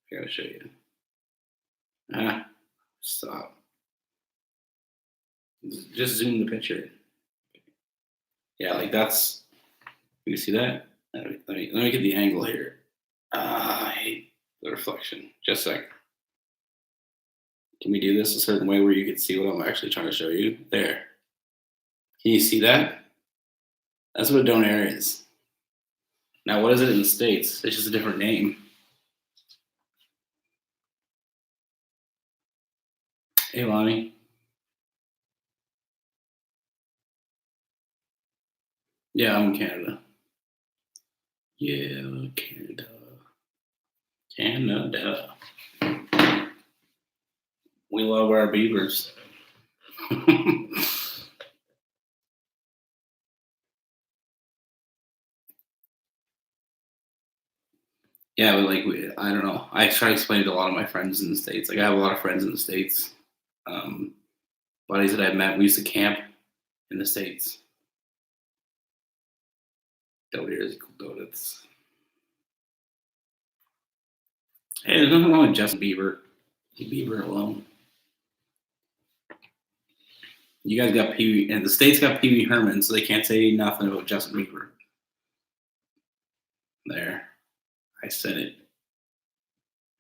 I gotta show you. Stop. Just zoom the picture. Yeah, like that's. You see that? Let me get the angle here. I hate the reflection. Just a sec. Can we do this a certain way where you can see what I'm actually trying to show you? There. Can you see that? That's what a donair is. Now, what is it in the States? It's just a different name. Hey, Lonnie. Yeah, I'm in Canada. Yeah, Canada. Canada. We love our beavers. Yeah, but like I don't know. I try to explain it to a lot of my friends in the States. Like I have a lot of friends in the States. Buddies that I've met. We used to camp in the States. Donuts, donuts. Hey, there's nothing wrong with Justin Bieber. Leave Bieber alone. You guys got Pee Wee, and the States got Pee Wee Herman, so they can't say nothing about Justin Bieber. There, I said it.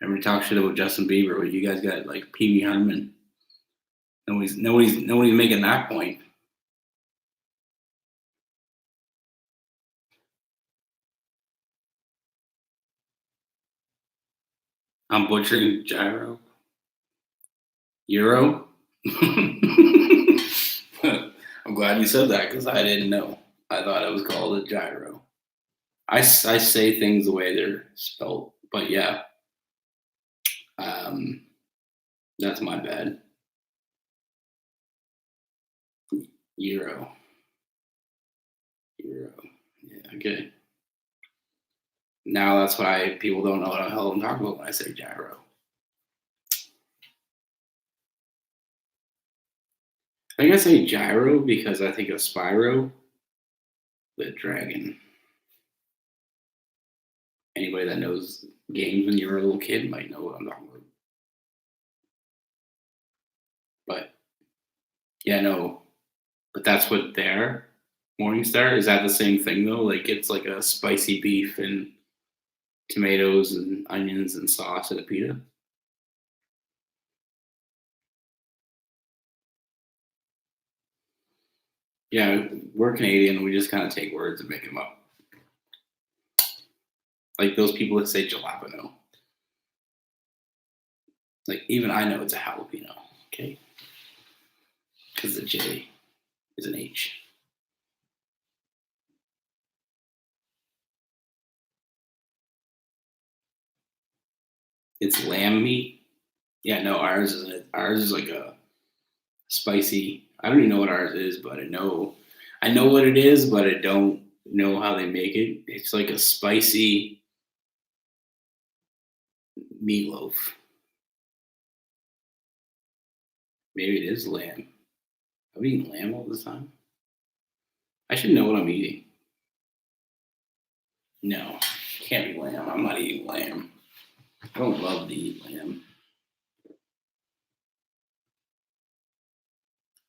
Never talk shit about Justin Bieber, but you guys got like Pee Wee Herman. Nobody's making that point. I'm butchering gyro. Euro. I'm glad you said that because I didn't know. I thought it was called a gyro. I say things the way they're spelled, but yeah, that's my bad. Euro. Yeah, okay. Now that's why people don't know what the hell I'm talking about when I say gyro. I think I say gyro because I think of Spyro, the dragon. Anybody that knows games when you were a little kid might know what I'm talking about. But yeah, no. But that's what they're Morningstar. Is that the same thing though? Like it's like a spicy beef and tomatoes and onions and sauce and a pita. Yeah, we're Canadian. We just kind of take words and make them up. Like those people that say jalapeno. Like even I know it's a jalapeno. Okay, because the J is an H. It's lamb meat. Yeah, no, ours isn't. Ours is like a spicy. I don't even know what ours is, but I know what it is, but I don't know how they make it. It's like a spicy meatloaf. Maybe it is lamb. I'm eating lamb all the time. I should know what I'm eating. No, can't be lamb. I'm not eating lamb. I don't love to eat lamb.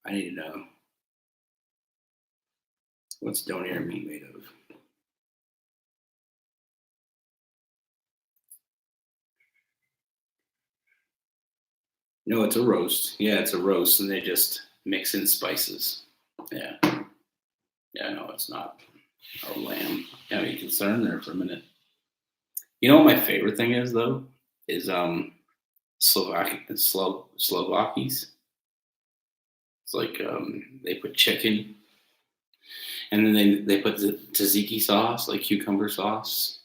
I need to know. What's donair meat made of? No, it's a roast. Yeah, it's a roast, and they just mix in spices. Yeah. Yeah, no, it's not. Oh, lamb. Got me concerned there for a minute. You know what my favorite thing is though? Is Slovakies. It's like they put chicken, and then they put the tzatziki sauce, like cucumber sauce,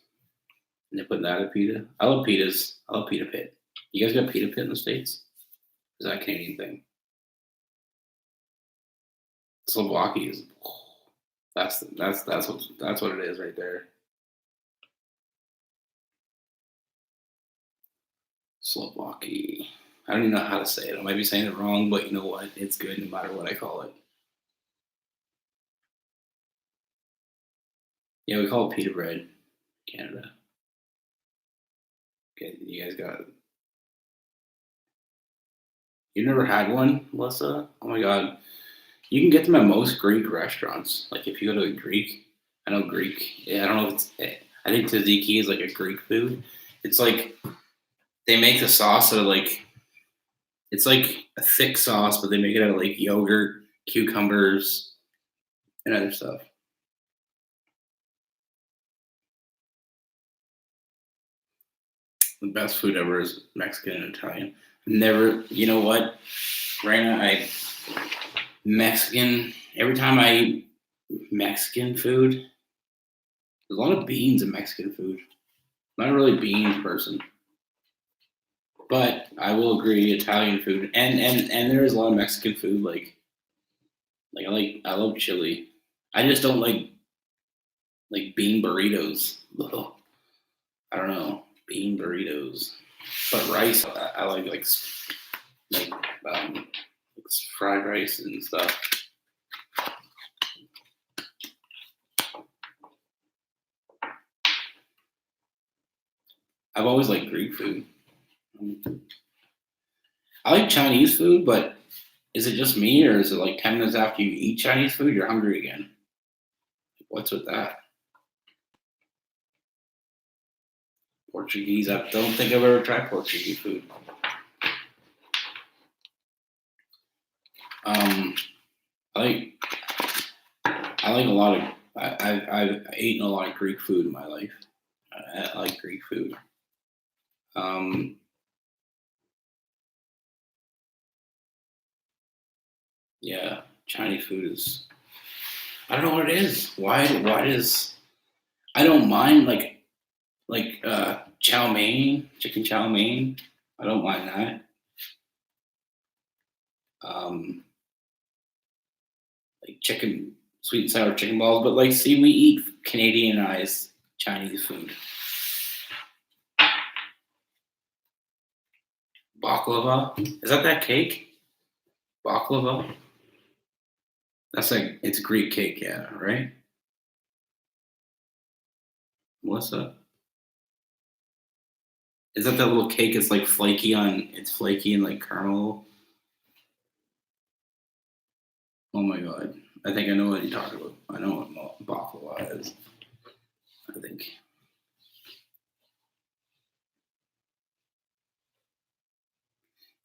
and they put that at pita. I love pitas. I love pita pit. You guys got pita pit in the States? Is that a Canadian thing? Slovakia is that's what it is right there. Slovakia. I don't even know how to say it. I might be saying it wrong, but you know what? It's good no matter what I call it. Yeah, we call it pita bread, Canada. Okay, you guys got it. You've never had one, Melissa? Oh my god. You can get them at most Greek restaurants. Like if you go to a Greek, I know Greek. Yeah, I don't know if it's. I think tzatziki is like a Greek food. It's like they make the sauce out of like it's like a thick sauce, but they make it out of like yogurt, cucumbers, and other stuff. The best food ever is Mexican and Italian. Never, you know what, Raina? Mexican. Every time I eat Mexican food, there's a lot of beans in Mexican food. I'm not really a beans person, but I will agree Italian food and there is a lot of Mexican food. I love chili. I just don't like bean burritos. Ugh. I don't know bean burritos, but rice I like um, fried rice and stuff. I've always liked Greek food. I like Chinese food, but is it just me, or is it like 10 minutes after you eat Chinese food, you're hungry again? What's with that? Portuguese. I don't think I've ever tried Portuguese food. I like a lot of. I've eaten a lot of Greek food in my life. I like Greek food. Um, yeah, Chinese food is. I don't know what it is. Why does I don't mind chow mein, chicken chow mein. I don't mind that. Um, like chicken, sweet and sour chicken balls. But like, see, we eat Canadianized Chinese food. Baklava, is that cake? Baklava. That's like it's Greek cake, yeah, right? Melissa, is that little cake? It's like flaky on. It's flaky and like caramel. Oh my god! I think I know what you're talking about. I know what baklava is. I think.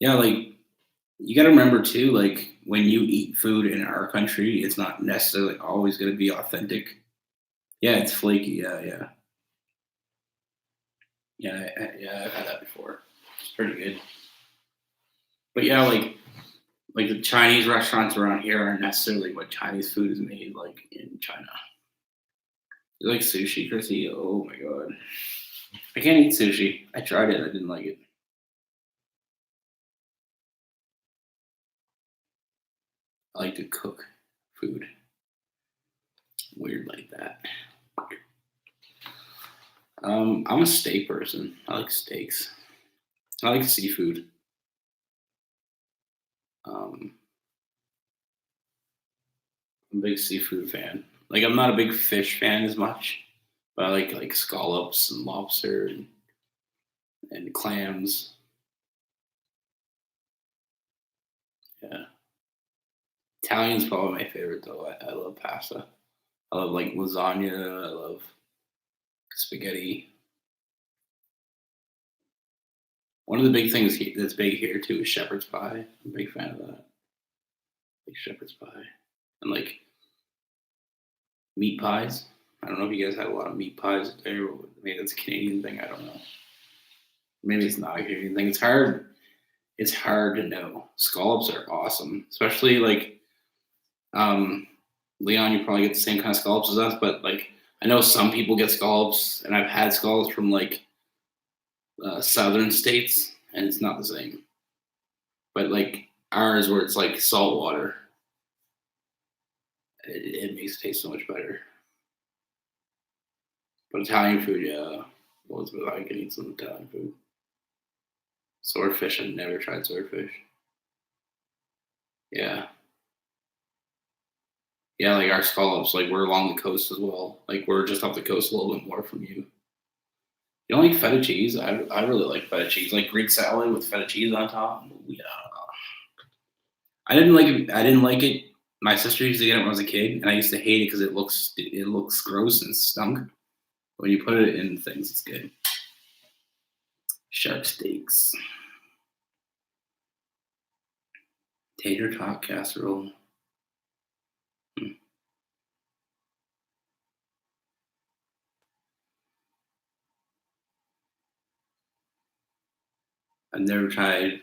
Yeah, like you got to remember too, like when you eat food in our country, it's not necessarily always going to be authentic. Yeah, it's flaky. Yeah. Yeah, I've had that before. It's pretty good. But yeah, like the Chinese restaurants around here aren't necessarily what Chinese food is made like in China. You like sushi, Chrissy? Oh my god. I can't eat sushi. I tried it, I didn't like it. like to cook food. Weird like that. I'm a steak person. I like steaks. I like seafood. Um, I'm a big seafood fan. Like I'm not a big fish fan as much, but I like scallops and lobster and clams. Yeah, Italian's probably my favorite though. I love pasta. I love like lasagna. I love spaghetti. One of the big things that's big here too is shepherd's pie. I'm a big fan of that. Like shepherd's pie and like meat pies. I don't know if you guys have a lot of meat pies there. Maybe that's a Canadian thing. I don't know. Maybe it's not a Canadian thing. It's hard. It's hard to know. Scallops are awesome, especially like Leon. You probably get the same kind of scallops as us, but like I know some people get scallops, and I've had scallops from like southern states, and it's not the same. But like ours, where it's like salt water, it makes it taste so much better. But Italian food, yeah. Was I can eat some Italian food. Swordfish, I've never tried swordfish. Yeah. Yeah, like our scallops, like we're along the coast as well. Like we're just off the coast a little bit more from you. You don't like feta cheese? I really like feta cheese, like Greek salad with feta cheese on top. Yeah. I didn't like it. I didn't like it. My sister used to get it when I was a kid, and I used to hate it because it looks gross and stunk. When you put it in things, it's good. Shark steaks, tater tot casserole. Hmm. I've never tried.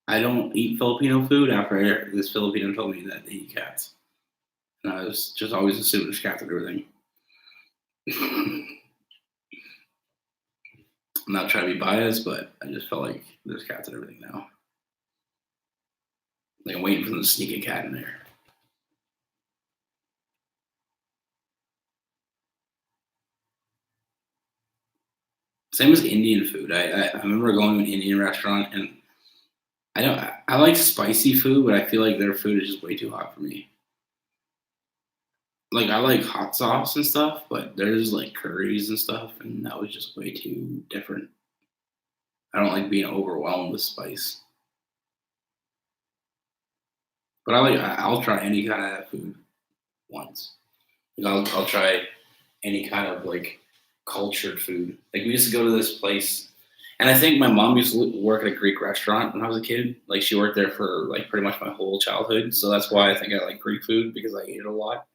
I don't eat Filipino food. After this Filipino told me that they eat cats, and I was just always assumed there's cats and everything. I'm not trying to be biased, but I just felt like there's cats and everything now. Like I'm waiting for them to sneak a cat in there. Same as Indian food. I remember going to an Indian restaurant, and I don't. I like spicy food, but I feel like their food is just way too hot for me. Like I like hot sauce and stuff, but there's like curries and stuff, and that was just way too different. I don't like being overwhelmed with spice, but I'll try any kind of food once. Like, I'll try any kind of like cultured food. Like we used to go to this place, and I think my mom used to work at a Greek restaurant when I was a kid. Like she worked there for like pretty much my whole childhood, so that's why I think I like Greek food because I ate it a lot.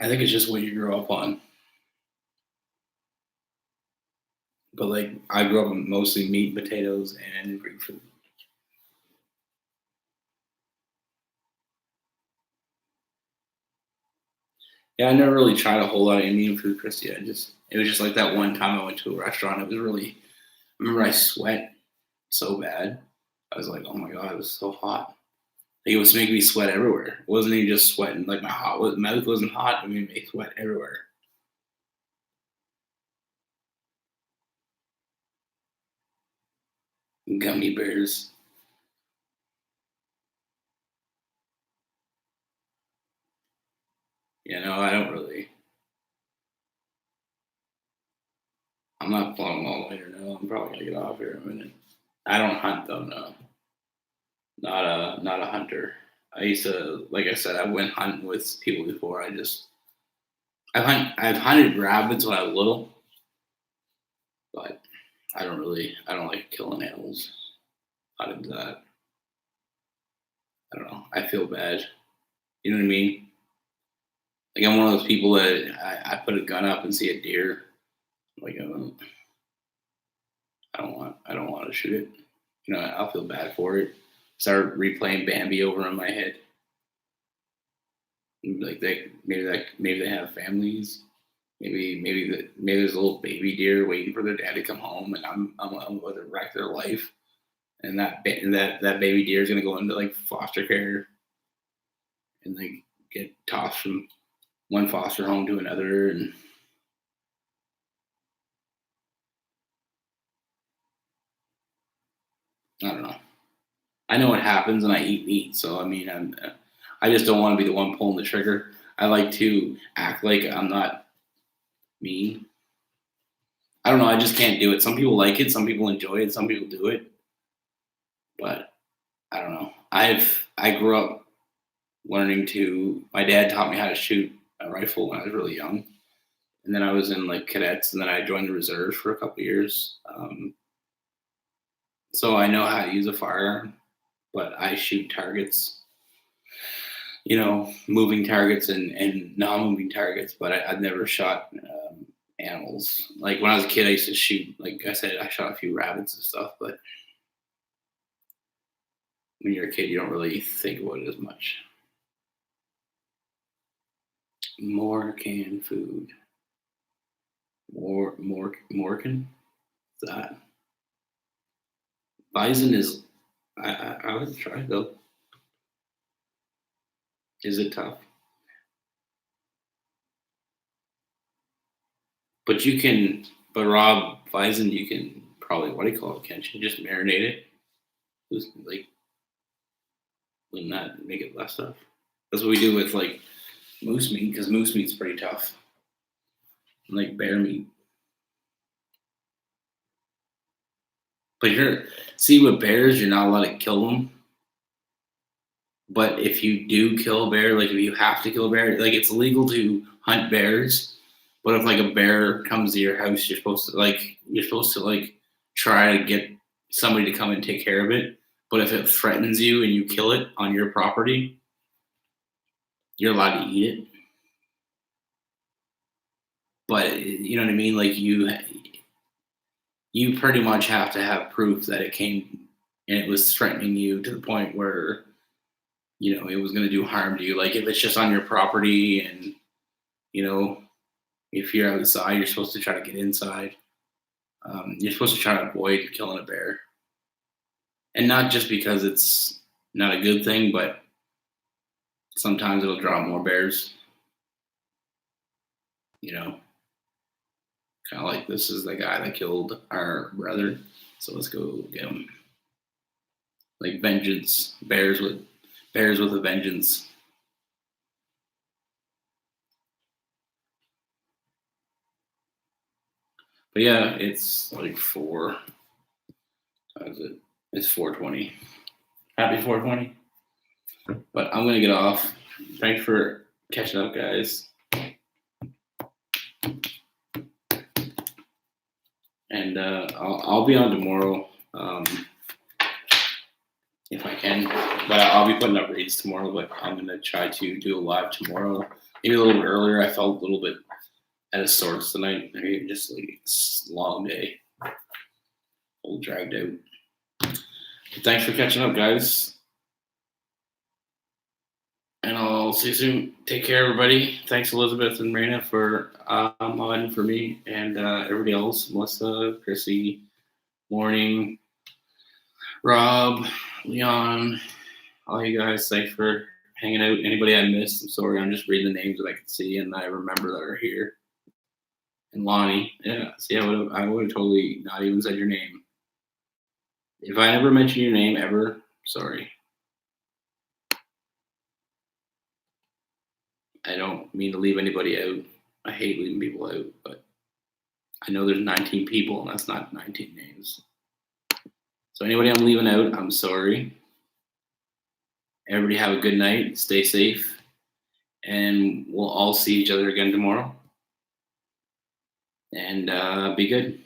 I think it's just what you grow up on. But like I grew up on mostly meat, potatoes, and Greek food. Yeah, I never really tried a whole lot of Indian food, Christy. It was just like that one time I went to a restaurant. It was really. I remember I sweat so bad. I was like, oh my god, it was so hot. Like, it was making me sweat everywhere. It wasn't even just sweating. Like my mouth wasn't hot. It made me sweat everywhere. Gummy bears. You know, I don't really. I'm not plugging all the way or no. I'm probably gonna get off here in a minute. I don't hunt though. No, not a hunter. I used to, like I said, I went hunting with people before. I've hunted rabbits when I was little, but I don't like killing animals. Not into that. I don't know. I feel bad. You know what I mean? Like I'm one of those people that I put a gun up and see a deer. Like I don't want to shoot it. You know, I'll feel bad for it. Start replaying Bambi over in my head. Like maybe they have families. Maybe there's a little baby deer waiting for their dad to come home, and I'm about to wreck their life. and that baby deer is gonna go into like foster care and like get tossed from one foster home to another, and I don't know. I know what happens, and I eat meat, so I mean, I just don't want to be the one pulling the trigger. I like to act like I'm not mean. I don't know. I just can't do it. Some people like it, some people enjoy it, some people do it, but I don't know. I grew up learning to. My dad taught me how to shoot a rifle when I was really young, and then I was in like cadets, and then I joined the reserves for a couple of years. So I know how to use a firearm, but I shoot targets, moving targets and non-moving targets. But I've never shot animals. Like when I was a kid, I used to shoot. Like I said, I shot a few rabbits and stuff. But when you're a kid, you don't really think about it as much. More canned food. More can that. Bison is. I would try though. Is it tough? But you can. But raw bison, you can probably what do you call it? Can't you just marinate it? Like, wouldn't that make it less tough? That's what we do with like moose meat, because moose meat's pretty tough. Like bear meat. But with bears, you're not allowed to kill them. But if you do kill a bear, like if you have to kill a bear, like it's illegal to hunt bears. But if like a bear comes to your house, you're supposed to try to get somebody to come and take care of it. But if it threatens you and you kill it on your property, you're allowed to eat it. But you know what I mean? Like you pretty much have to have proof that it came and it was threatening you to the point where it was going to do harm to you. Like if it's just on your property and if you're outside, you're supposed to try to get inside. You're supposed to try to avoid killing a bear, and not just because it's not a good thing, but sometimes it'll draw more bears. Kind of like this is the guy that killed our brother, so let's go get him. Like vengeance, bears with a vengeance. But yeah, it's like 4. How is it? It's 4:20. Happy 4:20. But I'm gonna get off. Thanks for catching up, guys. And I'll be on tomorrow if I can. But I'll be putting up reads tomorrow. But I'm gonna try to do a live tomorrow, maybe a little bit earlier. I felt a little bit out of sorts tonight. Maybe just like it's a long day, all dragged out. But thanks for catching up, guys. And I'll see you soon. Take care, everybody. Thanks, Elizabeth and Raina, for modding for me and everybody else. Melissa, Chrissy, Morning, Rob, Leon, all you guys. Thanks for hanging out. Anybody I missed, I'm sorry. I'm just reading the names that I can see and I remember that are here. And Lonnie, yeah. See, I would have totally not even said your name. If I never mentioned your name ever, sorry. I don't mean to leave anybody out. I hate leaving people out, but I know there's 19 people, and that's not 19 names. So anybody I'm leaving out, I'm sorry. Everybody have a good night. Stay safe. And we'll all see each other again tomorrow. And be good.